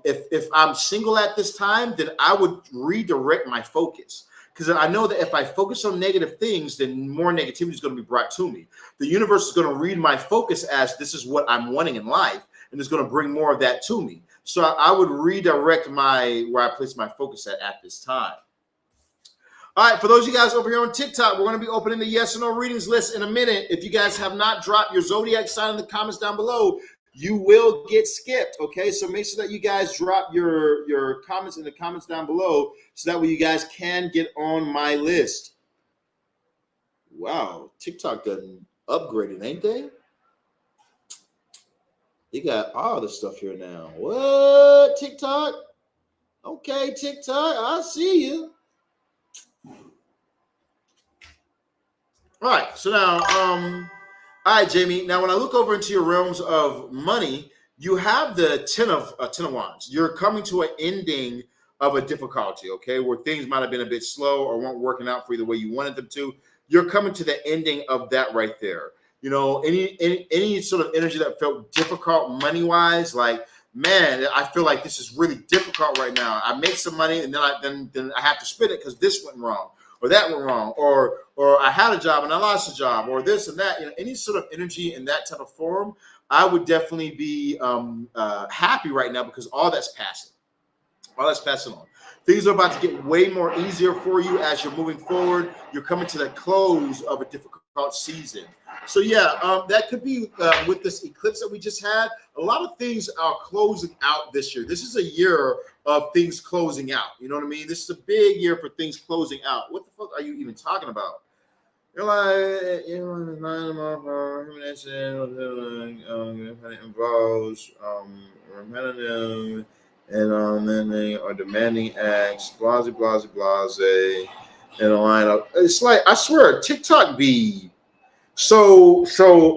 If I'm single at this time, then I would redirect my focus, because I know that if I focus on negative things, then more negativity is going to be brought to me. The universe is going to read my focus as this is what I'm wanting in life, and it's going to bring more of that to me. So I would redirect where I place my focus at this time. All right, for those of you guys over here on TikTok, we're going to be opening the yes or no readings list in a minute. If you guys have not dropped your zodiac sign in the comments down below, you will get skipped, okay? So make sure that you guys drop your comments in the comments down below, so that way you guys can get on my list. Wow, TikTok done upgraded, ain't they? You got all the stuff here now. What, TikTok? Okay, TikTok, I see you. All right, so now, all right, Jamie. Now, when I look over into your realms of money, you have the Ten of Wands. You're coming to an ending of a difficulty, okay, where things might have been a bit slow or weren't working out for you the way you wanted them to. You're coming to the ending of that right there. Any sort of energy that felt difficult money-wise, like, man, I feel like this is really difficult right now. I make some money and then I have to spend it because this went wrong, or that went wrong, or I had a job and I lost a job, or this and that. Any sort of energy in that type of form, I would definitely be happy right now, because all that's passing. All that's passing on. Things are about to get way more easier for you as you're moving forward. You're coming to the close of a difficult season. So yeah, that could be with this eclipse that we just had. A lot of things are closing out this year. This is a year of things closing out. You know what I mean? This is a big year for things closing out. What the fuck are you even talking about? You're like, involves repetitive and then they are demanding acts, blase, blase, blase, in a lineup. It's like, I swear, TikTok be so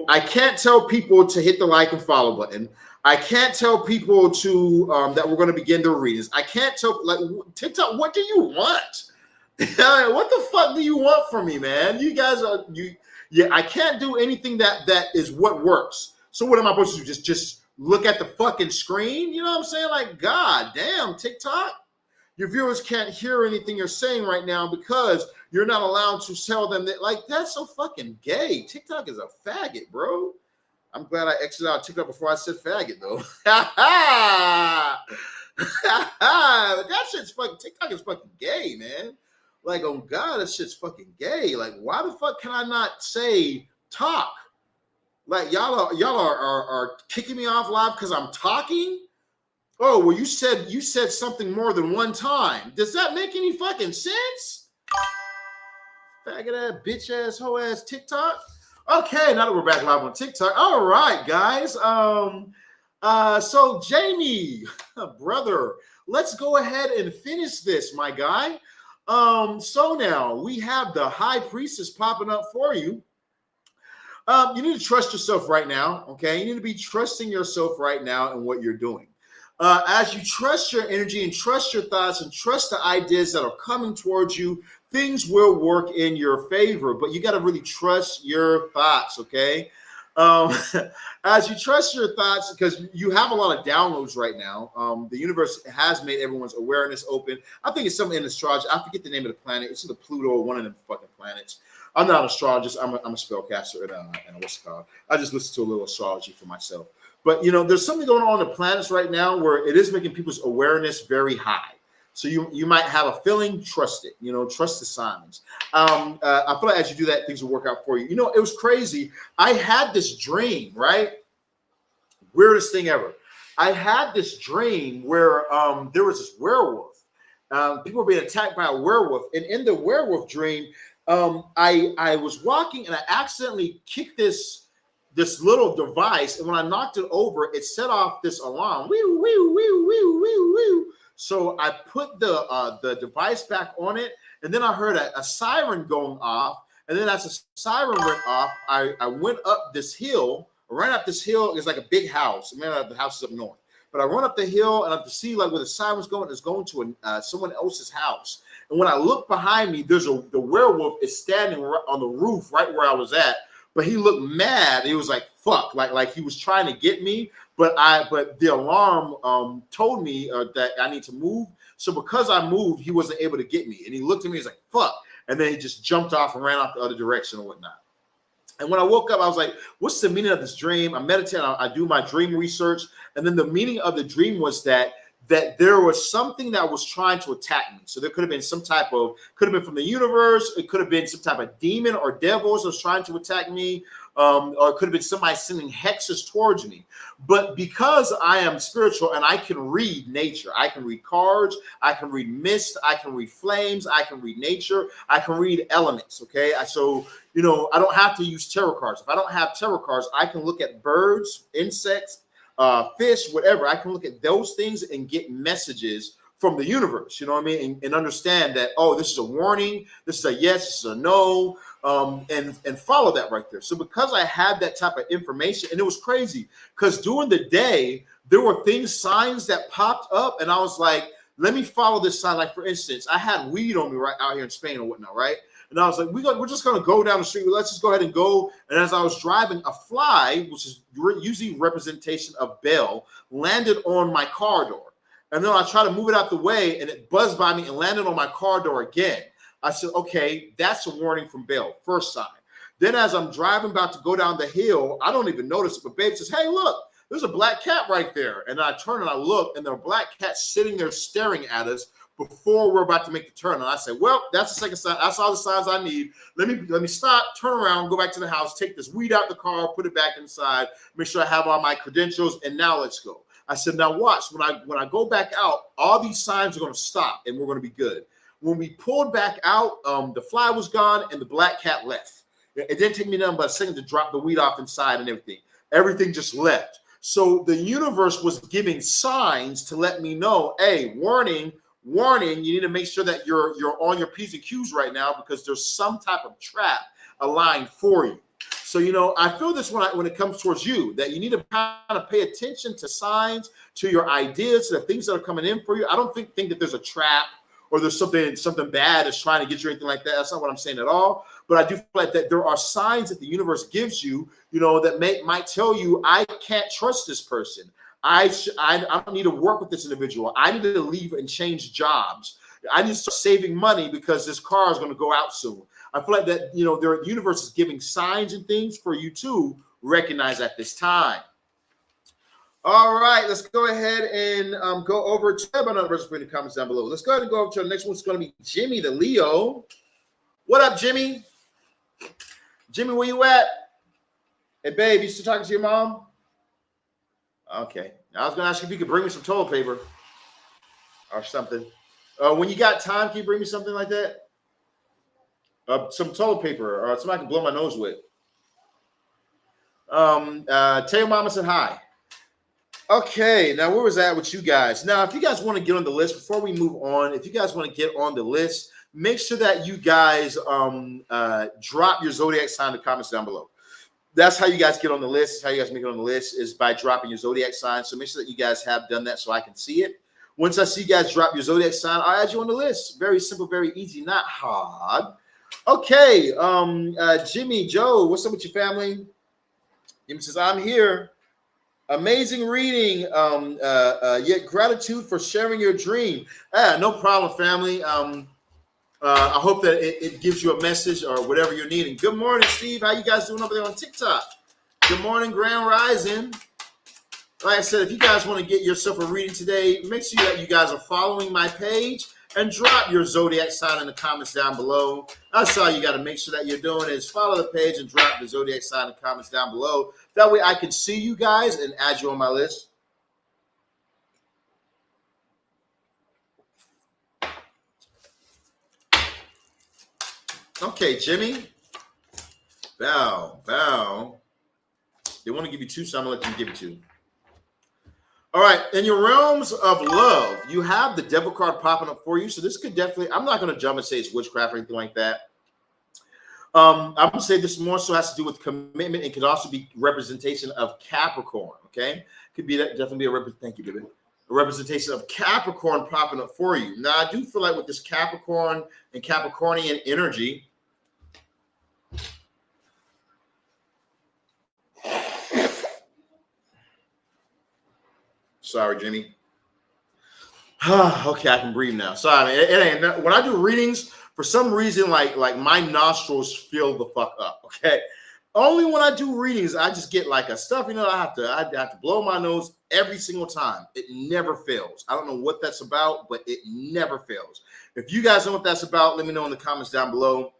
I can't tell people to hit the like and follow button. I can't tell people to that we're going to begin their readings. I can't tell, like, TikTok, what do you want? What the fuck do you want from me, man? You guys I can't do anything that is what works. So what am I supposed to do? Just look at the fucking screen? You know what I'm saying? Like, god damn, TikTok. Your viewers can't hear anything you're saying right now because you're not allowed to tell them that. Like, that's so fucking gay. TikTok is a faggot, bro. I'm glad I exited out TikTok before I said faggot, though. That shit's fucking, TikTok is fucking gay, man. Like, oh God, that shit's fucking gay. Like, why the fuck can I not say talk? Like, y'all are kicking me off live because I'm talking? Oh, well, you said something more than one time. Does that make any fucking sense? Faggot ass, bitch ass, hoe ass TikTok. Okay, now that we're back live on TikTok. All right, guys. So Jamie, brother, let's go ahead and finish this, my guy. So now we have the High Priestess popping up for you. You need to trust yourself right now, okay? You need to be trusting yourself right now in what you're doing. As you trust your energy and trust your thoughts and trust the ideas that are coming towards you, things will work in your favor, but you got to really trust your thoughts, okay? As you trust your thoughts, because you have a lot of downloads right now. The universe has made everyone's awareness open. I think it's something in astrology. I forget the name of the planet. It's either Pluto or one of them fucking planets. I'm not an astrologist. I'm a spellcaster and what's it called? I just listen to a little astrology for myself. But, you know, there's something going on the planets right now where it is making people's awareness very high. So you might have a feeling, trust it, you know, trust the signs. I feel like as you do that, things will work out for you. You know, it was crazy. I had this dream, right? Weirdest thing ever. I had this dream where there was this werewolf. People were being attacked by a werewolf. And in the werewolf dream, I was walking and I accidentally kicked this little device, and when I knocked it over, it set off this alarm. Wee, wee, wee, wee, wee, wee. So I put the device back on it, and then I heard a siren going off, And then as the siren went off, I went up this hill. I ran up this hill. It's like a big house. Man, the house is up north. But I run up the hill and I have to see like where the siren's going. It's going to someone else's house. And when I look behind me, the werewolf is standing on the roof right where I was at. But he looked mad. He was like, "Fuck!" Like he was trying to get me. But the alarm told me that I need to move. So because I moved, he wasn't able to get me. And he looked at me. He's like, "Fuck!" And then he just jumped off and ran off the other direction and whatnot. And when I woke up, I was like, "What's the meaning of this dream?" I meditate. I do my dream research, and then the meaning of the dream was that there was something that was trying to attack me. So there could have been could have been from the universe. It could have been some type of demon or devils that was trying to attack me. Or it could have been somebody sending hexes towards me. But because I am spiritual and I can read nature, I can read cards, I can read mist, I can read flames, I can read nature, I can read elements, okay? So, I don't have to use tarot cards. If I don't have tarot cards, I can look at birds, insects, fish, whatever. I can look at those things and get messages from the universe, you know what I mean? And understand that, this is a warning, this is a yes, this is a no, and follow that right there. So because I had that type of information, and it was crazy, because during the day, there were signs that popped up, and I was like, let me follow this sign. Like, for instance, I had weed on me right out here in Spain or whatnot, right? And I was like, we're just going to go down the street. Let's just go ahead and go. And as I was driving, a fly, which is usually representation of Bel, landed on my car door. And then I tried to move it out the way, and it buzzed by me and landed on my car door again. I said, okay, that's a warning from Bel, first sign. Then as I'm driving about to go down the hill, I don't even notice it, but babe says, hey, look, there's a black cat right there. And I turn and I look, and there's a black cat sitting there staring at us before we're about to make the turn. And I said, well, that's the second sign. That's all the signs I need. Let me stop, turn around, go back to the house, take this weed out the car, put it back inside, make sure I have all my credentials, and now let's go. I said, now watch, when I go back out, all these signs are going to stop and we're going to be good. When we pulled back out, the fly was gone and the black cat left. It didn't take me nothing but a second to drop the weed off inside and everything. Everything just left. So the universe was giving signs to let me know, hey, warning, you need to make sure that you're on your P's and Q's right now, because there's some type of trap aligned for you. So, I feel this when it comes towards you, that you need to kind of pay attention to signs, to your ideas, to the things that are coming in for you. I don't think that there's a trap or there's something bad that's trying to get you or anything like that. That's not what I'm saying at all. But I do feel like that there are signs that the universe gives you, that might tell you, I can't trust this person. I don't need to work with this individual. I need to leave and change jobs. I need to start saving money because this car is going to go out soon. I feel like that, the universe is giving signs and things for you to recognize at this time. All right, let's go ahead and go over to another verse in the comments down below. Let's go ahead and go over to the next one. It's going to be Jimmy the Leo. What up, Jimmy? Jimmy, where you at? Hey, babe, you still talking to your mom? Okay. I was going to ask you if you could bring me some toilet paper or something. When you got time, can you bring me something like that? Some toilet paper or something I can blow my nose with. Tell your mama said hi. Okay, now where was that with you guys? Now, if you guys want to get on the list, before we move on, if you guys want to get on the list, make sure that you guys drop your zodiac sign in the comments down below. That's how you guys get on the list. That's how you guys make it on the list, is by dropping your zodiac sign. So make sure that you guys have done that so I can see it. Once I see you guys drop your zodiac sign, I'll add you on the list. Very simple, very easy, not hard. Okay, Jimmy, Joe, what's up with your family? Jimmy says, I'm here. Amazing reading. Yet gratitude for sharing your dream. No problem, family. I hope that it gives you a message or whatever you're needing. Good morning, Steve. How you guys doing over there on TikTok? Good morning, Grand Rising. Like I said, if you guys want to get yourself a reading today, make sure that you guys are following my page and drop your zodiac sign in the comments down below. That's all you got to make sure that you're doing is follow the page and drop the zodiac sign in the comments down below. That way I can see you guys and add you on my list. Okay, Jimmy. Bow. They want to give you two, so I'm going to let them give you two. All right, in your realms of love, you have the devil card popping up for you. So this could definitely, I'm not going to jump and say it's witchcraft or anything like that. I'm gonna say this more so has to do with commitment and could also be representation of Capricorn. Okay, could be that, definitely be a thank you, baby. A representation of Capricorn popping up for you. Now, I do feel like with this Capricorn and Capricornian energy, sorry, Jimmy. Okay, I can breathe now. Sorry, man. It ain't when I do readings, for some reason, like my nostrils fill the fuck up. Okay, only when I do readings, I just get like a stuff. I have to blow my nose every single time. It never fails. I don't know what that's about, but it never fails. If you guys know what that's about, let me know in the comments down below.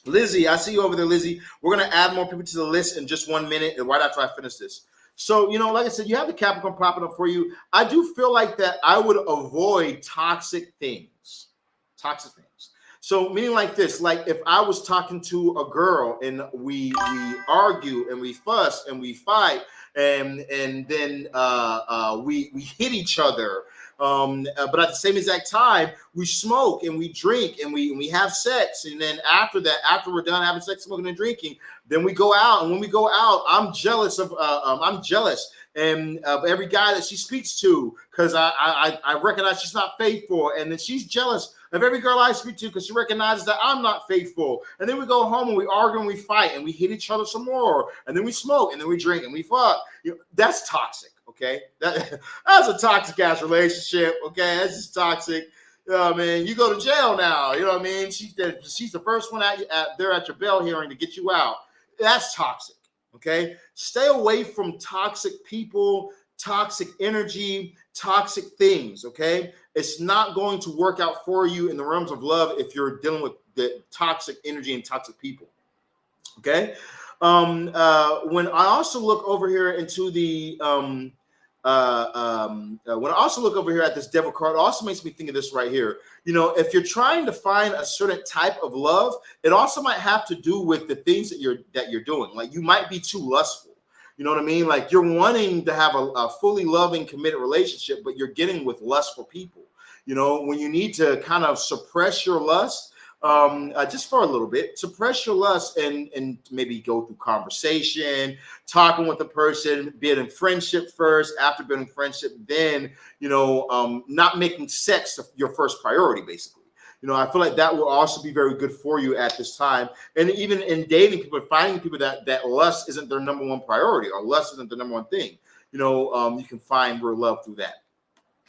Lizzie, I see you over there, Lizzie. We're gonna add more people to the list in just 1 minute, and right after I finish this. So, like I said, you have the Capricorn popping up for you. I do feel like that I would avoid toxic things. Toxic things. So, meaning like this, like if I was talking to a girl and we argue and we fuss and we fight and then we hit each other. But at the same exact time, we smoke and we drink and we have sex. And then after that, after we're done having sex, smoking and drinking, then we go out. And when we go out, I'm jealous of every guy that she speaks to because I recognize she's not faithful. And then she's jealous of every girl I speak to because she recognizes that I'm not faithful. And then we go home and we argue and we fight and we hit each other some more. And then we smoke and then we drink and we fuck. That's toxic. Okay, that's a toxic ass relationship. Okay, that's just toxic. Man, you go to jail now. You know what I mean? She's the first one at your bail hearing to get you out. That's toxic. Okay, stay away from toxic people, toxic energy, toxic things. Okay, it's not going to work out for you in the realms of love if you're dealing with the toxic energy and toxic people. Okay. When I also look over here into the when I also look over here at this devil card, it also makes me think of this right here. If you're trying to find a certain type of love, it also might have to do with the things that you're doing. Like you might be too lustful. You know what I mean? Like you're wanting to have a fully loving, committed relationship, but you're getting with lustful people. When you need to kind of suppress your lust. Just for a little bit, suppress your lust and maybe go through conversation, talking with the person, building friendship first. After building friendship, then not making sex your first priority. Basically, I feel like that will also be very good for you at this time. And even in dating people, finding people that lust isn't their number one priority or lust isn't the number one thing. You can find real love through that.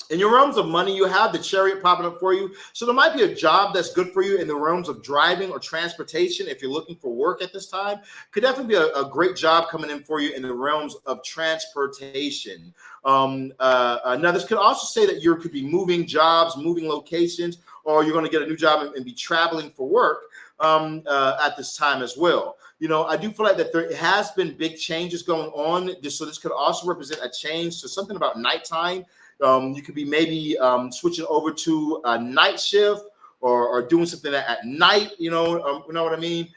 In your realms of money, you have the Chariot popping up for you. So there might be a job that's good for you in the realms of driving or transportation. If you're looking for work at this time, could definitely be a great job coming in for you in the realms of transportation. Now, this could also say that you could be moving jobs, moving locations, or you're going to get a new job and be traveling for work at this time as well. I do feel like that there has been big changes going on. So this could also represent a change to something about nighttime. You could be maybe switching over to a night shift or doing something at night, you know what I mean?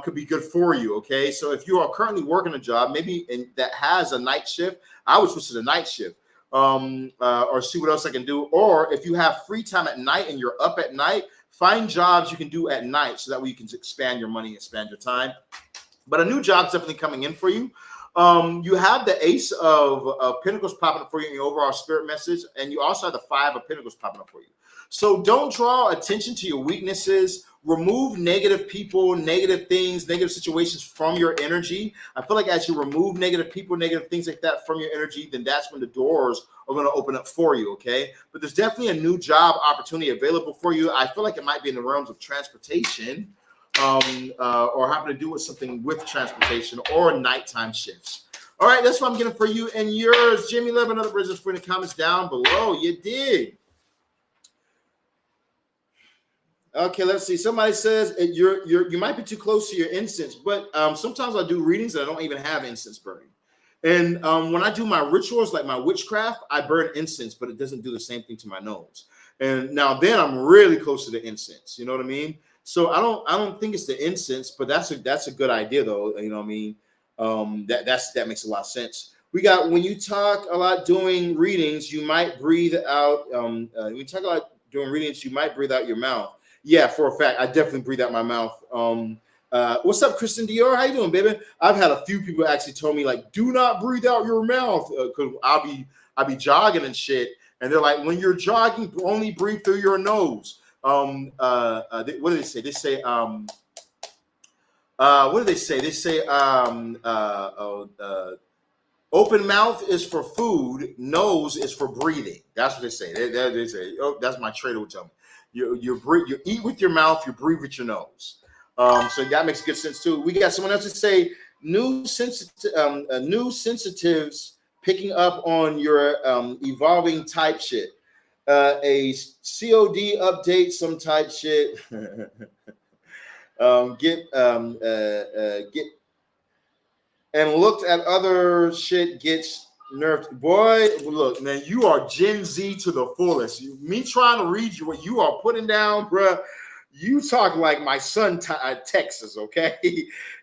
Could be good for you, okay? So if you are currently working a job, maybe that has a night shift, I would switch to the night shift or see what else I can do. Or if you have free time at night and you're up at night, find jobs you can do at night so that way you can expand your money, expand your time. But a new job's definitely coming in for you. You have the Ace of Pentacles popping up for you in your overall spirit message, and you also have the Five of Pentacles popping up for you. So don't draw attention to your weaknesses. Remove negative people, negative things, negative situations from your energy. I feel like as you remove negative people, negative things like that from your energy, then that's when the doors are going to open up for you, okay? But there's definitely a new job opportunity available for you. I feel like it might be in the realms of transportation. Or having to do with something with transportation or nighttime shifts. All right, that's what I'm getting for you and yours. Jimmy, love another business for in the comments down below. You did. Okay, let's see. Somebody says you might be too close to your incense, but sometimes I do readings that I don't even have incense burning. And when I do my rituals, like my witchcraft, I burn incense, but it doesn't do the same thing to my nose. And now then I'm really close to the incense. You know what I mean? So I don't think it's the incense, but that's a good idea though. You know what I mean? That makes a lot of sense. We got when you talk a lot doing readings, you might breathe out. When you talk a lot doing readings, you might breathe out your mouth. Yeah, for a fact, I definitely breathe out my mouth. What's up, Kristen Dior? How you doing, baby? I've had a few people actually told me like, do not breathe out your mouth, because I'll be jogging and shit, and they're like, when you're jogging, only breathe through your nose. What do they say? They say what do they say? They say open mouth is for food, nose is for breathing. That's what they say. They say, oh, that's my trader would tell me. You eat with your mouth, you breathe with your nose. So that makes good sense too. We got someone else to say new sensitives picking up on your evolving type shit. A COD update, some type shit. Get and looked at other shit gets nerfed. Boy, look, man, you are Gen Z to the fullest. Me trying to read you what you are putting down, bruh. You talk like my son Texas, okay?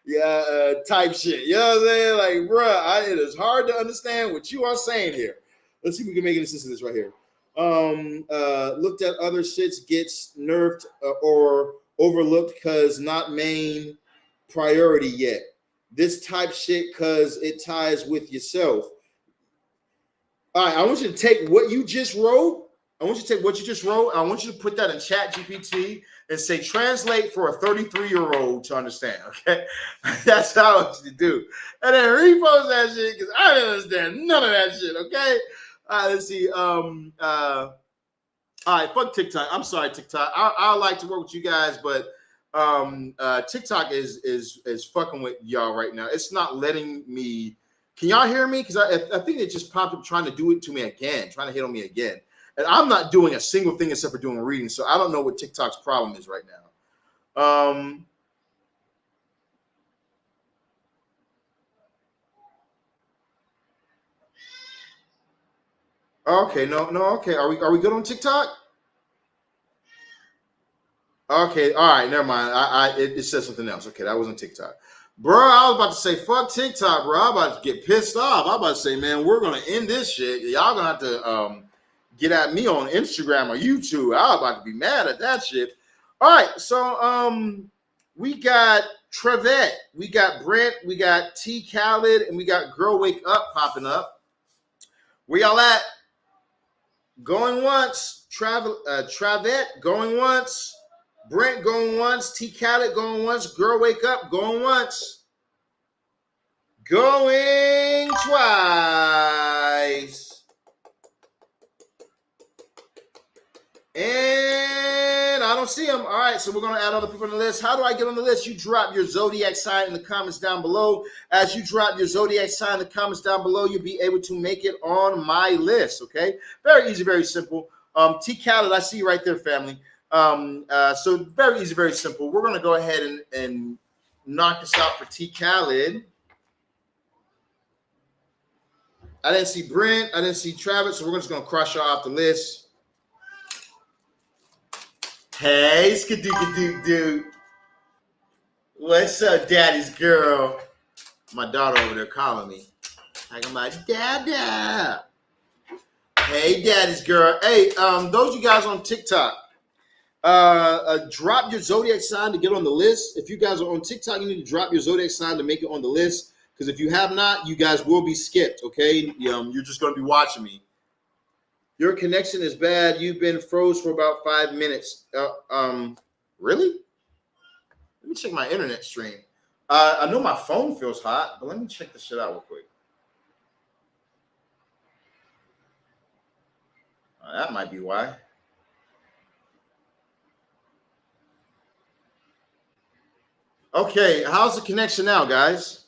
Yeah, type shit. You know what I'm saying? Like, bruh, it is hard to understand what you are saying here. Let's see if we can make any sense of this right here. Looked at other shits gets nerfed or overlooked because not main priority yet. This type shit because it ties with yourself. All right, I want you to take what you just wrote. I want you to put that in Chat GPT and say, translate for a 33-year-old to understand, okay? That's how I want you to do. And then repost that shit because I don't understand none of that shit, okay? All right, let's see. All right, fuck TikTok. I'm sorry, TikTok. I like to work with you guys, but TikTok is fucking with y'all right now. It's not letting me. Can y'all hear me? Because I think it just popped up trying to do it to me again, trying to hit on me again. And I'm not doing a single thing except for doing a reading, so I don't know what TikTok's problem is right now. Okay, no, okay. Are we good on TikTok? Okay, all right, never mind. It said something else. Okay, that wasn't TikTok. Bro, I was about to say, fuck TikTok, bro. I'm about to get pissed off. I'm about to say, man, we're going to end this shit. Y'all going to have to get at me on Instagram or YouTube. I was about to be mad at that shit. All right, so we got Trevette, we got Brent, we got T Khaled, and we got Girl Wake Up popping up. Where y'all at? Going once. Travette going once. Brent going once. T Khaled going once. Girl Wake Up going once. Going twice. And I don't see them. All right, so we're going to add other people on the list. How do I get on the list? You drop your zodiac sign in the comments down below. As you drop your zodiac sign in the comments down below, you'll be able to make it on my list, okay? Very easy, very simple. T Khaled, I see you right there, family. So very easy, very simple. We're going to go ahead and knock this out for T Khaled. I didn't see Brent. I didn't see Travis, so we're just going to cross y'all off the list. Hey, skadoo. What's up, daddy's girl? My daughter over there calling me. I'm like, Dada. Hey, daddy's girl. Hey, those you guys on TikTok, drop your zodiac sign to get on the list. If you guys are on TikTok, you need to drop your zodiac sign to make it on the list. Because if you have not, you guys will be skipped, okay? You're just going to be watching me. Your connection is bad. You've been froze for about 5 minutes. Really? Let me check my internet stream. I know my phone feels hot, but let me check this shit out real quick. That might be why. Okay, how's the connection now, guys?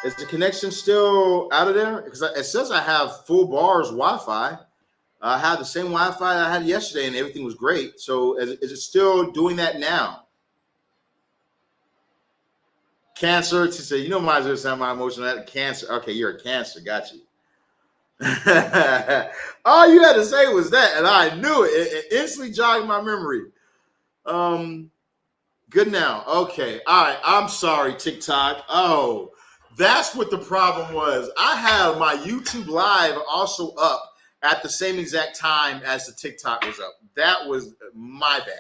Is the connection still out of there? Because it says I have full bars Wi-Fi. I had the same Wi-Fi I had yesterday, and everything was great. So is it still doing that now? Cancer, to say, my emotion. I had cancer. Okay, you're a Cancer. Got you. All you had to say was that, and I knew it. It instantly jogged my memory. Good now. Okay. All right. I'm sorry, TikTok. Oh, that's what the problem was. I have my YouTube live also up at the same exact time as the TikTok was up. That was my bad.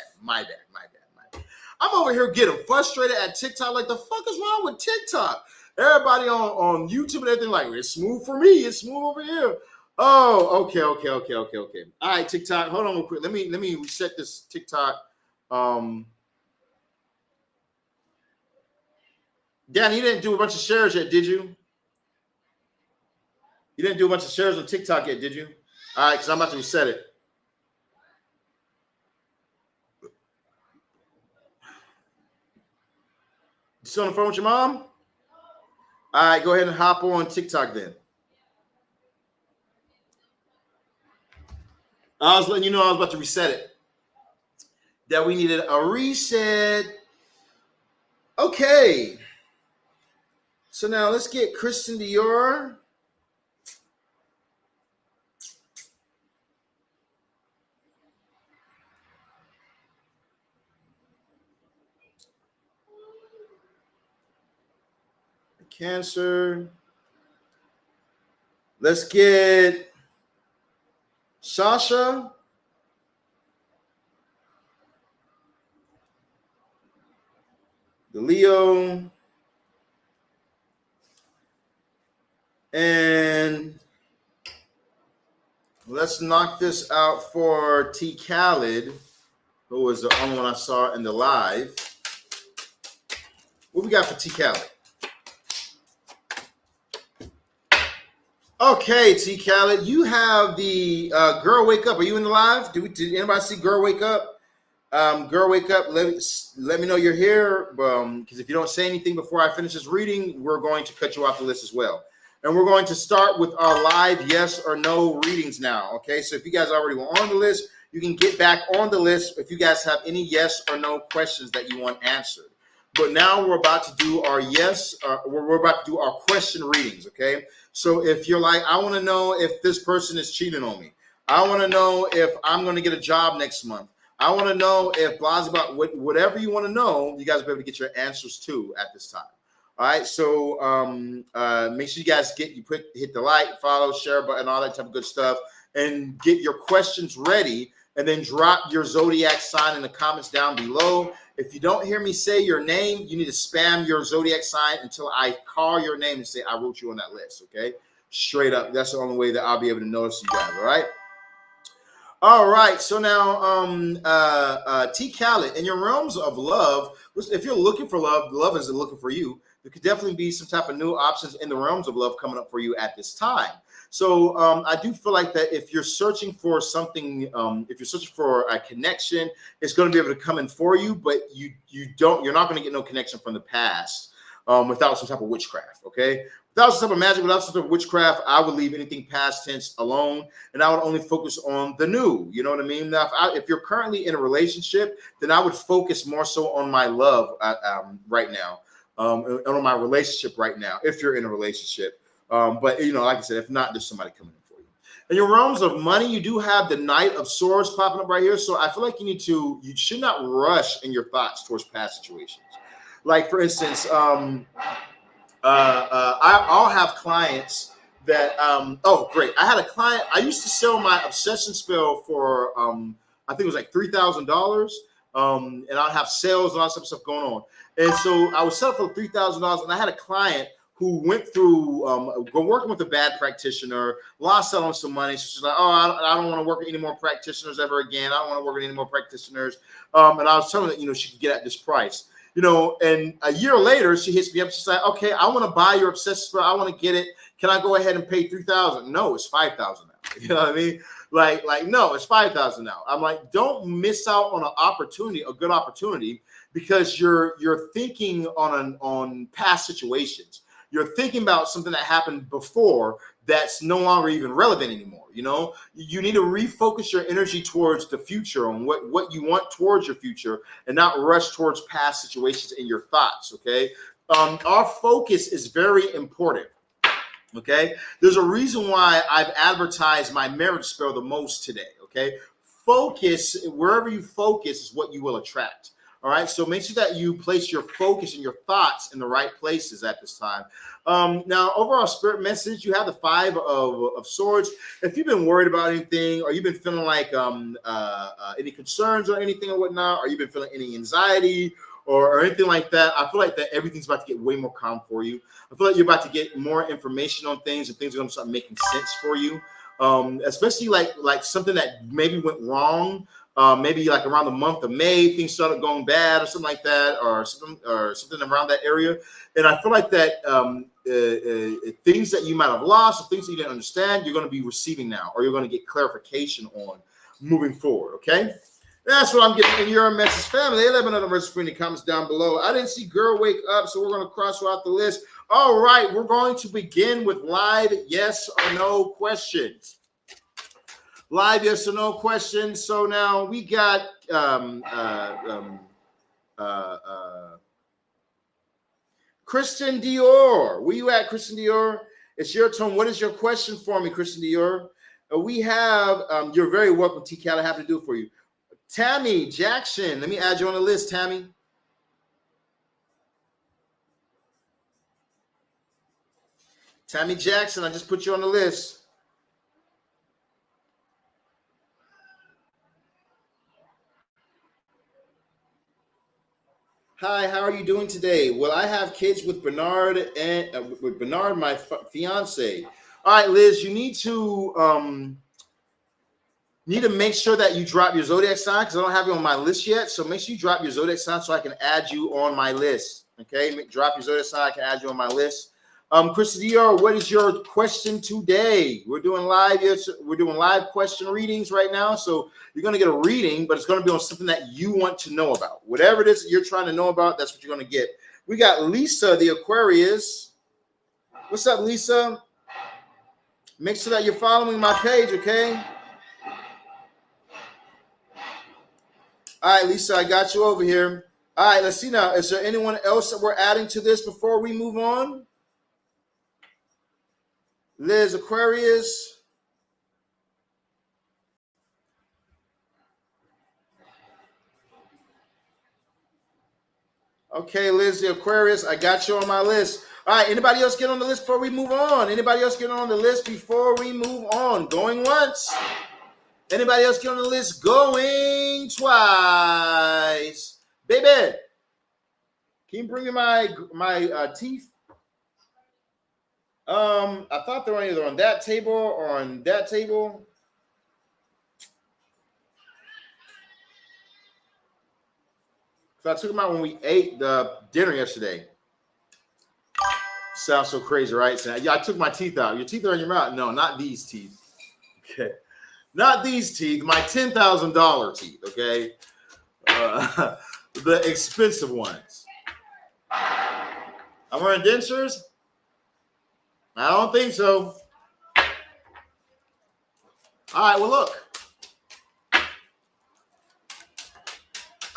I'm over here getting frustrated at TikTok. Like, the fuck is wrong with TikTok? Everybody on YouTube and everything like, it's smooth for me. It's smooth over here. Oh, okay. All right, TikTok. Hold on real quick. Let me reset this TikTok. Danny, you didn't do a bunch of shares yet, did you? You didn't do a bunch of shares on TikTok yet, did you? All right, because I'm about to reset it. You still on the phone with your mom? All right, go ahead and hop on TikTok then. I was letting you know I was about to reset it. That we needed a reset. Okay. So now let's get Kristen Dior. Cancer. Let's get Sasha. The Leo. And let's knock this out for T. Khaled, who was the only one I saw in the live. What we got for T. Khaled? Okay, T. Khaled, you have the Girl Wake Up. Are you in the live? Did anybody see Girl Wake Up? Girl Wake Up, let me know you're here, because if you don't say anything before I finish this reading, we're going to cut you off the list as well. And we're going to start with our live yes or no readings now, okay? So if you guys already were on the list, you can get back on the list if you guys have any yes or no questions that you want answered. But now we're about to do our we're about to do our question readings, okay? So if you're like, I want to know if this person is cheating on me. I want to know if I'm going to get a job next month. I want to know if blah, blah, whatever you want to know, you guys will be able to get your answers to at this time. All right, so make sure you guys hit the like, follow, share button, all that type of good stuff, and get your questions ready, and then drop your zodiac sign in the comments down below. If you don't hear me say your name, you need to spam your zodiac sign until I call your name and say I wrote you on that list, okay? Straight up, that's the only way that I'll be able to notice you guys, all right? All right, so now T. Khaled, in your realms of love, if you're looking for love, love is looking for you. There could definitely be some type of new options in the realms of love coming up for you at this time. So I do feel like that if you're searching for something, if you're searching for a connection, it's going to be able to come in for you, but you're not going to get no connection from the past without some type of witchcraft, okay? Without some type of magic, without some type of witchcraft, I would leave anything past tense alone, and I would only focus on the new. You know what I mean? Now, if you're currently in a relationship, then I would focus more so on my love right now, and on my relationship right now, if you're in a relationship. But, you know, like I said, if not, there's somebody coming in for you. In your realms of money, you do have the Knight of Swords popping up right here. So I feel like you should not rush in your thoughts towards past situations. Like, for instance, I'll have clients that oh great, I had a client. I used to sell my obsession spell for I think it was like $3,000, and I'd have sales and all that stuff going on. And so I was selling for $3,000, and I had a client who went through working with a bad practitioner, lost out on some money. So she's like, oh, I don't want to work with any more practitioners ever again. I don't want to work with any more practitioners. And I was telling her that, you know, she could get at this price. You know, and a year later, she hits me up. She's like, okay, I want to buy your obsessive spell. I want to get it. Can I go ahead and pay $3,000? No, it's $5,000 now. You know what I mean? Like, no, it's $5,000 now. I'm like, don't miss out on an opportunity, a good opportunity, because you're thinking on past situations. You're thinking about something that happened before that's no longer even relevant anymore. You know, you need to refocus your energy towards the future, on what you want towards your future, and not rush towards past situations in your thoughts. Okay. Our focus is very important. Okay. There's a reason why I've advertised my marriage spell the most today. Okay. Focus, wherever you focus is what you will attract. All right, so make sure that you place your focus and your thoughts in the right places at this time. Now, overall spirit message, you have the Five of Swords. If you've been worried about anything, or you've been feeling like any concerns or anything or whatnot, or you've been feeling any anxiety, or anything like that. I feel like that everything's about to get way more calm for you. I feel like you're about to get more information on things, and things are going to start making sense for you. Especially like something that maybe went wrong. Maybe like around the month of May, things started going bad or something like that, or something around that area. And I feel like that things that you might have lost or things that you didn't understand, you're going to be receiving now, or you're going to get clarification on moving forward. Okay. That's what I'm getting in your message, family. 11 of the verse screen, comments down below. I didn't see girl wake up, so we're going to cross her out the list. All right, we're going to begin with live yes or no questions. Live yes or no questions. So now we got Kristen Dior. Where you at, Kristen Dior? It's your turn. What is your question for me, Kristen Dior? We have, you're very welcome, T-Cal. I have to do it for you. Tammy Jackson. Let me add you on the list, Tammy. Tammy Jackson, I just put you on the list. Hi, how are you doing today? Well, I have kids with Bernard and with Bernard, my fiance. All right, Liz, you need to make sure that you drop your zodiac sign, because I don't have you on my list yet. So make sure you drop your zodiac sign so I can add you on my list. Okay, drop your zodiac sign, I can add you on my list. Kristen Dior, what is your question today? We're doing live. We're doing live question readings right now. So you're going to get a reading, but it's going to be on something that you want to know about. Whatever it is that you're trying to know about, that's what you're going to get. We got Lisa, the Aquarius. What's up, Lisa? Make sure that you're following my page, okay? All right, Lisa, I got you over here. All right, let's see now. Is there anyone else that we're adding to this before we move on? Liz, Aquarius. Okay, Liz, the Aquarius, I got you on my list. All right, anybody else get on the list before we move on? Anybody else get on the list before we move on? Going once. Anybody else get on the list? Going twice. Baby, can you bring me my teeth? I thought they were either on that table or on that table. So I took them out when we ate the dinner yesterday. Sounds so crazy, right? So, yeah, I took my teeth out. Your teeth are in your mouth? No, not these teeth. Okay. Not these teeth, my $10,000 teeth, okay? The expensive ones. I'm wearing dentures? I don't think so. All right, well, look.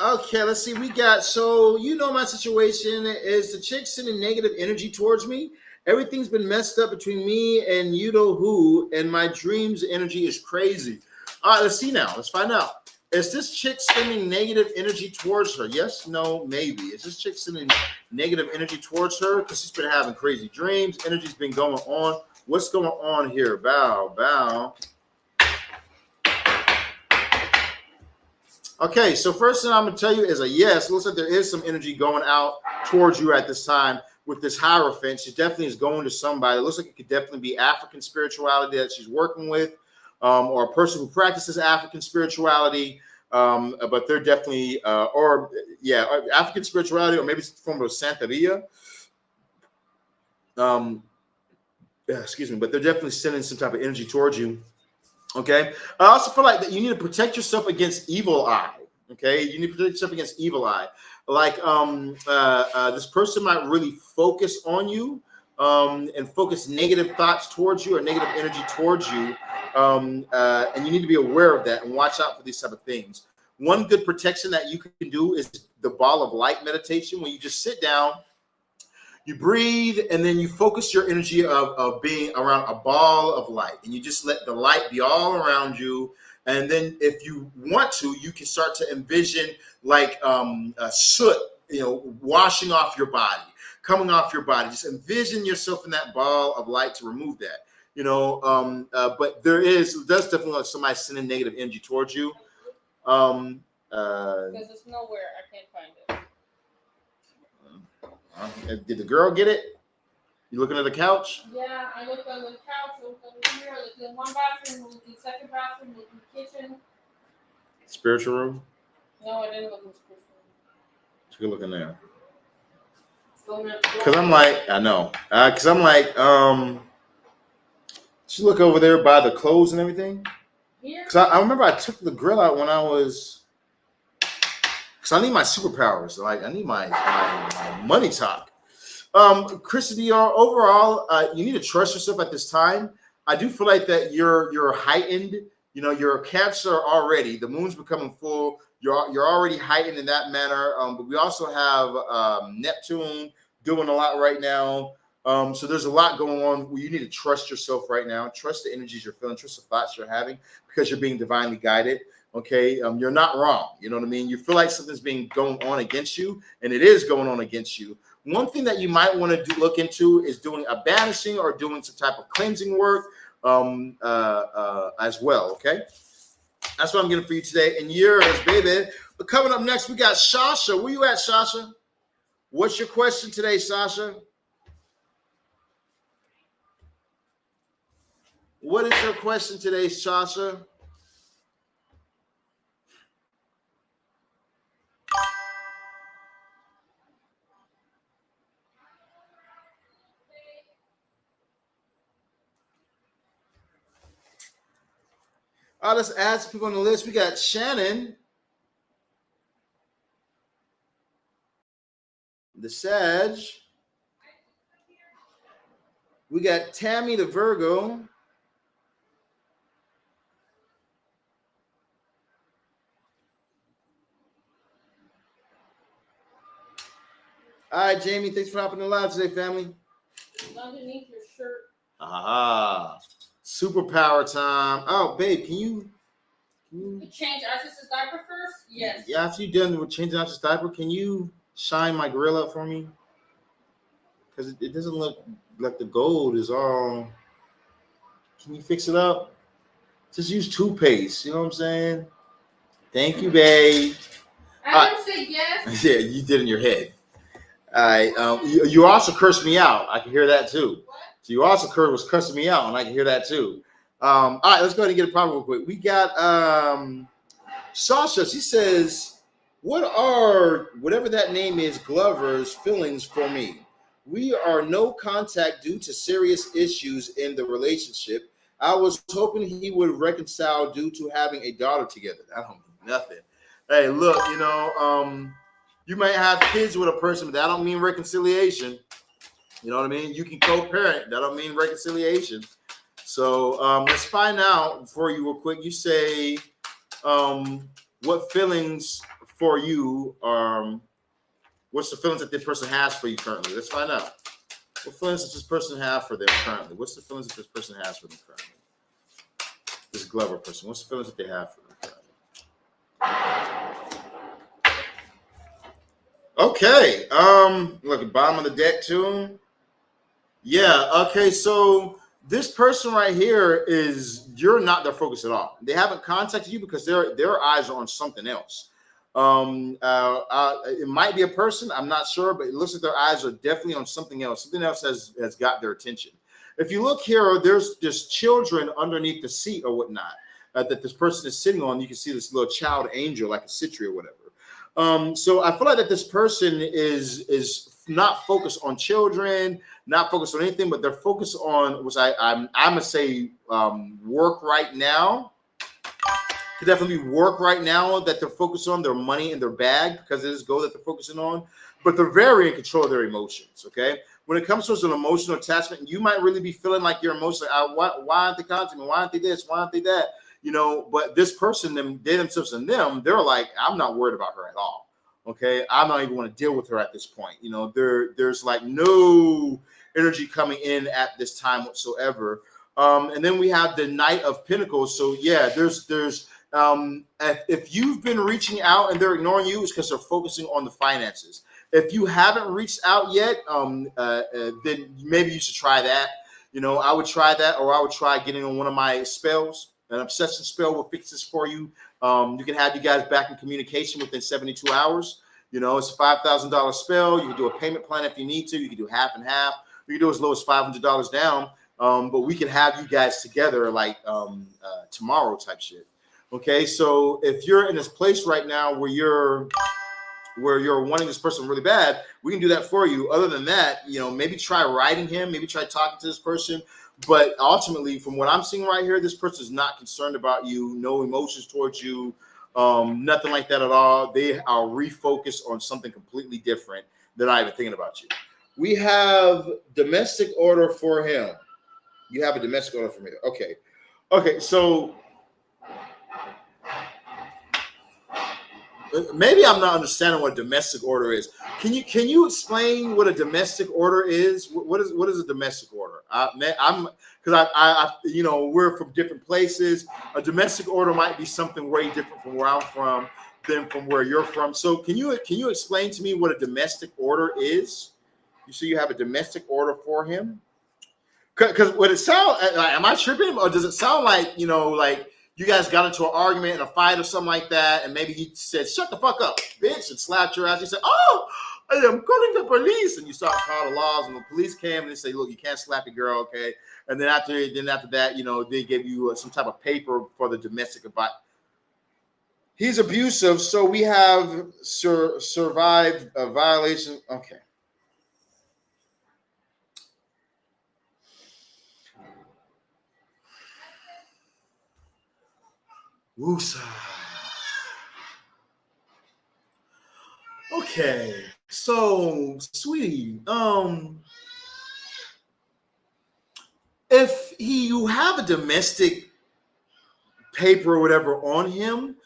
Okay, let's see. We got, so you know my situation is the chick sending negative energy towards me. Everything's been messed up between me and you know who, and my dreams energy is crazy. All right, let's see now. Let's find out. Is this chick sending negative energy towards her? Yes, no, maybe. Is this chick sending negative energy towards her? Because she's been having crazy dreams. Energy's been going on. What's going on here? Bow, bow. Okay, so first thing I'm going to tell you is a yes. It looks like there is some energy going out towards you at this time with this Hierophant. She definitely is going to somebody. It looks like it could definitely be African spirituality that she's working with, or a person who practices African spirituality. But they're definitely, African spirituality, or maybe it's from Santeria. Excuse me, but they're definitely sending some type of energy towards you. Okay. I also feel like that you need to protect yourself against evil eye. Okay. You need to protect yourself against evil eye. Like this person might really focus on you and focus negative thoughts towards you or negative energy towards you. And you need to be aware of that and watch out for these type of things. One good protection that you can do is the ball of light meditation, when you just sit down, you breathe, and then you focus your energy of being around a ball of light, and you just let the light be all around you. And then if you want to, you can start to envision like soot, washing off your body, coming off your body. Just envision yourself in that ball of light to remove that, but does definitely like somebody sending negative energy towards you. Because it's nowhere. I can't find it. Did the girl get it? You looking at the couch? Yeah, I looked on the couch, I looked over here, I looked in one bathroom, I looked in the second bathroom, I looked in the kitchen. Spiritual room? No, I didn't look in the spiritual room. Take a look in there. Because Because I'm like, I know. Because I'm like, she look over there by the clothes and everything. Here? Because I remember I took the grill out when I was. Because I need my superpowers. Like, I need my money talk. Chris DR, overall, you need to trust yourself at this time. I do feel like that you're heightened. You know, you're a Cancer already. The moon's becoming full. You're already heightened in that manner. But we also have Neptune doing a lot right now. So there's a lot going on where you need to trust yourself right now. Trust the energies you're feeling. Trust the thoughts you're having because you're being divinely guided. Okay, you're not wrong. You know what I mean? You feel like something's going on against you, and it is going on against you. One thing that you might want to look into is doing a banishing or doing some type of cleansing work as well. Okay, that's what I'm getting for you today. And yours, baby. But coming up next, we got Sasha. Where you at, Sasha? What's your question today, Sasha? What is your question today, Sasha? All right, let's add some people on the list. We got Shannon, the Sag. We got Tammy, the Virgo. All right, Jamie, thanks for hopping in live today, family. Underneath your shirt. Ah, superpower time. Oh, babe, can you change Ash's diaper first? Yes. Yeah, after you're done with changing Ash's diaper, can you shine my grill up for me? Because it doesn't look like the gold is all. Can you fix it up? Just use toothpaste. You know what I'm saying? Thank you, babe. I didn't say yes. Yeah, you did in your head. All right. You also cursed me out. I can hear that too. What? So you also was cursing me out, and I can hear that too. All right, let's go ahead and get a problem real quick. We got Sasha. She says, "What are whatever that name is, Glover's feelings for me? We are no contact due to serious issues in the relationship. I was hoping he would reconcile due to having a daughter together. I don't mean nothing. Hey, look, you might have kids with a person, but that don't mean reconciliation. You know what I mean? You can co-parent. That don't mean reconciliation. So let's find out for you real quick. You say what feelings for you what's the feelings that this person has for you currently? Let's find out. What feelings does this person have for them currently? What's the feelings that this person has for them currently? This Glover person. What's the feelings that they have for them currently? Okay. Look at bottom of the deck too. Yeah. Okay. So this person right here you're not their focus at all. They haven't contacted you because their eyes are on something else. It might be a person, I'm not sure, but it looks like their eyes are definitely on something else. Something else has got their attention. If you look here, there's children underneath the seat or whatnot that this person is sitting on. You can see this little child angel, like a citri or whatever. So I feel like that this person is not focused on children, not focused on anything, but they're focused on, which I'm gonna say, work right now. Could definitely work right now that they're focused on their money in their bag because it is gold that they're focusing on, but they're very in control of their emotions. Okay, when it comes to an emotional attachment, you might really be feeling like you're emotionally, why aren't they contacting me? Why aren't they this? Why aren't they that? But this person, they themselves and them, they're like, I'm not worried about her at all. Okay, I'm not even want to deal with her at this point. There's like no energy coming in at this time whatsoever. And then we have the Knight of Pentacles. So yeah, there's if you've been reaching out and they're ignoring you, it's because they're focusing on the finances. If you haven't reached out yet, then maybe you should try that. I would try that, or I would try getting on one of my spells. An obsession spell will fix this for you. You can have you guys back in communication within 72 hours. You know, it's a $5,000 spell. You can do a payment plan if you need to. You can do half and half. You can do as low as $500 down. But we can have you guys together like tomorrow type shit. Okay, so if you're in this place right now where you're wanting this person really bad, we can do that for you. Other than that, you know, maybe try writing him, maybe try talking to this person. But ultimately, from what I'm seeing right here, this person is not concerned about you, no emotions towards you, nothing like that at all. They are refocused on something completely different than not even thinking about you. We have domestic order for him. You have a domestic order for me. Okay. Okay, so maybe I'm not understanding what a domestic order is. Can you explain what a domestic order is? What is a domestic order? I'm because I you know, we're from different places. A domestic order might be something way different from where I'm from than from where you're from. So can you explain to me what a domestic order is? You say you have a domestic order for him? Because what it sound like, am I tripping, or does it sound like, you know, like you guys got into an argument and a fight or something like that, and maybe he said, "Shut the fuck up, bitch," and slapped your ass. You said, "Oh, I am calling the police," and you start calling the laws, and the police came and they say, "Look, you can't slap your girl, okay?" And then after that, you know, they give you some type of paper for the domestic violence. He's abusive, so we have survived a violation. Okay. Woosa. Okay, so sweetie, if you have a domestic paper or whatever on him,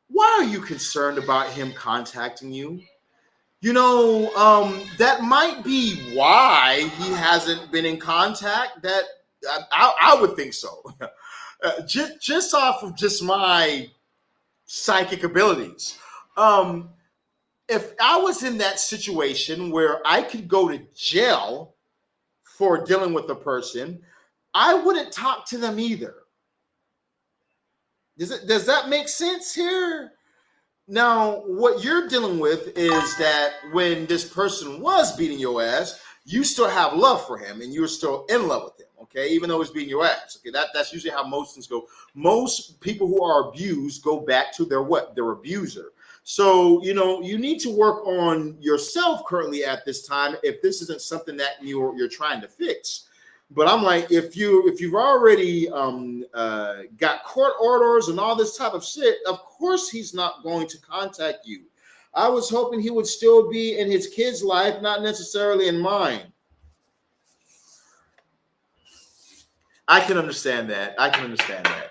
why are you concerned about him contacting you? You know, that might be why he hasn't been in contact. That I would think so. Just off of just my psychic abilities. If I was in that situation where I could go to jail for dealing with a person, I wouldn't talk to them either. Does that make sense here? Now, what you're dealing with is that when this person was beating your ass, you still have love for him and you're still in love with him, okay? Even though he's beating your ass, okay? That's usually how most things go. Most people who are abused go back to their what? Their abuser. So, you know, you need to work on yourself currently at this time if this isn't something that you're trying to fix. But I'm like, if you've already got court orders and all this type of shit, of course he's not going to contact you. I was hoping he would still be in his kid's life, not necessarily in mine. I can understand that.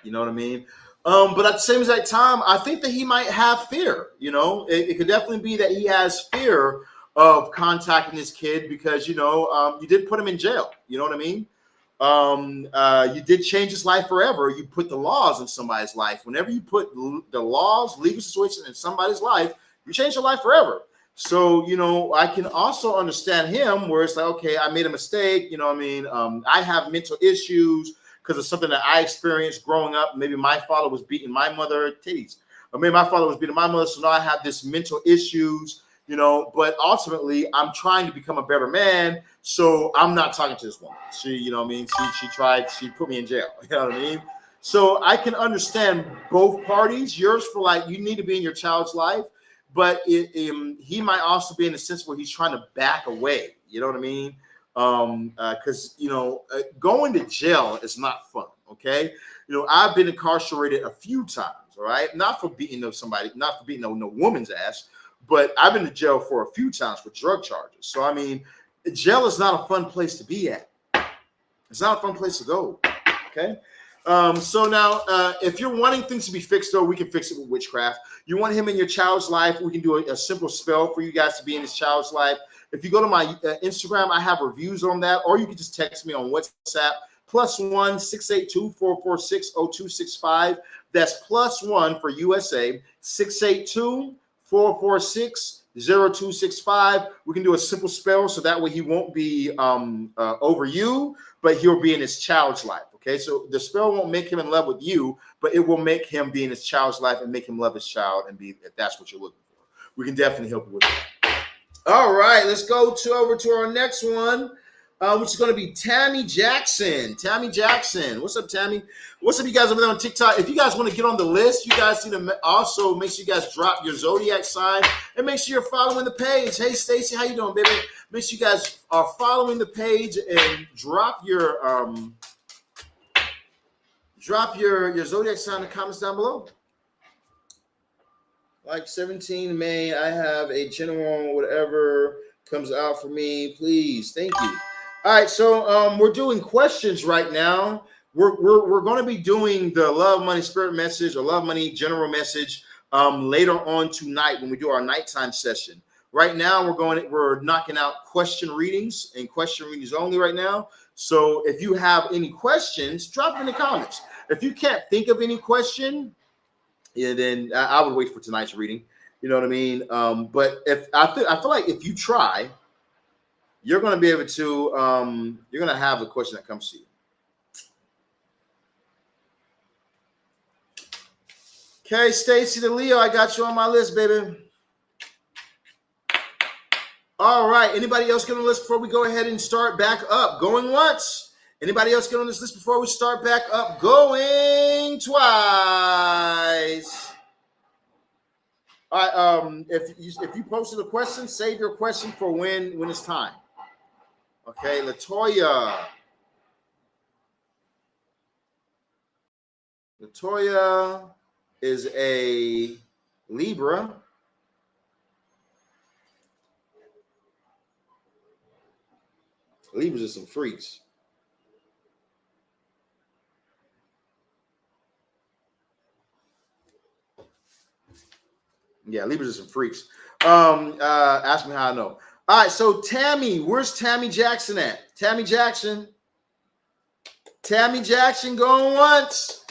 You know what I mean? But at the same exact time, I think that he might have fear. You know, it could definitely be that he has fear of contacting his kid because, you know, you did put him in jail. You know what I mean? You did change his life forever. You put the laws in somebody's life. Whenever you put the laws, legal situation in somebody's life, you change your life forever. So, you know, I can also understand him where it's like, okay, I made a mistake. You know what I mean? I have mental issues because of something that I experienced growing up. Maybe my father was beating my mother titties. Or maybe my father was beating my mother. So now I have this mental issues, you know, but ultimately I'm trying to become a better man. So I'm not talking to this woman. She, you know what I mean? She put me in jail. You know what I mean? So I can understand both parties. Yours for like, you need to be in your child's life, but he might also be in a sense where he's trying to back away. You know what I mean? Because, you know, going to jail is not fun. Okay. You know, I've been incarcerated a few times. All right. Not for beating somebody, not for beating no woman's ass, but I've been to jail for a few times for drug charges. So, I mean, jail is not a fun place to be at. It's not a fun place to go. Okay. So now, if you're wanting things to be fixed, though, we can fix it with witchcraft. You want him in your child's life, we can do a simple spell for you guys to be in his child's life. If you go to my Instagram, I have reviews on that, or you can just text me on WhatsApp, +1 682 446 0265. That's +1 for USA, 682 446 0265. We can do a simple spell so that way he won't be over you, but he'll be in his child's life. Okay, so the spell won't make him in love with you, but it will make him be in his child's life and make him love his child and be, if that's what you're looking for. we can definitely help you with it. All right, let's go over to our next one, which is going to be Tammy Jackson. Tammy Jackson. What's up, Tammy? What's up, you guys over there on TikTok? If you guys want to get on the list, you guys need to also make sure you guys drop your zodiac sign and make sure you're following the page. Hey, Stacy, how you doing, baby? Make sure you guys are following the page and drop your zodiac sign in the comments down below. Like 17 May, I have a general whatever comes out for me, please. Thank you. All right, so we're doing questions right now. We're going to be doing the love, money, spirit message or love, money, general message later on tonight when we do our nighttime session. Right now, we're knocking out question readings and question readings only right now. So if you have any questions, drop them in the comments. If you can't think of any question, yeah, then I would wait for tonight's reading. You know what I mean? But if I feel like if you try, you're going to be able to. You're going to have a question that comes to you. Okay, Stacy the Leo, I got you on my list, baby. All right. Anybody else get on the list before we go ahead and start back up? Going once. Anybody else get on this list before we start back up? Going twice. All right. If you posted a question, save your question for when it's time. Okay, Latoya. Latoya is a Libra. Libras are some freaks. Yeah, Libras are some freaks. Ask me how I know. All right, so Tammy, where's Tammy Jackson at? Tammy Jackson. Tammy Jackson going once.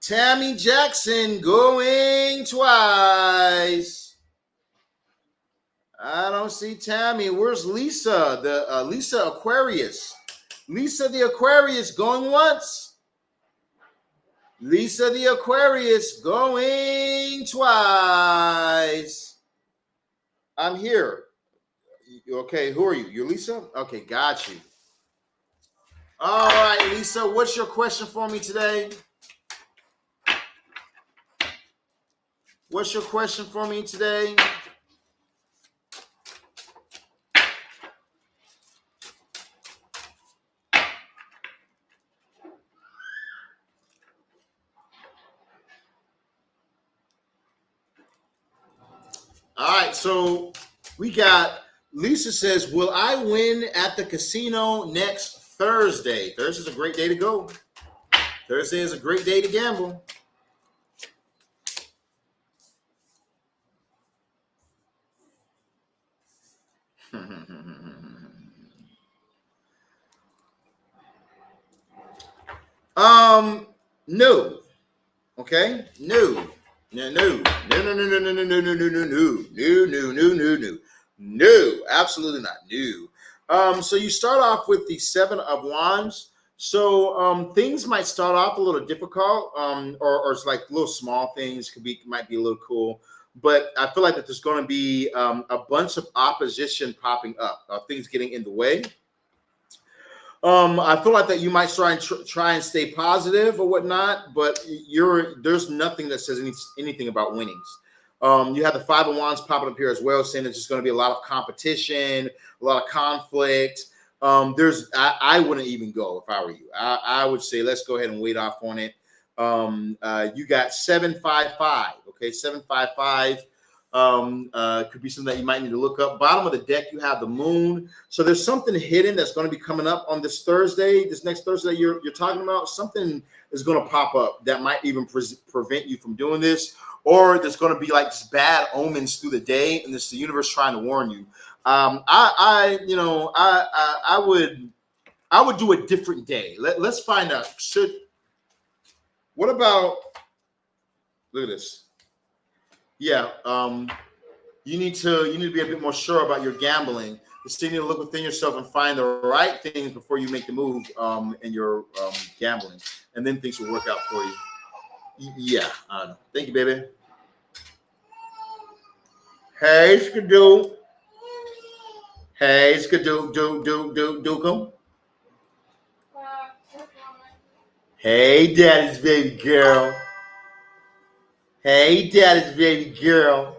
Tammy Jackson going twice. I don't see Tammy. Where's Lisa? The Lisa Aquarius. Lisa the Aquarius going once. Lisa the Aquarius going twice. I'm here. Okay, who are you? You're Lisa? Okay, got you. All right, Lisa, what's your question for me today? What's your question for me today? All right, so we got Lisa says, will I win at the casino next Thursday? Thursday's a great day to go. Thursday is a great day to gamble. No. Okay? No. No, absolutely not. No. So you start off with the Seven of Wands. So things might start off a little difficult, or it's like little small things might be a little cool. But I feel like that there's going to be a bunch of opposition popping up, things getting in the way. I feel like that you might try and stay positive or whatnot, but there's nothing that says anything about winnings. You have the Five of Wands popping up here as well, saying there's just going to be a lot of competition, a lot of conflict. I wouldn't even go if I were you. I would say let's go ahead and wait off on it. You got 755. Okay, 755. Could be something that you might need to look up. Bottom of the deck, you have the moon. So there's something hidden that's going to be coming up on this next Thursday you're talking about. Something is going to pop up that might even prevent you from doing this, or there's going to be like just bad omens through the day, and it's the universe trying to warn you. I would do a different day. Let's find out. What about, look at this. Yeah, you need to be a bit more sure about your gambling. You still need to look within yourself and find the right things before you make the move in your gambling, and then things will work out for you. Yeah, I don't know. Thank you, baby. Hey, Skadoo. Hey, Skadoo, do. Hey, daddy's baby girl. Hey, daddy's baby girl.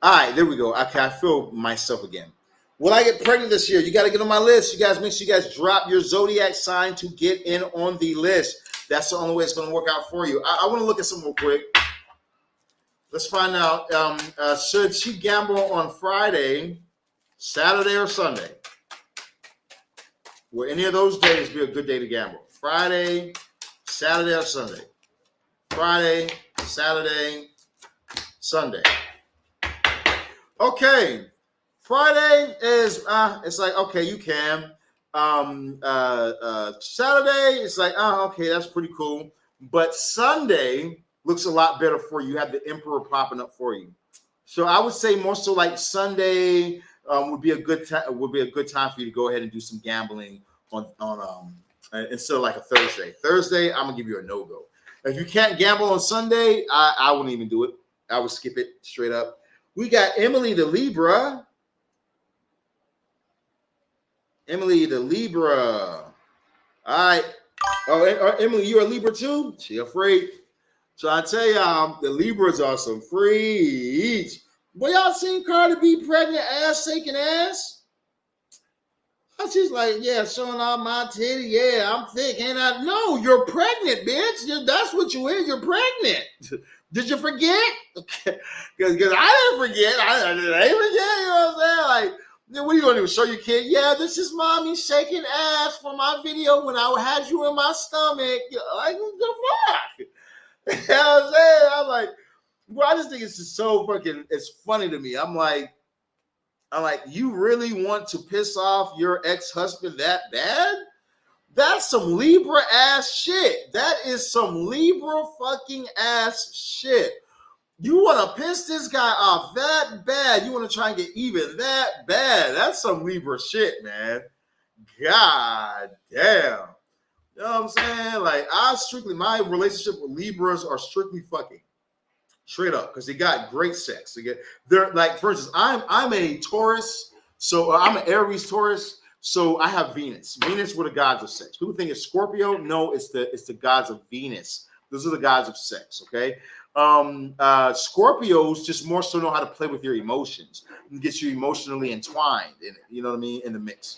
All right, there we go. Okay, I feel myself again. Will I get pregnant this year? You got to get on my list. You guys, make sure you guys drop your zodiac sign to get in on the list. That's the only way it's going to work out for you. I want to look at some real quick. Let's find out. Should she gamble on Friday, Saturday, or Sunday? Will any of those days be a good day to gamble? Friday, Saturday, or Sunday? Friday, Saturday, Sunday. Okay. Friday is it's like, okay, you can. Saturday, it's like, okay, that's pretty cool. But Sunday looks a lot better for you. You have the Emperor popping up for you. So I would say more so like Sunday would be a good time. Would be a good time for you to go ahead and do some gambling on instead of like a Thursday. Thursday, I'm gonna give you a no-go. If you can't gamble on Sunday, I wouldn't even do it. I would skip it straight up. We got Emily the Libra. Emily the Libra. All right. Oh, Emily, you're a Libra too? She afraid. So I tell y'all, the Libras are some freaks. Boy, y'all seen Cardi B pregnant, ass shaking ass? She's like, yeah, showing off my titty. Yeah, I'm thick. And no, you're pregnant, bitch. That's what you is. You're pregnant. Did you forget? Because I didn't forget. I didn't forget. You know what I'm saying? Like, what are you going to do? Show your kid? Yeah, this is mommy shaking ass for my video when I had you in my stomach. Like, what the fuck? You know what I'm saying? I'm like, well, I just think it's just so fucking, it's funny to me. I'm like, you really want to piss off your ex-husband that bad? That's some Libra ass shit. That is some Libra fucking ass shit. You want to piss this guy off that bad. You want to try and get even that bad. That's some Libra shit, man. God damn. You know what I'm saying? Like, my relationship with Libras are strictly fucking. Straight up, because they got great sex. They're like, for instance, I'm a Taurus, so I'm an Aries Taurus, so I have Venus. Venus were the gods of sex. People think it's Scorpio. No, it's the gods of Venus. Those are the gods of sex. Okay, Scorpios just more so know how to play with your emotions and get you emotionally entwined in it. You know what I mean? In the mix.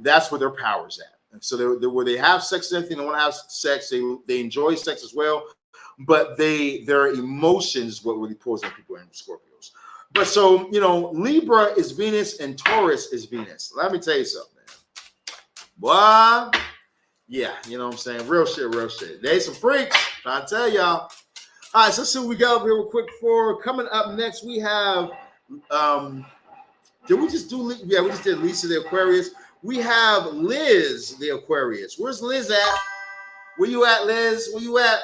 That's where their power's at. And so they're where they have sex and everything. They want to have sex. They enjoy sex as well. But their emotions is what really pulls in people in Scorpios. But so, you know, Libra is Venus and Taurus is Venus. Let me tell you something, man. What? Yeah, you know what I'm saying? Real shit. They some freaks. Trying to tell y'all. All right, so let's see what we got up here real quick for. Coming up next, we have, did we just do, yeah, we just did Lisa the Aquarius. We have Liz the Aquarius. Where's Liz at? Where you at, Liz? Where you at?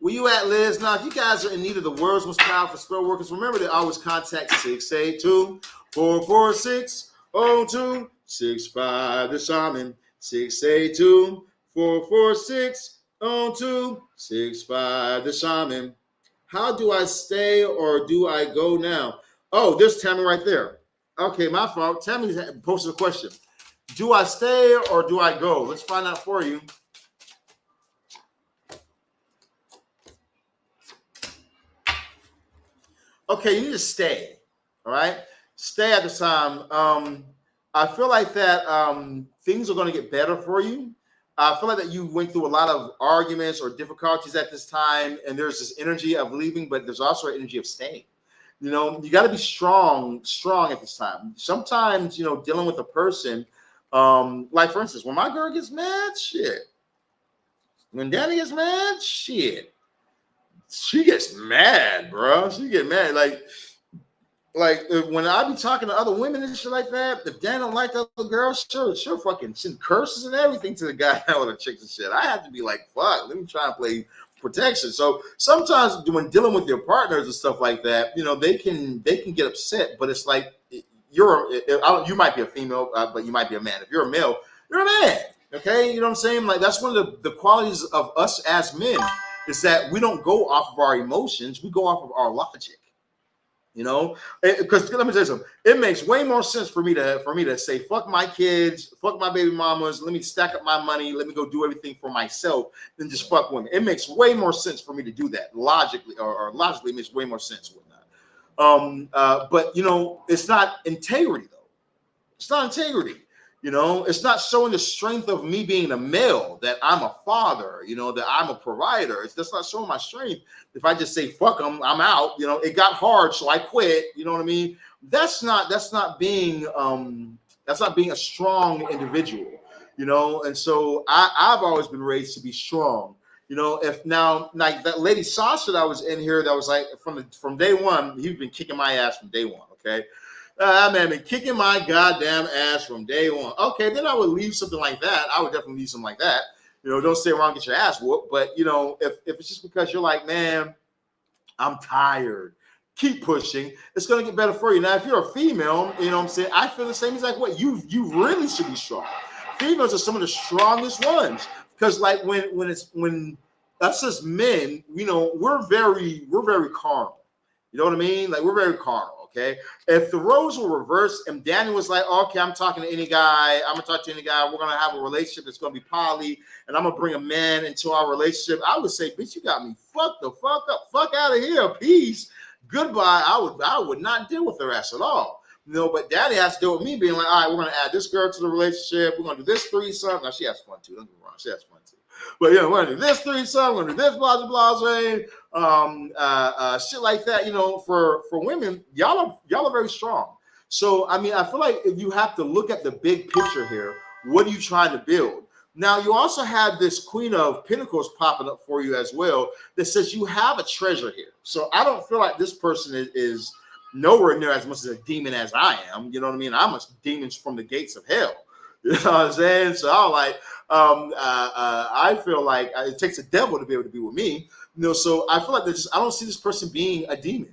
Where you at, Liz? Now, if you guys are in need of the world's most powerful spell workers, remember to always contact 682-446-0265. The Shaman. 682-446-0265. The Shaman. How do I stay or do I go now? Oh, there's Tammy right there. Okay, my fault. Tammy posted a question. Do I stay or do I go? Let's find out for you. Okay, you need to stay. All right, stay at the time. I feel like that things are going to get better for you. I feel like that you went through a lot of arguments or difficulties at this time, and there's this energy of leaving, but there's also an energy of staying. You know, you got to be strong at this time. Sometimes, you know, dealing with a person, like for instance, when my girl gets mad, shit. When Danny gets mad, shit. She gets mad, bro. She get mad. Like when I be talking to other women and shit like that, if Dan don't like the other girl, she'll fucking send curses and everything to the guy with the chicks and shit. I have to be like, fuck, let me try and play protection. So sometimes when dealing with your partners and stuff like that, you know, they can get upset, but it's like you might be a female, but you might be a man. If you're a male, you're a man. Okay, you know what I'm saying? Like that's one of the qualities of us as men. is that we don't go off of our emotions, we go off of our logic. You know, because let me tell you something. It makes way more sense for me to say fuck my kids, fuck my baby mamas. Let me stack up my money. Let me go do everything for myself than just fuck women. It makes way more sense for me to do that logically, or logically, it makes way more sense with that. But you know, it's not integrity though. It's not integrity. You know, it's not showing the strength of me being a male, that I'm a father, you know, that I'm a provider. That's not showing my strength. If I just say, fuck them, I'm out, you know, it got hard, so I quit. You know what I mean? That's not being a strong individual, you know? And so I've always been raised to be strong. You know, if now, like that lady Sasha that was in here, that was like from day one, he's been kicking my ass from day one, okay? That man been kicking my goddamn ass from day one. Okay, then I would leave something like that. I would definitely leave something like that. You know, don't stay around and get your ass whooped. But, you know, if it's just because you're like, man, I'm tired, keep pushing, it's going to get better for you. Now, if you're a female, you know what I'm saying, I feel the same exact way. You really should be strong. Females are some of the strongest ones. Because, like, when us as men, you know, we're very carnal. You know what I mean? Like, we're very carnal. Okay, if the roles were reversed and Danny was like, okay, I'm talking to any guy, I'm gonna talk to any guy, we're gonna have a relationship that's gonna be poly, and I'm gonna bring a man into our relationship, I would say, bitch, you got me fucked the fuck up, fuck out of here, peace, goodbye. I would not deal with her ass at all. You know, but Daddy has to deal with me being like, all right, we're gonna add this girl to the relationship, we're gonna do this threesome. Now she has fun too, don't get me wrong, she has fun too. But yeah, we're gonna do this threesome, we're gonna do this blah blah blah, shit like that. You know, for women, y'all are very strong. So I mean, I feel like if you have to look at the big picture here, what are you trying to build? Now you also have this Queen of Pentacles popping up for you as well that says you have a treasure here. So I don't feel like this person is nowhere near as much as a demon as I am. You know what I mean? I'm a demon from the gates of hell. You know what I'm saying? So I'm like, I feel like it takes a devil to be able to be with me. You know, so I feel like I don't see this person being a demon.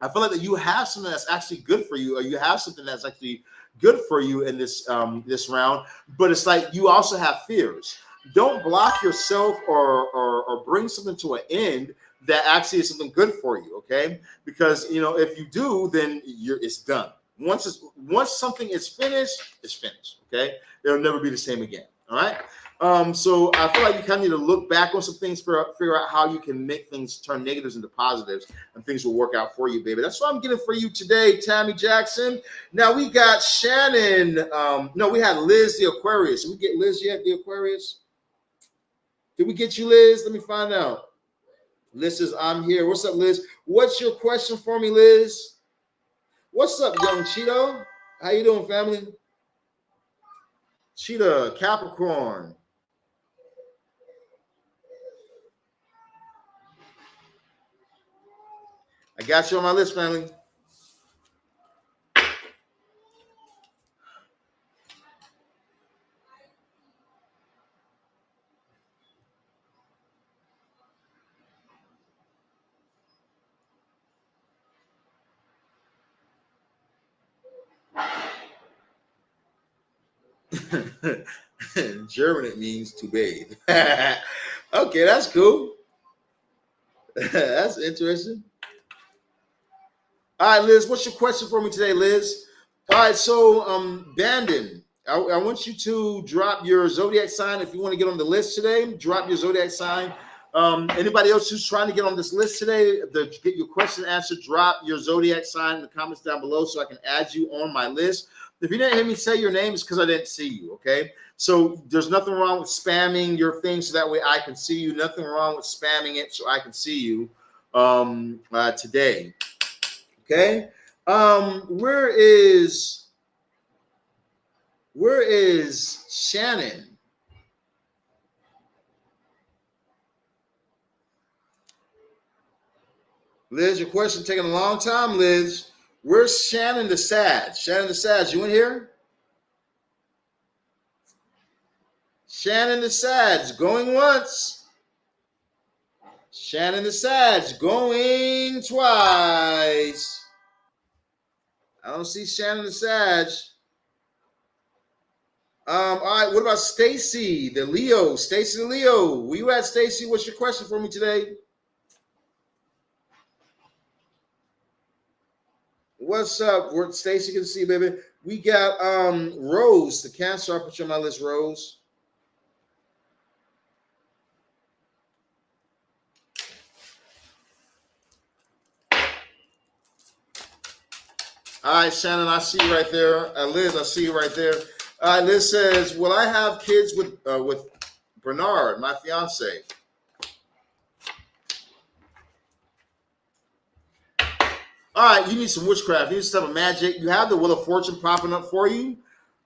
I feel like that you have something that's actually good for you, or you have something that's actually good for you in this this round. But it's like you also have fears. Don't block yourself or bring something to an end that actually is something good for you. Okay, because you know if you do, then it's done. Once something is finished, it's finished. Okay, it'll never be the same again. All right. So I feel like you kind of need to look back on some things, figure out how you can make things turn negatives into positives, and things will work out for you, baby. That's what I'm getting for you today, Tammy Jackson. Now we got Shannon. No, we had Liz the Aquarius. Did we get Liz yet, the Aquarius? Did we get you, Liz? Let me find out. Liz says, I'm here. What's up, Liz? What's your question for me, Liz? What's up, young Cheeto? How you doing, family? Cheetah, Capricorn. I got you on my list, family. In German, it means to bathe. Okay, that's cool. That's interesting. All right, Liz, what's your question for me today, Liz? All right, so Bandon, I want you to drop your zodiac sign. If you want to get on the list today, drop your zodiac sign. Anybody else who's trying to get on this list today, to get your question answered, drop your zodiac sign in the comments down below so I can add you on my list. If you didn't hear me say your name, it's because I didn't see you, okay? So there's nothing wrong with spamming your thing so that way I can see you. Nothing wrong with spamming it so I can see you today, okay? Where is Shannon? Liz, your question taking a long time, Liz. Where's Shannon the Sag? Shannon the Sag, you in here? Shannon the Sag, going once. Shannon the Sag, going twice. I don't see Shannon the Sag. All right, what about Stacy, the Leo? Stacy the Leo. Where you at, Stacy? What's your question for me today? What's up? Where Stacy can see, baby. We got Rose, the Cancer. I'll put you on my list, Rose. All right, Shannon, I see you right there. Liz, I see you right there. Liz says, "Will I have kids with Bernard, my fiance?" All right, you need some witchcraft. You need some magic. You have the Wheel of Fortune popping up for you,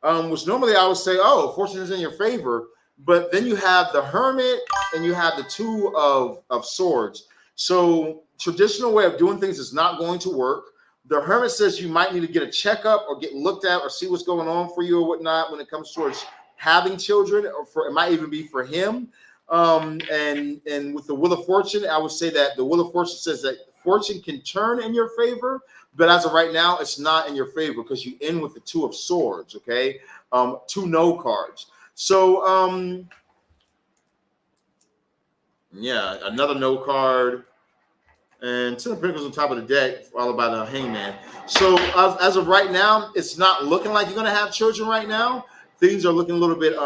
which normally I would say, "Oh, fortune is in your favor." But then you have the Hermit and you have the Two of Swords. So traditional way of doing things is not going to work. The Hermit says you might need to get a checkup or get looked at or see what's going on for you or whatnot when it comes towards having children, or for it might even be for him. And with the Wheel of Fortune, I would say that the Wheel of Fortune says that fortune can turn in your favor, but as of right now, it's not in your favor because you end with the Two of Swords. Okay, two no cards. So yeah, another no card. And 10 of Pentacles on top of the deck, followed by the Hangman. So as of right now, it's not looking like you're going to have children right now. Things are looking a little bit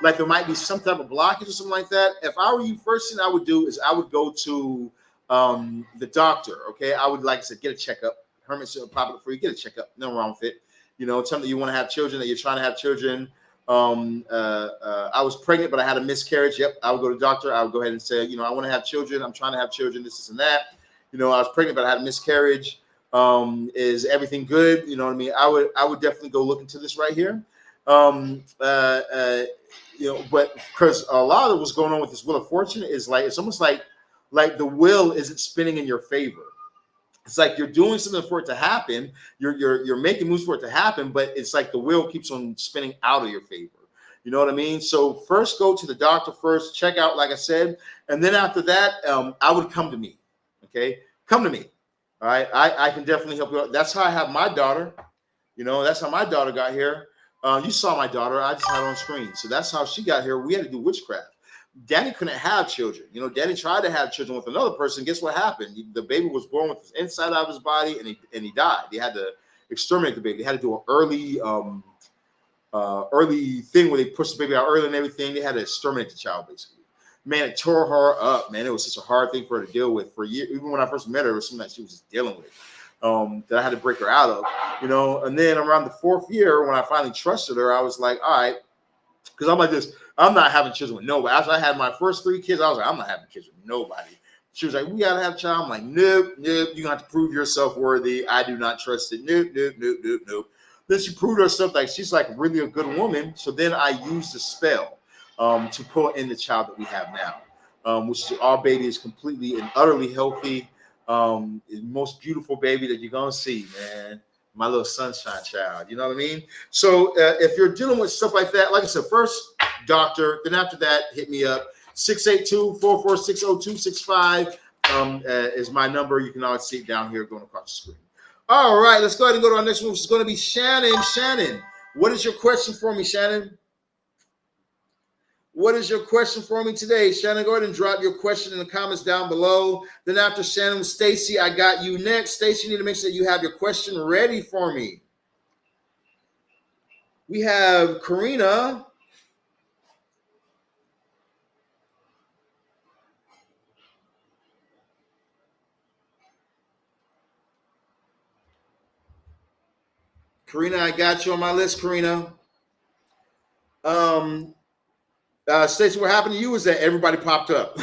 like there might be some type of blockage or something like that. If I were you, first thing I would do is I would go to the doctor. Okay, I would, like I said, get a checkup. Hermit should pop it for you. Get a checkup. Nothing wrong with it. You know, tell them that you want to have children, that you're trying to have children. I was pregnant, but I had a miscarriage. Yep, I would go to the doctor. I would go ahead and say, you know, I want to have children. I'm trying to have children. This and that. You know, I was pregnant, but I had a miscarriage. Is everything good? You know what I mean? I would definitely go look into this right here. You know, but because a lot of what's going on with this Wheel of Fortune is like it's almost like the wheel isn't spinning in your favor. It's like you're doing something for it to happen. You're making moves for it to happen, but it's like the wheel keeps on spinning out of your favor. You know what I mean? So first, go to the doctor first, check out, like I said, and then after that, I would come to me. Okay, come to me. All right, I can definitely help you out. That's how I have my daughter. You know, that's how my daughter got here. You saw my daughter. I just had her on screen. So that's how she got here. We had to do witchcraft. Danny couldn't have children. You know, Danny tried to have children with another person. Guess what happened? The baby was born with the inside out of his body, and he died. They had to exterminate the baby. They had to do an early thing where they pushed the baby out early and everything. They had to exterminate the child, basically. Man, it tore her up, man. It was such a hard thing for her to deal with for a year. Even when I first met her, it was something that she was just dealing with. That I had to break her out of, you know. And then around the 4th year, when I finally trusted her, I was like, all right, because I'm like this. I'm not having children with nobody. After I had my first 3 kids, I was like, I'm not having kids with nobody. She was like, we gotta have a child. I'm like, nope. You have to prove yourself worthy. I do not trust it. Nope. Then she proved herself like she's like really a good woman. So then I used the spell to pull in the child that we have now, which is, our baby is completely and utterly healthy. Most beautiful baby that you're gonna see, man. My little sunshine child. You know what I mean? So if you're dealing with stuff like that, like I said, first doctor, then after that, hit me up. 682-446-0265 is my number. You can always see it down here going across the screen. All right, let's go ahead and go to our next one, which is going to be Shannon. Shannon, what is your question for me, Shannon? What is your question for me today? Shannon, go ahead and drop your question in the comments down below. Then after Shannon, Stacy, I got you next. Stacy, you need to make sure you have your question ready for me. We have Karina. Karina, I got you on my list, Karina. Stacey, what happened to you is that everybody popped up.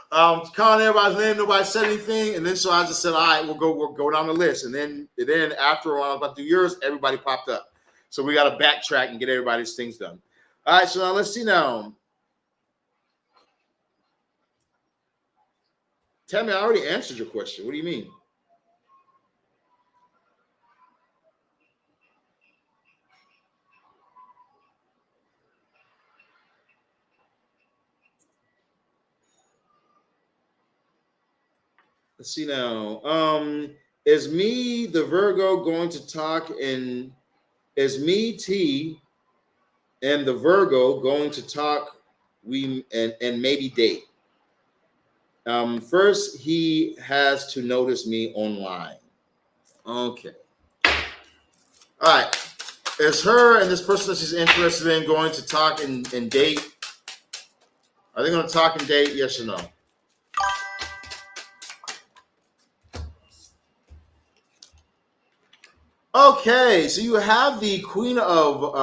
Calling everybody's name, nobody said anything, and then so I just said, all right, we'll go down the list. And then after when I was about to do yours, everybody popped up. So we got to backtrack and get everybody's things done. All right, so now let's see now. Tell me, I already answered your question. What do you mean? Let's see now. Is me, the Virgo, going to talk in? Is me, T, and the Virgo going to talk and maybe date. First, he has to notice me online. Okay. All right. Is her and this person that she's interested in going to talk and date? Are they going to talk and date? Yes or no? Okay, so you have the Queen of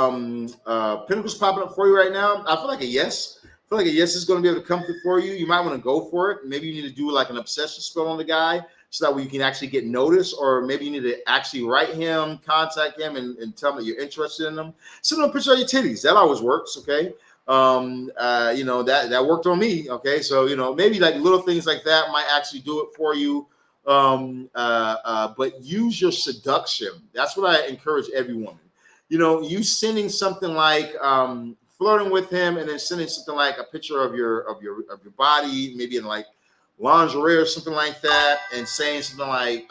Pentacles popping up for you right now. I feel like a yes. I feel like a yes is going to be able to come through for you. You might want to go for it. Maybe you need to do like an obsession spell on the guy so that way you can actually get noticed, or maybe you need to actually write him, contact him, and tell him that you're interested in him. Send him a picture of your titties. That always works. Okay. You know, that worked on me. Okay, so you know, maybe like little things like that might actually do it for you. But use your seduction. That's what I encourage every woman. You know, you sending something like flirting with him, and then sending something like a picture of your body, maybe in like lingerie or something like that, and saying something like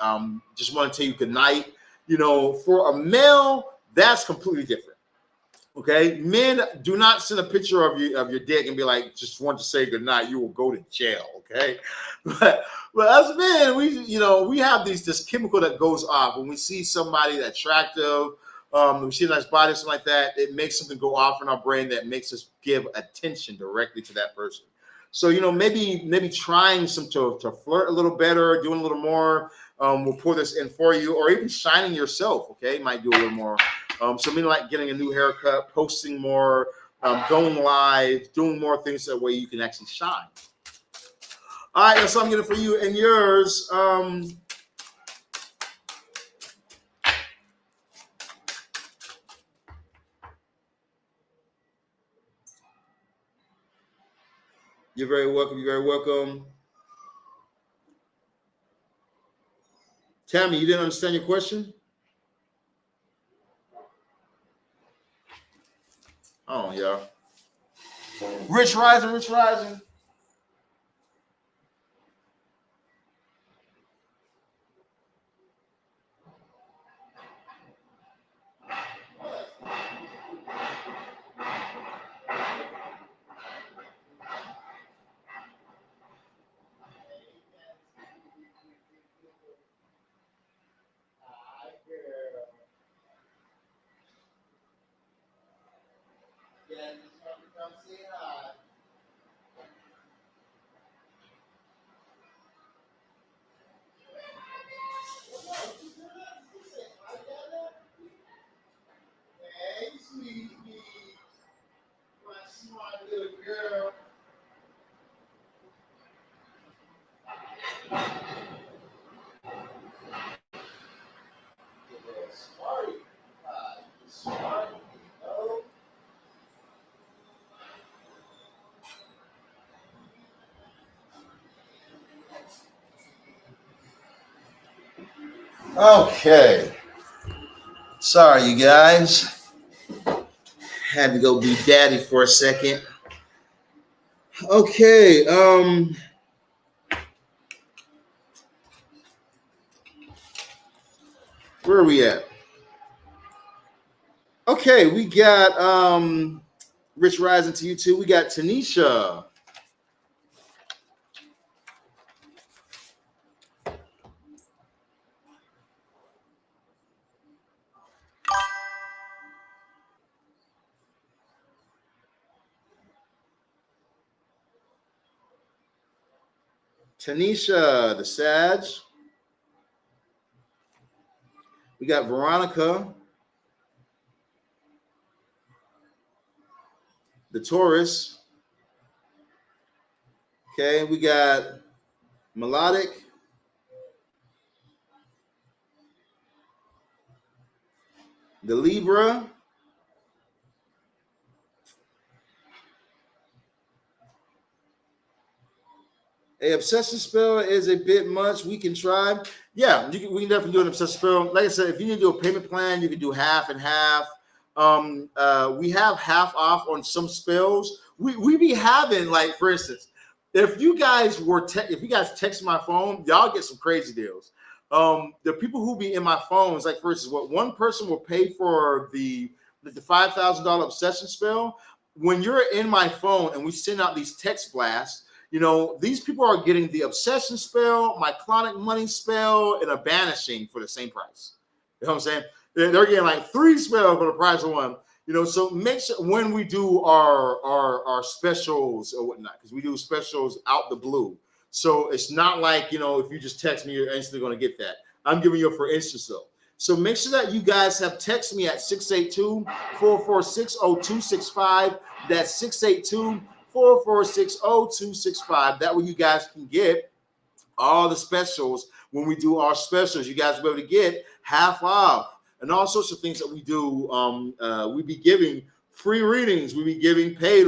just want to tell you good night. You know, for a male, that's completely different. Okay, men do not send a picture of your dick and be like, just want to say good night. You will go to jail. Okay, but as men, we have this chemical that goes off when we see somebody that's attractive. We see a nice body, something like that. It makes something go off in our brain that makes us give attention directly to that person. So you know, maybe trying to flirt a little better, doing a little more. We'll pour this in for you, or even shining yourself. Okay, might do a little more. So meaning like getting a new haircut, posting more, going live, doing more things that way you can actually shine. All right, that's what I'm getting for you and yours. You're very welcome. You're very welcome. Tammy, you didn't understand your question? Oh, yeah. Rich Rising, Rich Rising. Hey, sweetie, my smart little girl. Smart. Smart. Oh. Okay. Sorry, you guys. Had to go be daddy for a second. Okay. Where are we at? Okay, we got Rich Rising to you too. We got Tanisha. Tanisha, the Sag. We got Veronica, the Taurus. Okay, we got Melodic, the Libra, a obsession spell is a bit much. We can try. Yeah, we can definitely do an obsession spell. Like I said, if you need to do a payment plan, you can do half and half. We have half off on some spells. We be having, like, for instance, if you guys text my phone, y'all get some crazy deals. The people who be in my phones, like for instance, what one person will pay for the like the $5,000 obsession spell, when you're in my phone and we send out these text blasts, you know, these people are getting the obsession spell, my Clauneck money spell, and a banishing for the same price. You know what I'm saying? They're getting like 3 spells for the price of 1. You know, so make sure when we do our specials or whatnot, because we do specials out the blue. So it's not like, you know, if you just text me, you're instantly going to get that. I'm giving you a for instance though. So make sure that you guys have texted me at 682-446-0265. That's 682-446-0265. That way you guys can get all the specials. When we do our specials, you guys will be able to get half off and all sorts of things that we do. We be giving free readings. We be giving paid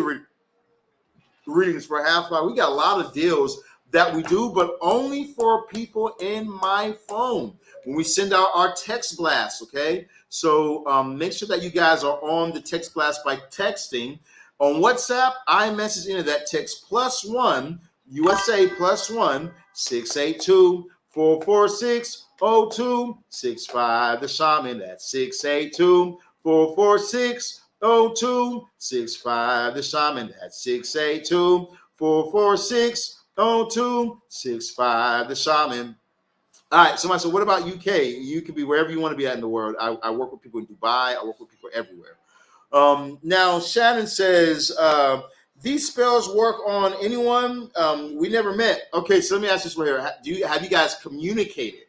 readings for half off. We got a lot of deals that we do, but only for people in my phone when we send out our text blast. Okay, so make sure that you guys are on the text blast by texting on WhatsApp. iMessage into that text +1 USA +1 682-446-0265. The Shaman. That's 682-446-0265. The Shaman. That's 682-446-0265. The Shaman. All right, somebody said, what about UK? You can be wherever you want to be at in the world. I work with people in Dubai. I work with people everywhere. Now, Shannon says, these spells work on anyone we never met. Okay, so let me ask this right here. Have you guys communicated?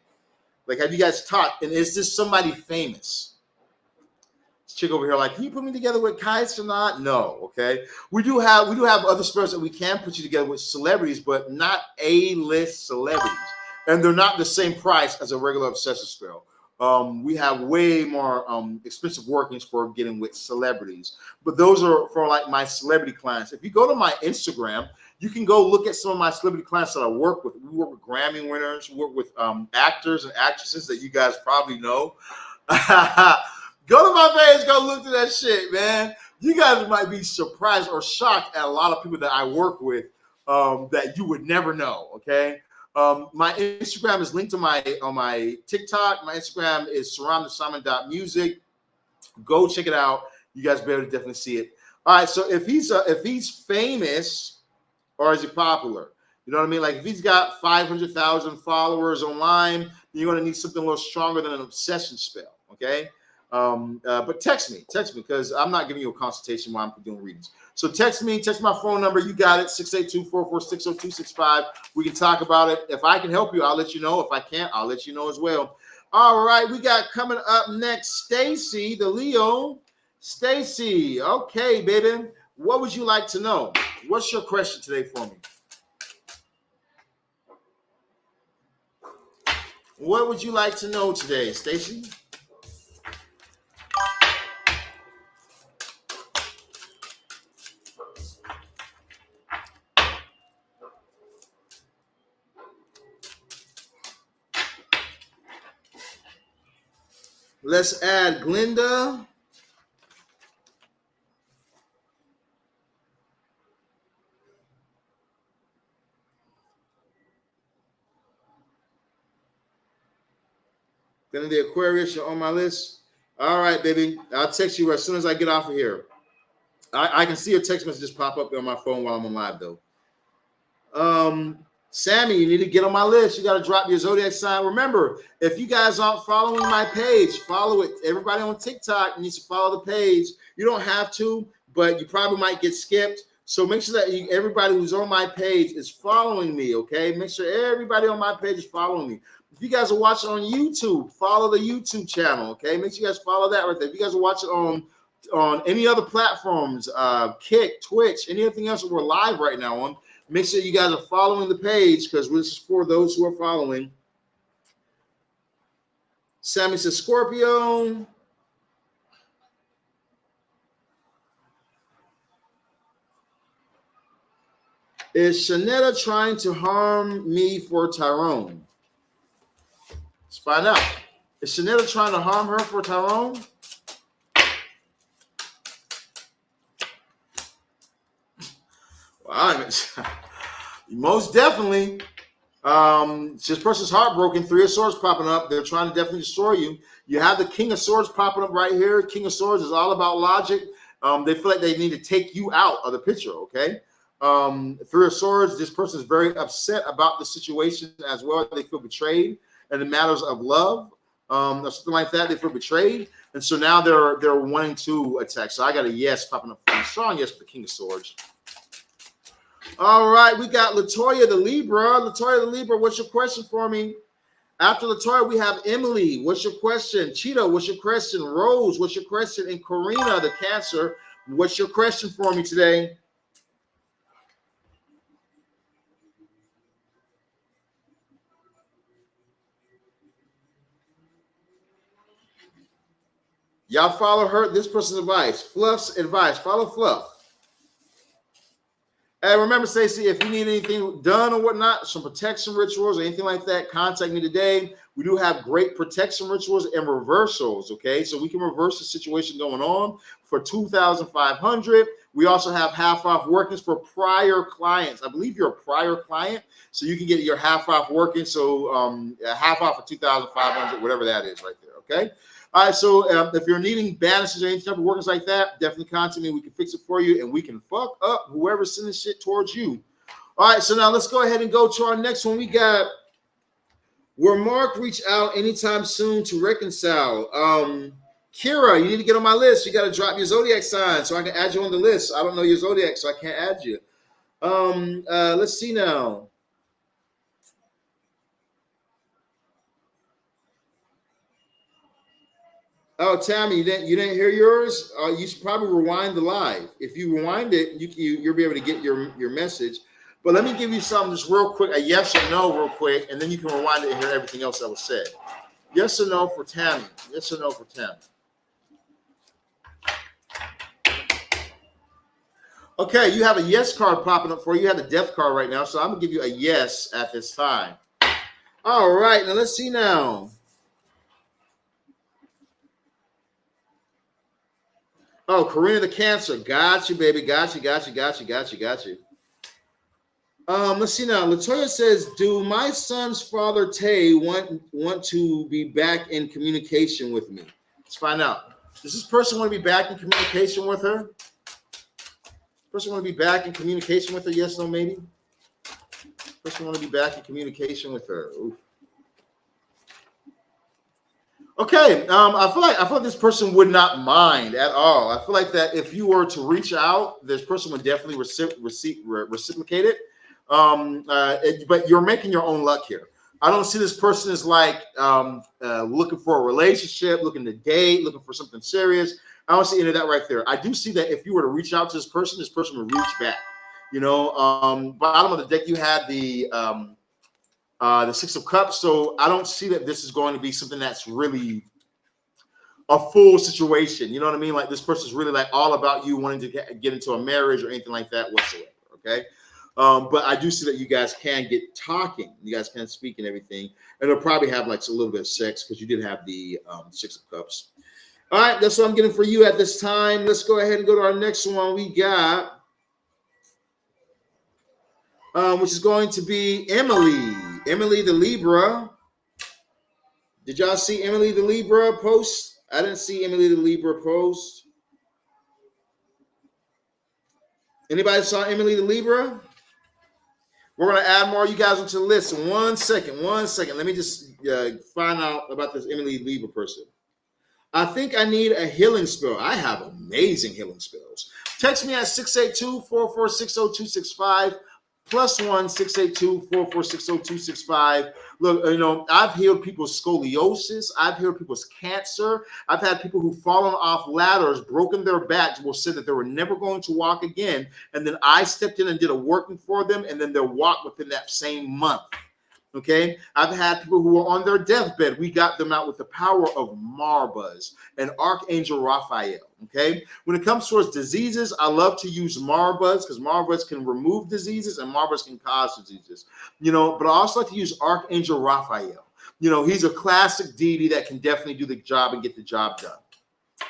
Like, have you guys talked? And is this somebody famous? This chick over here, like, can you put me together with Kais or not? No, okay. We do have other spells that we can put you together with celebrities, but not A-list celebrities. And they're not the same price as a regular obsessive spell. We have way more expensive workings for getting with celebrities, but those are for like my celebrity clients. If you go to my Instagram, you can go look at some of my celebrity clients that I work with. We work with Grammy winners, we work with actors and actresses that you guys probably know. Go to my page, go look at that shit, man. You guys might be surprised or shocked at a lot of people that I work with that you would never know. Okay. My Instagram is linked to my TikTok. My Instagram is surroundtheShaman.music. Go check it out. You guys be able to definitely see it. All right. So if he's famous or is he popular? You know what I mean? Like if he's got 500,000 followers online, you're going to need something a little stronger than an obsession spell. Okay. But text me because I'm not giving you a consultation while I'm doing readings. So text me, text my phone number. You got it, 682-446-0265. We can talk about it. If I can help you, I'll let you know. If I can't, I'll let you know as well. All right, we got coming up next, Stacy, the Leo. Stacy, okay, baby. What would you like to know? What's your question today for me? What would you like to know today, Stacy? Let's add Glinda. Glinda the Aquarius, you're on my list. All right, baby. I'll text you as soon as I get off of here. I can see your text messages pop up on my phone while I'm on live, though. Sammy, you need to get on my list. You got to drop your zodiac sign. Remember, if you guys aren't following my page, follow it. Everybody on TikTok needs to follow the page. You don't have to, but you probably might get skipped. So make sure that everybody who's on my page is following me, okay? Make sure everybody on my page is following me. If you guys are watching on YouTube, follow the YouTube channel, okay? Make sure you guys follow that right there. If you guys are watching on any other platforms, Kick, Twitch, anything else that we're live right now on, make sure you guys are following the page because this is for those who are following. Sammy says Scorpio. Is Shanetta trying to harm me for Tyrone? Let's find out. Is Shanetta trying to harm her for Tyrone? Well, most definitely. This person's heartbroken. Three of Swords popping up. They're trying to definitely destroy you. You have the King of Swords popping up right here. King of Swords is all about logic. They feel like they need to take you out of the picture, okay? Three of Swords, this person is very upset about the situation as well. They feel betrayed in the matters of love, or something like that. They feel betrayed. And so now they're wanting to attack. So I got a yes popping up. A strong yes for the King of Swords. All right, we got Latoya the Libra. Latoya the Libra, what's your question for me? After Latoya, we have Emily. What's your question? Cheetah, what's your question? Rose, what's your question? And Karina, the Cancer, what's your question for me today? Y'all follow her, this person's advice. Fluff's advice. Follow Fluff. And remember, Stacey, if you need anything done or whatnot, some protection rituals or anything like that, contact me today. We do have great protection rituals and reversals, okay? So we can reverse the situation going on for $2,500. We also have half off workings for prior clients. I believe you're a prior client, so you can get your half off working. So half off of $2,500, whatever that is right there, okay? All right, so if you're needing banishes or any type of workings like that, definitely contact me. We can fix it for you, and we can fuck up whoever's sending shit towards you. All right, so now let's go ahead and go to our next one. We got, will Mark reach out anytime soon to reconcile? Kira, you need to get on my list. You got to drop your zodiac sign so I can add you on the list. I don't know your zodiac, so I can't add you. Let's see now. Oh, Tammy, you didn't hear yours? You should probably rewind the live. If you rewind it, you'll be able to get your message. But let me give you something just real quick, a yes or no real quick, and then you can rewind it and hear everything else that was said. Yes or no for Tammy? Yes or no for Tammy? Okay, you have a yes card popping up for you. You have the death card right now, so I'm going to give you a yes at this time. All right, now let's see now. Oh, Karina the Cancer. Got you, baby. Got you. Let's see now. Latoya says, do my son's father, Tay, want to be back in communication with me? Let's find out. Does this person want to be back in communication with her? Person want to be back in communication with her? Yes, no, maybe? Person want to be back in communication with her. Oof. Okay, I feel like this person would not mind at all. I feel like that if you were to reach out, this person would definitely reciprocate it. But you're making your own luck here. I don't see this person as like looking for a relationship, looking to date, looking for something serious. I don't see any of that right there. I do see that if you were to reach out to this person would reach back. You know, bottom of the deck, you had the Six of Cups. So I don't see that this is going to be something that's really a full situation. You know what I mean? Like this person's really like all about you wanting to get into a marriage or anything like that whatsoever. Okay. But I do see that you guys can get talking. You guys can speak and everything. And they'll probably have like a little bit of sex because you did have the Six of Cups. All right. That's what I'm getting for you at this time. Let's go ahead and go to our next one. We got, which is going to be Emily. Emily the Libra. Did y'all see Emily the Libra post? I didn't see Emily the Libra post. Anybody saw Emily the Libra? We're going to add more of you guys onto the list in 1 second. 1 second. Let me just find out about this Emily Libra person. I think I need a healing spell. I have amazing healing spells. Text me at 682-446-0265. +1 682-446-0265. Look, you know, I've healed people's scoliosis. I've healed people's cancer. I've had people who've fallen off ladders, broken their backs, will say that they were never going to walk again. And then I stepped in and did a working for them, and then they'll walk within that same month. Okay, I've had people who were on their deathbed. We got them out with the power of Marbuz and Archangel Raphael. Okay, when it comes towards diseases, I love to use Marbuz because Marbuz can remove diseases and Marbuz can cause diseases. You know, but I also like to use Archangel Raphael. You know, he's a classic deity that can definitely do the job and get the job done.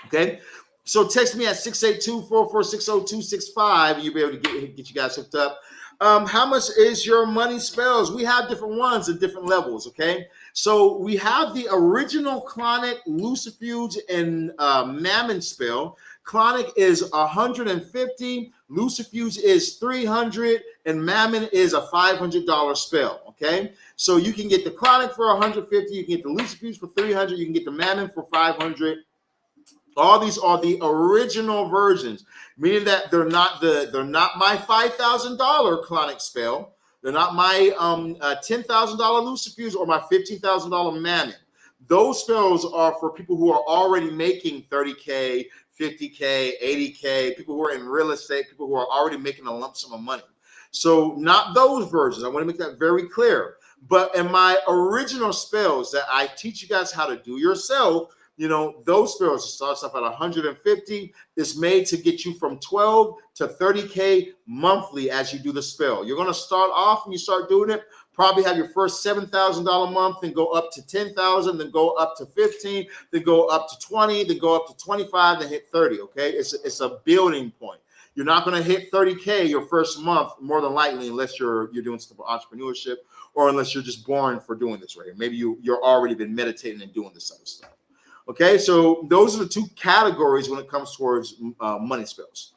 Okay, so text me at 682-446-0265. You'll be able to get you guys hooked up. How much is your money spells? We have different ones at different levels, okay? So we have the original Clauneck, Lucifuge, and Mammon spell. Clauneck is 150, Lucifuge is 300, and Mammon is a $500 spell, okay? So you can get the Clauneck for 150, you can get the Lucifuge for 300, you can get the Mammon for 500. All these are the original versions, meaning that they're not my $5,000 Clauneck spell. They're not my $10,000 Lucifuge or my $15,000 Mammon. Those spells are for people who are already making 30K, 50K, 80K, people who are in real estate, people who are already making a lump sum of money. So not those versions. I want to make that very clear. But in my original spells that I teach you guys how to do yourself, those spells starts off at 150. It's made to get you from 12 to 30K monthly as you do the spell. You're going to start off when you start doing it, probably have your first $7,000 month, then go up to 10,000, then go up to 15, then go up to 20, then go up to 25, then hit 30. Okay, it's a building point. You're not going to hit 30K your first month, more than likely, unless you're doing stuff for entrepreneurship, or unless you're just born for doing this right here. Maybe you're already been meditating and doing this other stuff. Okay, so those are the two categories when it comes towards money spells.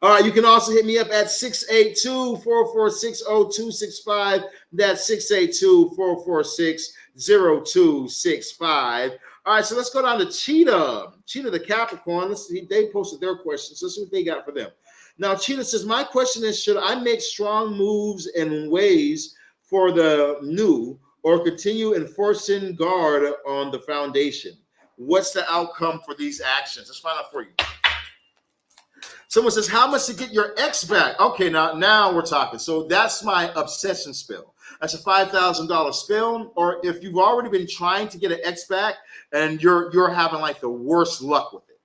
All right, you can also hit me up at 682-446-0265. That's 682-446-0265. All right, so let's go down to Cheetah. Cheetah, the Capricorn. They posted their questions. Let's see what they got for them. Now, Cheetah says, my question is, should I make strong moves and ways for the new, or continue enforcing guard on the foundation? What's the outcome for these actions? Let's find out for you. Someone says, how much to get your ex back? Okay, now we're talking. So that's my obsession spell. That's a $5,000 spell. Or if you've already been trying to get an ex back and you're having like the worst luck with it,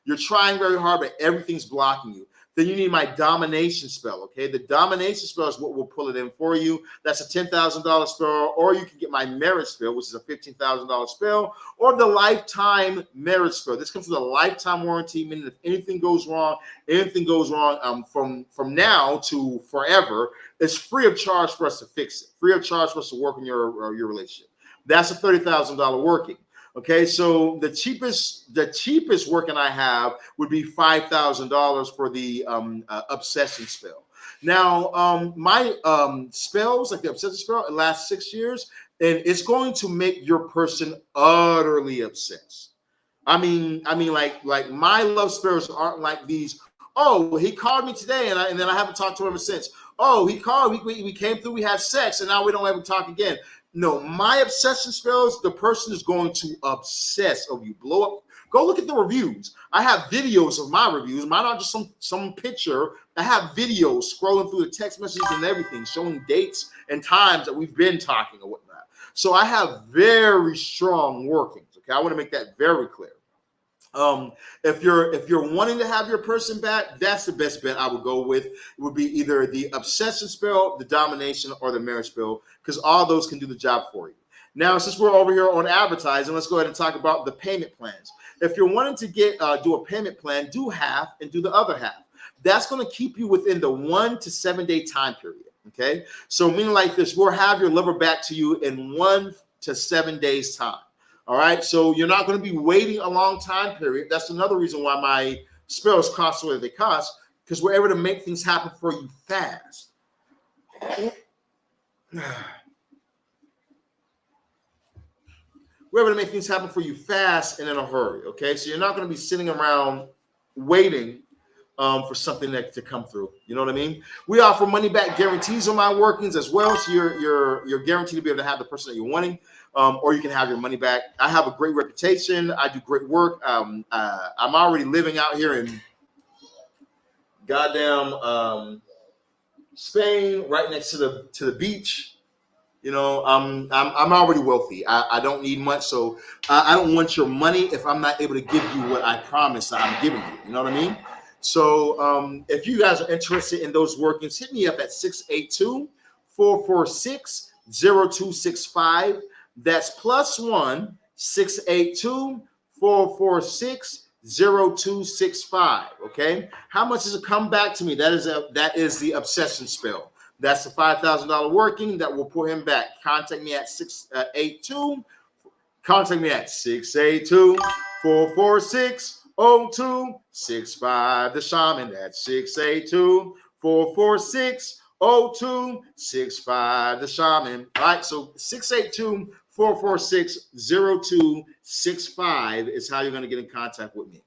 you're trying very hard, but everything's blocking you, then you need my domination spell, okay? The domination spell is what will pull it in for you. That's a $10,000 spell, or you can get my marriage spell, which is a $15,000 spell, or the lifetime marriage spell. This comes with a lifetime warranty, meaning if anything goes wrong from now to forever, it's free of charge for us to fix it, free of charge for us to work on your relationship. That's a $30,000 working. Okay, so the cheapest working I have would be $5,000 for the obsession spell. Now, my spells, like the obsession spell, it lasts 6 years, and it's going to make your person utterly obsessed. I mean, like my love spells aren't like these. Oh, he called me today, and then I haven't talked to him since. Oh, he called. We came through. We had sex, and now we don't ever talk again. No, my obsession spells, the person is going to obsess over you, blow up. Go look at the reviews. I have videos of my reviews. Mine aren't just some picture. I have videos scrolling through the text messages and everything, showing dates and times that we've been talking or whatnot. So I have very strong workings. Okay, I want to make that very clear. If you're wanting to have your person back, that's the best bet I would go with. It would be either the obsession spell, the domination, or the marriage spell, because all those can do the job for you. Now, since we're over here on advertising, let's go ahead and talk about the payment plans. If you're wanting to do a payment plan, do half and do the other half. That's going to keep you within the 1 to 7 day time period. Okay, so meaning like this, we'll have your lover back to you in 1 to 7 days time. All right, so you're not going to be waiting a long time period. That's another reason why my spells cost what they cost, because we're able to make things happen for you fast. We're able to make things happen for you fast and in a hurry, okay? So you're not going to be sitting around waiting for something to come through. You know what I mean? We offer money back guarantees on my workings as well, so you're guaranteed to be able to have the person that you're wanting. Or you can have your money back. I have a great reputation. I do great work. I'm already living out here in goddamn Spain, right next to the beach. I'm already wealthy. I don't need much, so I don't want your money if I'm not able to give you what I promised I'm giving you. You know what I mean? So if you guys are interested in those workings, hit me up at 682-446-0265. That's +1 682-446 0265. Okay, how much does it come back to me? That is the obsession spell. That's the $5,000 working that will put him back. Contact me at 682. Contact me at 682-446-0265. The Shaman at 682-446-0265. The Shaman. All right, so 682-446-0265 is how you're going to get in contact with me.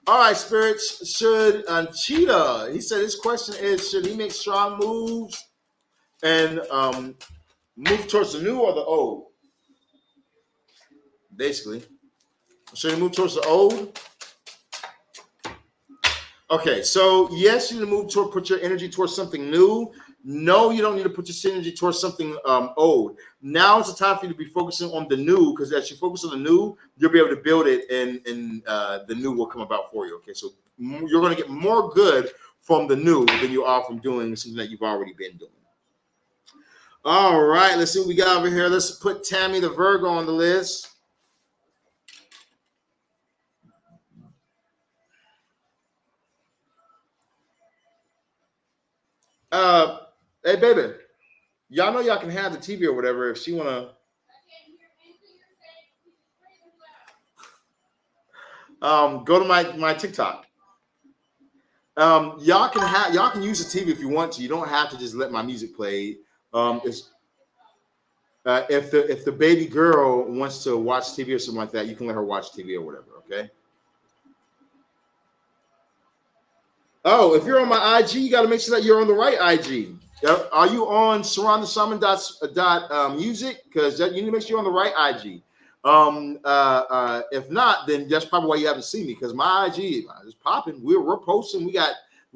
All right, spirits. Should Cheetah, he said his question is, should he make strong moves and move towards the new or the old? Basically. Should he move towards the old? Okay, so yes, you need to put your energy towards something new. No, you don't need to put your energy towards something old. Now is the time for you to be focusing on the new, because as you focus on the new, you'll be able to build it, and the new will come about for you. Okay, so you're going to get more good from the new than you are from doing something that you've already been doing. All right, let's see what we got over here. Let's put Tammy the Virgo on the list. Hey, baby, y'all know y'all can have the TV or whatever if she wanna. Go to my TikTok. Y'all can use the TV if you want to. You don't have to just let my music play. If the baby girl wants to watch TV or something like that, you can let her watch TV or whatever. Okay. Oh, if you're on my IG, you got to make sure that you're on the right IG. Are you on surroundtheshaman.music? Because you need to make sure you're on the right IG. If not, then that's probably why you haven't seen me, because my IG is popping. We're posting. We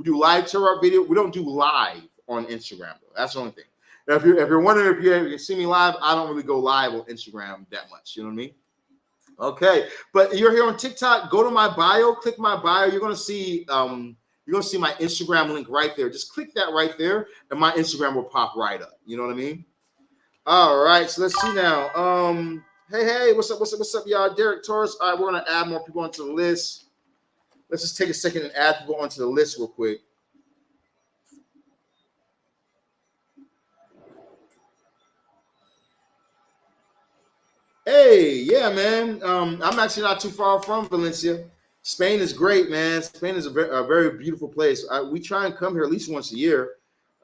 do live tarot video. We don't do live on Instagram though. That's the only thing. Now, if you're wondering if you see me live, I don't really go live on Instagram that much. You know what I mean? Okay, but you're here on TikTok. Go to my bio. Click my bio. You're gonna see my Instagram link right there. Just click that right there, and my Instagram will pop right up. You know what I mean? All right, so let's see now. Hey, what's up, y'all? Derek Torres. All right, we're gonna add more people onto the list. Let's just take a second and add people onto the list real quick. Hey, yeah, man. I'm actually not too far from Valencia. Spain is great, man. Spain is a very beautiful place. We try and come here at least once a year.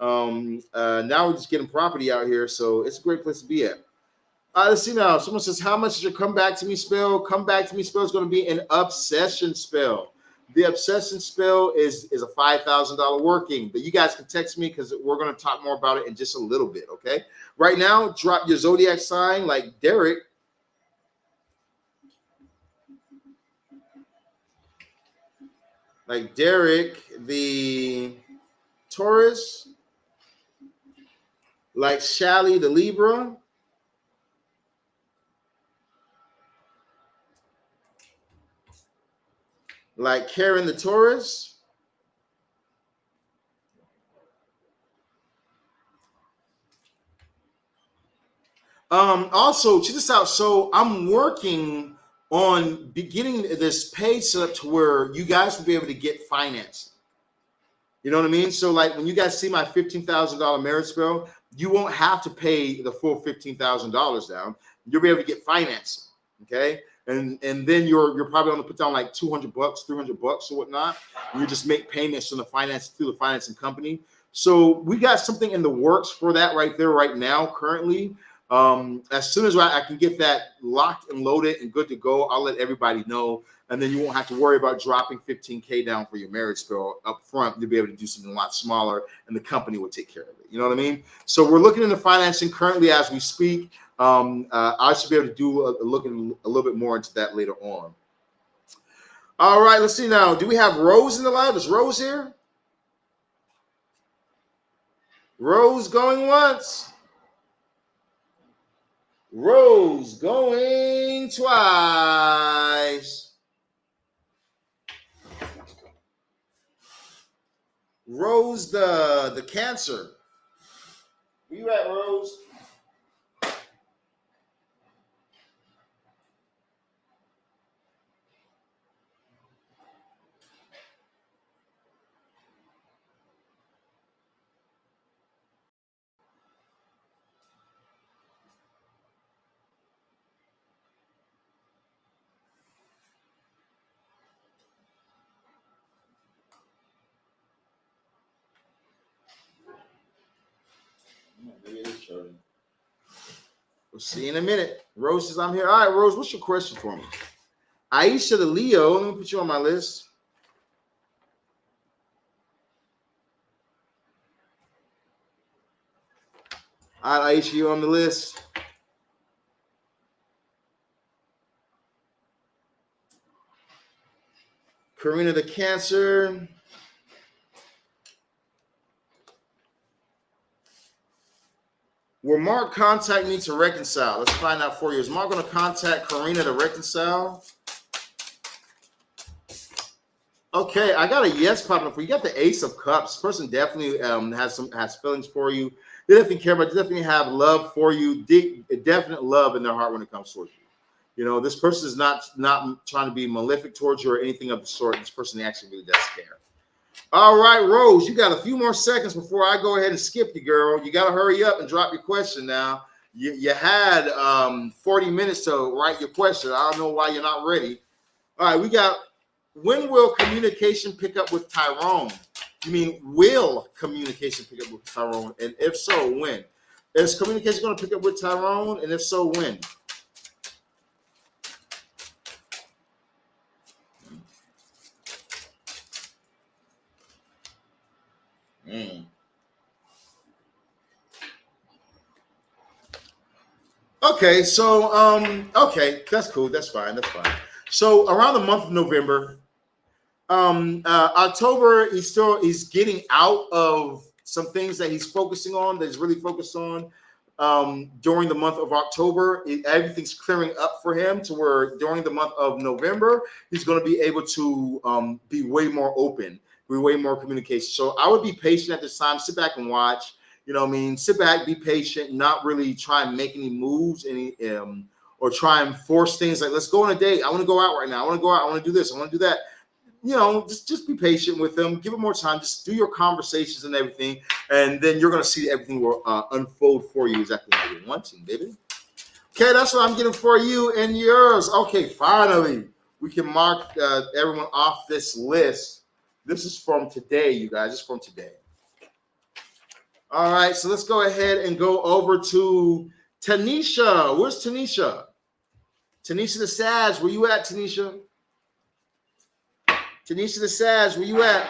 Now we're just getting property out here, so it's a great place to be at. Let's see now. Someone says, how much is your come back to me spell? Come back to me spell is going to be an obsession spell. The obsession spell is a $5,000 working, but you guys can text me because we're going to talk more about it in just a little bit, okay? Right now, drop your zodiac sign like Derek. Like Derek, the Taurus. Like Shally, the Libra. Like Karen, the Taurus. Also, check this out. So I'm working on beginning this page set up to where you guys will be able to get financing. You know what I mean? So like when you guys see my $15,000 marriage spell, you won't have to pay the full $15,000 down. You'll be able to get financing. Okay. And then you're probably going to put down like $200, $300 or whatnot. And you just make payments from the through the financing company. So we got something in the works for that right there right now currently. As soon as I can get that locked and loaded and good to go, I'll let everybody know. And then you won't have to worry about dropping $15K down for your marriage spell up front. You'll be able to do something a lot smaller, and the company will take care of it. You know what I mean? So we're looking into financing currently as we speak. I should be able to do looking a little bit more into that later on. All right, let's see now. Do we have Rose in the live? Is Rose here? Rose going once. Rose going twice. Rose the Cancer. Where you at, Rose? Shorty. We'll see in a minute. Rose says, I'm here. All right, Rose, what's your question for me? Aisha the Leo, let me put you on my list. All right, Aisha, you on the list? Karina the Cancer. Will Mark contact me to reconcile? Let's find out for you. Is Mark going to contact Karina to reconcile? Okay, I got a yes popping up for you. You got the Ace of Cups. This person definitely has feelings for you. They definitely care about. They definitely have love for you. Definite love in their heart when it comes towards you. You know, this person is not trying to be malefic towards you or anything of the sort. This person actually really does care. All right, Rose, you got a few more seconds before I go ahead and skip you, girl. You got to hurry up and drop your question now. You had 40 minutes to write your question. I don't know why you're not ready. All right, we got, when will communication pick up with Tyrone? You mean, will communication pick up with Tyrone? And if so, when? Is communication going to pick up with Tyrone? And if so, when? Okay, so okay, that's cool. That's fine. That's fine. So around the month of November, October, he's getting out of some things that he's focusing on, that he's really focused on. During the month of October, everything's clearing up for him to where during the month of November, he's going to be able to be way more open, be way more communication. So I would be patient at this time. Sit back and watch. You know what I mean? Sit back, be patient, not really try and make any moves, or try and force things like, let's go on a date. I want to go out right now. I want to go out. I want to do this. I want to do that. You know, just be patient with them. Give them more time. Just do your conversations and everything. And then you're going to see everything will unfold for you exactly how you're wanting, baby. Okay, that's what I'm getting for you and yours. Okay, finally, we can mark everyone off this list. This is from today, you guys. It's from today. All right, so let's go ahead and go over to Tanisha. Where's Tanisha? Tanisha the Sag, where you at, Tanisha? Tanisha the Sag, where you at?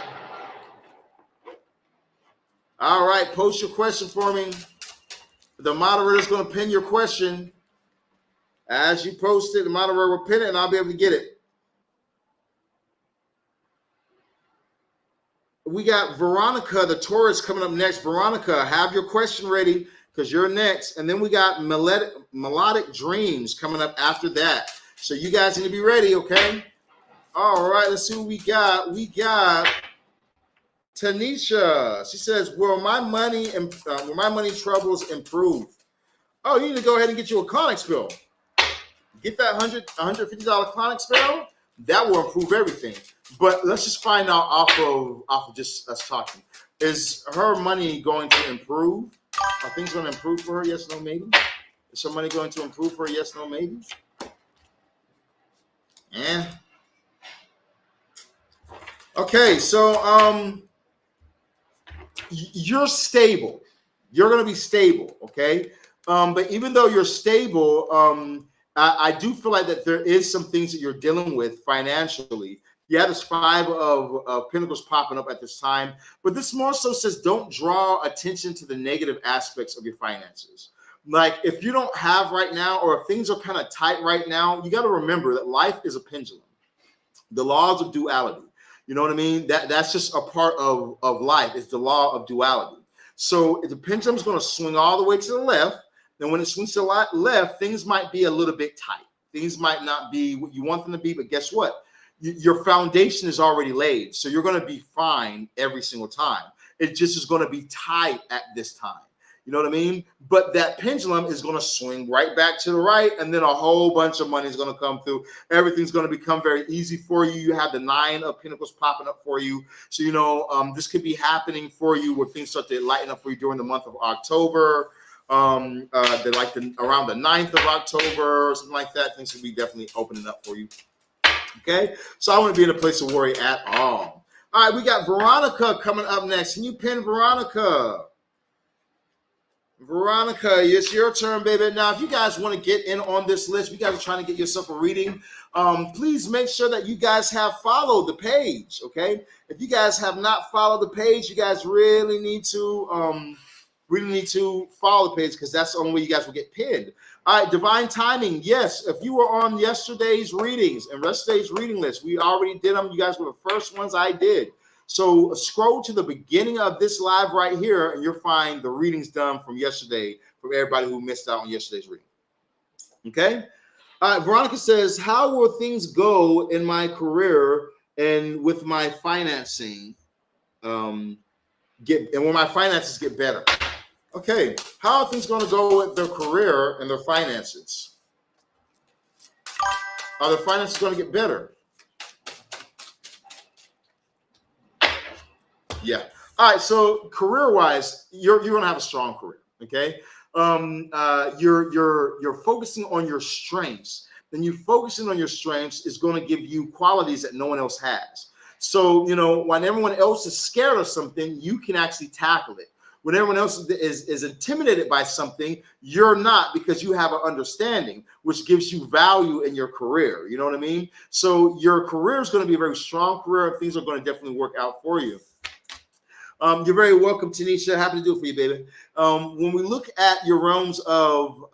All right, post your question for me. The moderator's going to pin your question. As you post it, the moderator will pin it, and I'll be able to get it. We got Veronica, the Taurus, coming up next. Veronica, have your question ready because you're next. And then we got Melodic Dreams coming up after that. So you guys need to be ready, okay? All right, let's see what we got. We got Tanisha. She says, will my money troubles improve? Oh, you need to go ahead and get you a Clauneck spill. Get that $150 Clauneck spill. That will improve everything. But let's just find out off of just us talking. Is her money going to improve? Are things going to improve for her? Yes, no, maybe. Is her money going to improve for her? Yes, no, maybe. Yeah. Okay, so you're stable. You're going to be stable, okay? But even though you're stable, I do feel like that there is some things that you're dealing with financially. Yeah, there's 5 of Pentacles popping up at this time, but this more so says don't draw attention to the negative aspects of your finances. Like if you don't have right now, or if things are kind of tight right now, you got to remember that life is a pendulum. The laws of duality. You know what I mean? That's just a part of life. It's the law of duality. So the pendulum's going to swing all the way to the left. Then when it swings to the left, things might be a little bit tight. Things might not be what you want them to be, but guess what? Your foundation is already laid. So you're going to be fine every single time. It just is going to be tight at this time. You know what I mean? But that pendulum is going to swing right back to the right, and then a whole bunch of money is going to come through. Everything's going to become very easy for you. You have the 9 of Pentacles popping up for you. So, you know, this could be happening for you where things start to lighten up for you during the month of October. Around the 9th of October or something like that, things will be definitely opening up for you. Okay, so I wouldn't be in a place to worry at all. All right, we got Veronica coming up next. Can you pin Veronica? Veronica, it's your turn, baby. Now, if you guys want to get in on this list, you guys are trying to get yourself a reading, please make sure that you guys have followed the page, okay? If you guys have not followed the page, you guys really need to follow the page, because that's the only way you guys will get pinned. All right, divine timing. Yes, if you were on yesterday's readings and yesterday's reading list, we already did them. You guys were the first ones I did. So scroll to the beginning of this live right here, and you'll find the readings done from yesterday from everybody who missed out on yesterday's reading. Okay? All right, Veronica says, how will things go in my career and with my financing when my finances get better? Okay, how are things going to go with their career and their finances? Are their finances going to get better? Yeah. All right. So career-wise, you're going to have a strong career. Okay. You're focusing on your strengths. Then you focusing on your strengths is going to give you qualities that no one else has. So, when everyone else is scared of something, you can actually tackle it. When everyone else is intimidated by something, you're not, because you have an understanding, which gives you value in your career. You know what I mean? So your career is going to be a very strong career, and things are going to definitely work out for you. You're very welcome, Tanisha. Happy to do it for you, baby. When we look at your realms of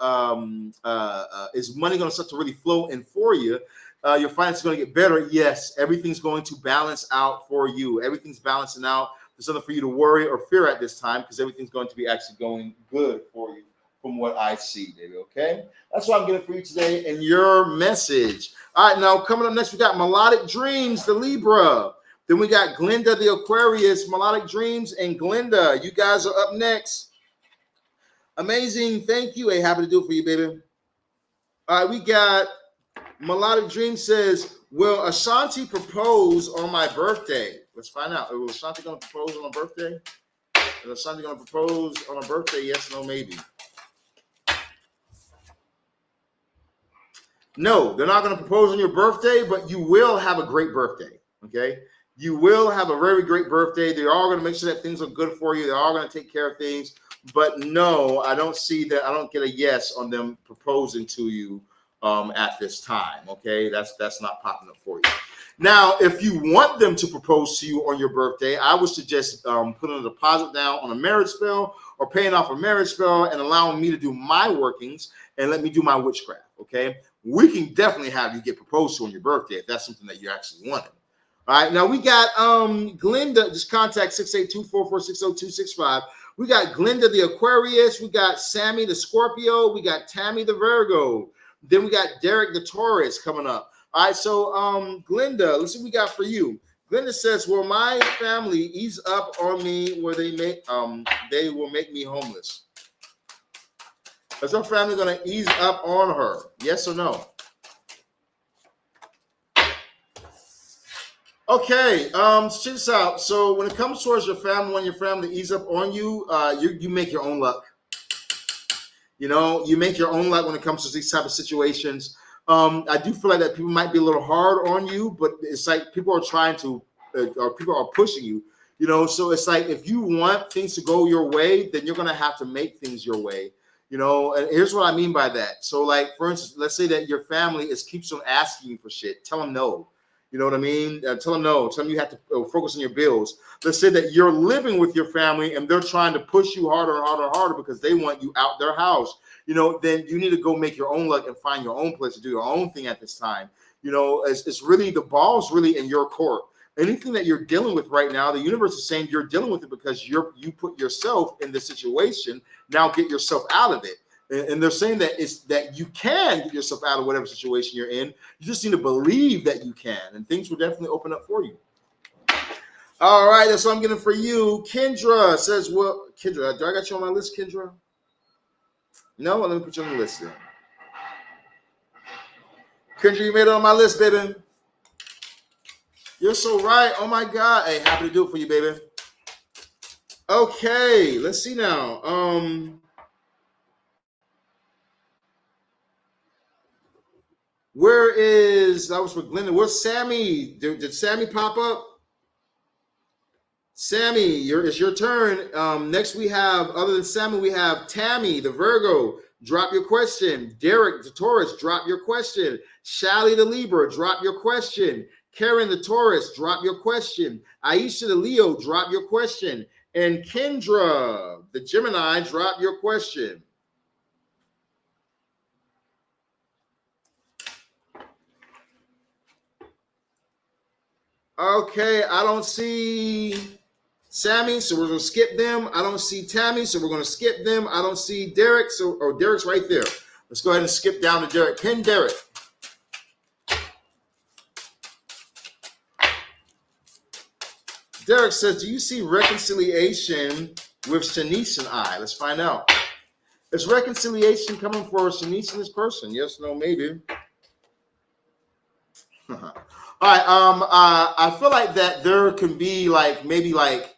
is money going to start to really flow in for you? Your finances are going to get better. Yes, everything's going to balance out for you. Everything's balancing out. There's nothing for you to worry or fear at this time, because everything's going to be actually going good for you from what I see, baby, okay? That's what I'm getting for you today in your message. All right, now coming up next, we got Melodic Dreams, the Libra. Then we got Glenda, the Aquarius, Melodic Dreams, and Glenda. You guys are up next. Amazing. Thank you. Hey, happy to do it for you, baby. All right, we got Melodic Dreams says, will Ashanti propose on my birthday? Let's find out. Will Ashanti going to propose on her birthday? Is Ashanti going to propose on her birthday? Yes, no, maybe. No, they're not going to propose on your birthday, but you will have a great birthday, okay? You will have a very great birthday. They're all going to make sure that things are good for you. They're all going to take care of things. But no, I don't see that. I don't get a yes on them proposing to you at this time, okay? That's not popping up for you. Now, if you want them to propose to you on your birthday, I would suggest putting a deposit down on a marriage spell, or paying off a marriage spell and allowing me to do my workings and let me do my witchcraft, okay? We can definitely have you get proposed to on your birthday if that's something that you actually wanted. All right, now we got Glenda. Just contact 682-446-0265. We got Glenda the Aquarius. We got Sammy the Scorpio. We got Tammy the Virgo. Then we got Derek the Taurus coming up. All right, so Glenda, let's see what we got for you. Glenda says, will my family ease up on me where they will make me homeless? Is her family going to ease up on her? Yes or no? Okay, check this out. So when it comes towards your family, when your family ease up on you, you make your own luck. You make your own luck when it comes to these type of situations. I do feel like that people might be a little hard on you, but it's like people are trying to, or people are pushing you, so it's like, if you want things to go your way, then you're going to have to make things your way, and here's what I mean by that. So like, for instance, let's say that your family keeps on asking you for shit. Tell them no. You know what I mean? Tell them no. Tell them you have to focus on your bills. Let's say that you're living with your family and they're trying to push you harder and harder and harder because they want you out their house. Then you need to go make your own luck and find your own place to do your own thing at this time. It's really, the ball's really in your court. Anything that you're dealing with right now, the universe is saying you're dealing with it because you put yourself in this situation. Now get yourself out of it. And they're saying that you can get yourself out of whatever situation you're in. You just need to believe that you can, and things will definitely open up for you. All right, that's what I'm getting for you. Kendra says, well, Kendra, do I got you on my list, Kendra? No? Well, let me put you on the list then. Kendra, you made it on my list, baby. You're so right. Oh, my God. Hey, happy to do it for you, baby. Okay, let's see now. That was for Glenda. Where's Sammy? Did Sammy pop up? Sammy, it's your turn. Next we have, other than Sammy, we have Tammy, the Virgo. Drop your question. Derek, the Taurus, drop your question. Shally, the Libra, drop your question. Karen, the Taurus, drop your question. Aisha, the Leo, drop your question. And Kendra, the Gemini, drop your question. Okay, I don't see Sammy, so we're going to skip them. I don't see Tammy, so we're going to skip them. I don't see Derek, so Derek's right there. Let's go ahead and skip down to Derek. Pin Derek. Derek says, do you see reconciliation with Shanice and I? Let's find out. Is reconciliation coming for Shanice and this person? Yes, no, maybe. All right. I feel like that there can be like maybe like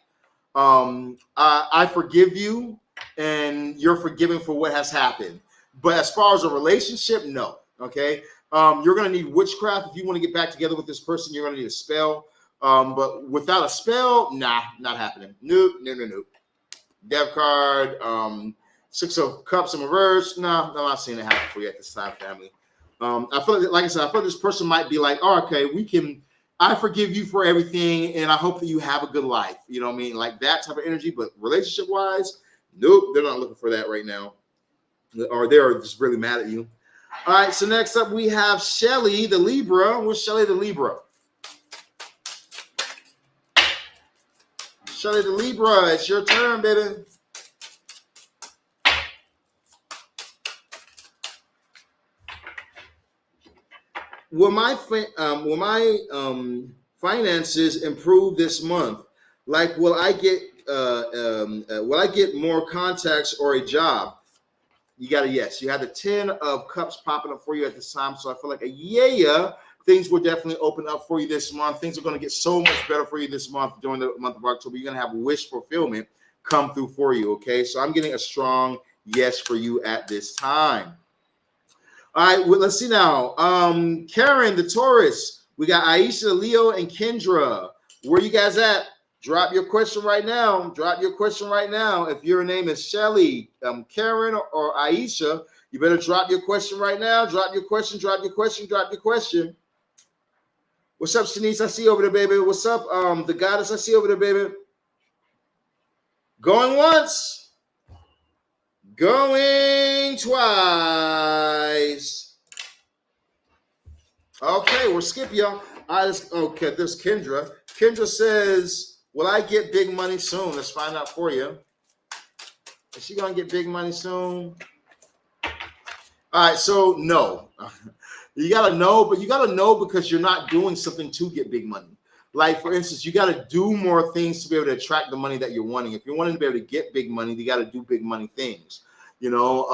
I forgive you and you're forgiven for what has happened. But as far as a relationship, no. Okay. You're gonna need witchcraft if you want to get back together with this person. You're gonna need a spell. But without a spell, nah, not happening. Nope. Death card. Six of Cups in reverse. No, I'm not seeing it happen for you at this time, family. I feel like I said, I feel like this person might be like, oh, okay, I forgive you for everything, and I hope that you have a good life. You know what I mean? Like that type of energy, but relationship-wise, nope, they're not looking for that right now. Or they're just really mad at you. All right, so next up we have Shelly, the Libra. Where's Shelly, the Libra? Shelly, the Libra, it's your turn, baby. Will my finances improve this month? Like, will I get more contacts or a job? You got a yes. You had the 10 of Cups popping up for you at this time, so I feel like things will definitely open up for you this month. Things are going to get so much better for you this month during the month of October. You're going to have wish fulfillment come through for you. Okay, so I'm getting a strong yes for you at this time. All right, well, let's see now. Karen, the Taurus. We got Aisha, the Leo, and Kendra. Where you guys at? Drop your question right now. Drop your question right now. If your name is Shelly, Karen, or Aisha, you better drop your question right now. Drop your question, drop your question, drop your question. What's up, Shanice? I see you over there, baby. What's up, the goddess? I see you over there, baby. Going once. Going twice. Okay, we'll skip y'all. Okay, there's Kendra. Kendra says, will I get big money soon? Let's find out for you. Is she going to get big money soon? All right, so no. You got to know, but you got to know because you're not doing something to get big money. Like, for instance, you got to do more things to be able to attract the money that you're wanting. If you're wanting to be able to get big money, you got to do big money things. You know,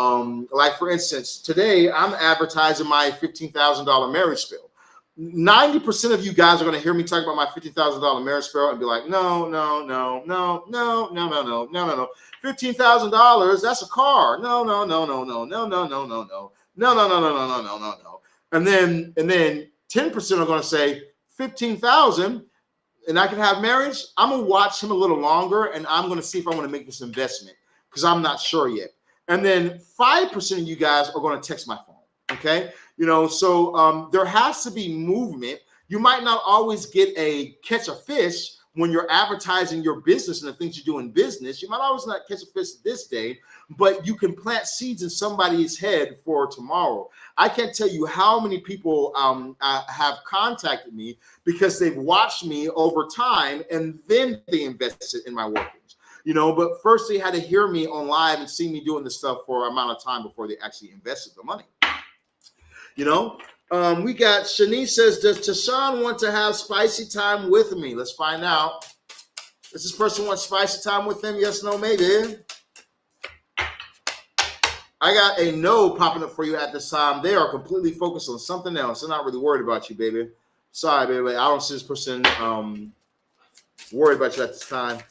like, for instance, today I'm advertising my $15,000 marriage spell. 90% of you guys are going to hear me talk about my $15,000 marriage spell and be like, no. $15,000, that's a car. No. And then 10% are going to say 15,000 and I can have marriage. I'm going to watch him a little longer and I'm going to see if I want to make this investment because I'm not sure yet. And then 5% of you guys are going to text my phone. Okay. You know, so there has to be movement. You might not always catch a fish when you're advertising your business and the things you do in business. You might always not catch a fish this day, but you can plant seeds in somebody's head for tomorrow. I can't tell you how many people have contacted me because they've watched me over time and then they invested in my workings. You know, but first they had to hear me on live and see me doing this stuff for an amount of time before they actually invested the money. You know, we got Shanice says, does Tashawn want to have spicy time with me? Let's find out. Does this person want spicy time with them? Yes, no, maybe. I got a no popping up for you at this time. They are completely focused on something else. They're not really worried about you, baby. Sorry, baby. I don't see this person worried about you at this time.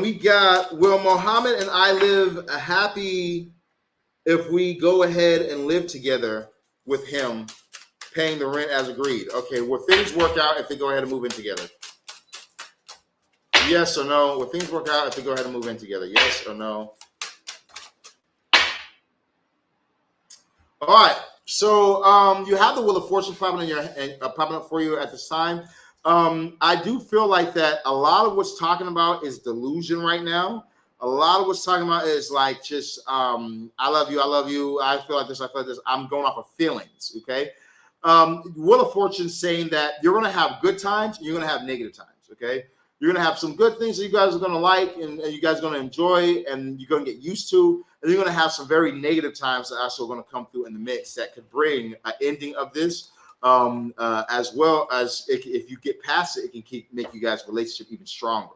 We got, will Muhammad and I live happy if we go ahead and live together with him? paying the rent as agreed. Okay, will things work out if they go ahead and move in together? Yes or no? Will things work out if they go ahead and move in together? Yes or no? All right. So you have the Wheel of Fortune popping up for you at this time. I do feel like that a lot of what's talking about is delusion right now. A lot of what's talking about is like just I love you, I feel like this, I feel like this. I'm going off of feelings. Okay. Wheel of Fortune saying that you're going to have good times and you're going to have negative times. Okay. You're going to have some good things that you guys are going to like and you guys are going to enjoy and you're going to get used to. And you're going to have some very negative times that also are going to come through in the mix that could bring an ending of this, as well as if you get past it, it can make you guys' relationship even stronger.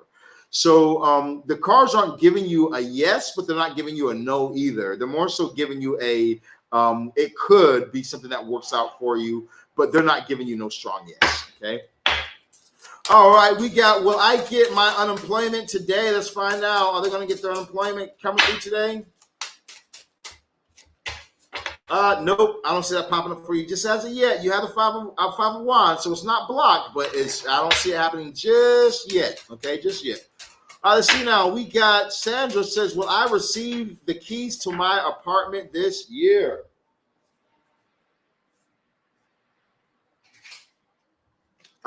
So the cards aren't giving you a yes, but they're not giving you a no either. They're more so giving you a it could be something that works out for you, but they're not giving you no strong yes. Okay. All right, we got, will I get my unemployment today? Let's find out. Are they going to get their unemployment coming through today? Nope, I don't see that popping up for you just as of yet. You have the five of wands, so it's not blocked, but I don't see it happening just yet. Okay, just yet. Let's see now. We got Sandra says, will I receive the keys to my apartment this year?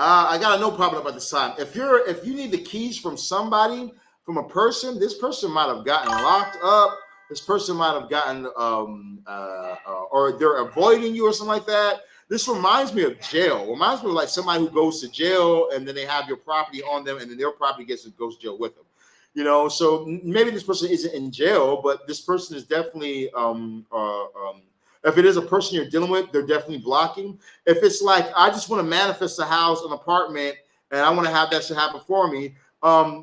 I got a no popping up at this time. If you need the keys from somebody, from a person, this person might have gotten locked up. This person might have gotten, or they're avoiding you or something like that. This reminds me of jail. It reminds me of like somebody who goes to jail and then they have your property on them and then their property goes to jail with them. You know, so maybe this person isn't in jail, but this person is definitely, if it is a person you're dealing with, they're definitely blocking. If it's like, I just want to manifest a house, an apartment, and I want to have that shit happen for me,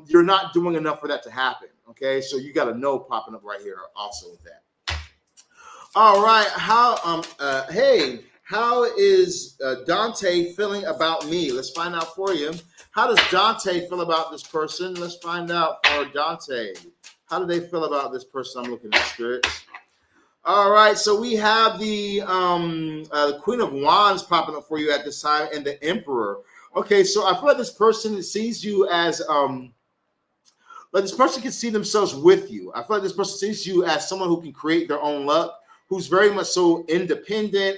you're not doing enough for that to happen. Okay, so you got a no popping up right here also with that. All right, hey, how is Dante feeling about me? Let's find out for you. How does Dante feel about this person? Let's find out for Dante. How do they feel about this person? I'm looking at spirits. All right, so we have the Queen of Wands popping up for you at this time and the Emperor. Okay, so I feel like this person sees you as like this person can see themselves with you. I feel like this person sees you as someone who can create their own luck, who's very much so independent,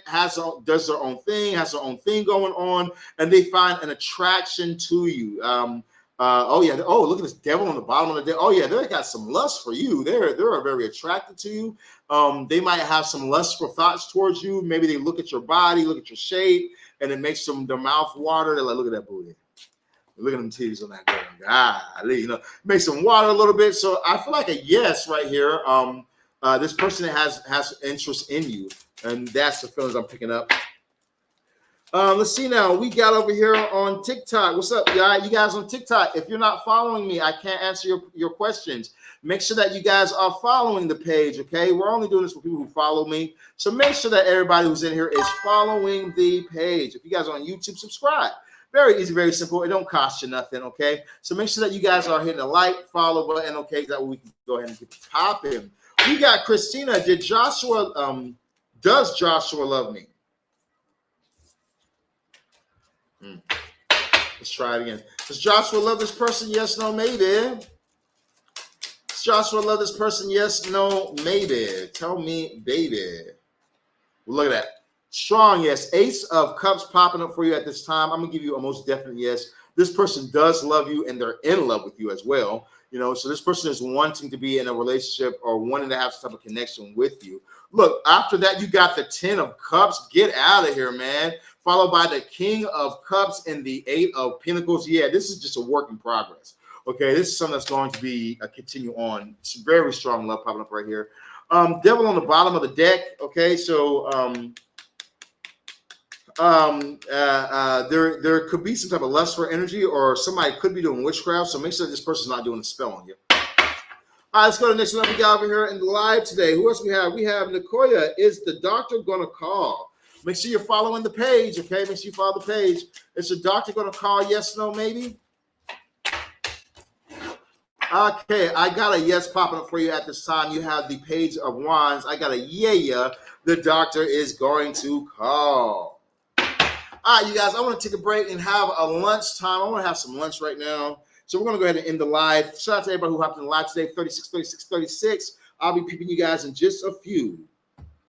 does their own thing, has their own thing going on, and they find an attraction to you. Oh yeah. Oh, look at this devil on the bottom of the deck. Oh yeah, they got some lust for you. They're very attracted to you. They might have some lustful thoughts towards you. Maybe they look at your body, look at your shape, and it makes their mouth water. They're like, look at that booty. Look at them titties on that girl. Golly, you know, makes them water a little bit. So I feel like a yes right here. This person has interest in you, and that's the feelings I'm picking up. Let's see now. We got over here on TikTok. What's up, y'all? You guys on TikTok? If you're not following me, I can't answer your questions. Make sure that you guys are following the page, okay? We're only doing this for people who follow me. So make sure that everybody who's in here is following the page. If you guys are on YouTube, subscribe. Very easy, very simple. It don't cost you nothing, okay? So make sure that you guys are hitting the like, follow button, okay? That way we can go ahead and get popping. We got Christina. Does Joshua love me? Let's try it again. Does Joshua love this person? Yes, no, maybe. Does Joshua love this person? Yes, no, maybe. Tell me, baby. Look at that. Strong yes. Ace of Cups popping up for you at this time. I'm going to give you a most definite yes. This person does love you and they're in love with you as well. You know, so this person is wanting to be in a relationship or wanting to have some type of connection with you. Look, after that, you got the 10 of Cups. Get out of here, man. Followed by the King of Cups and the 8 of Pentacles. Yeah, this is just a work in progress. Okay, this is something that's going to be a continue on. It's very strong love popping up right here. Devil on the bottom of the deck. Okay, so there could be some type of lust for energy, or somebody could be doing witchcraft. So make sure that this person's not doing a spell on you. All right, let's go to the next one we got over here in the live today. Who else we have? We have Nicoya. Is the doctor going to call? Make sure you're following the page, okay? Make sure you follow the page. Is the doctor going to call? Yes, no, maybe? Okay, I got a yes popping up for you at this time. You have the Page of Wands. I got a yeah. The doctor is going to call. All right, you guys, I want to take a break and have a lunch time. I want to have some lunch right now. So we're going to go ahead and end the live. Shout out to everybody who hopped in the live today, 36, 36, 36. I'll be peeping you guys in just a few.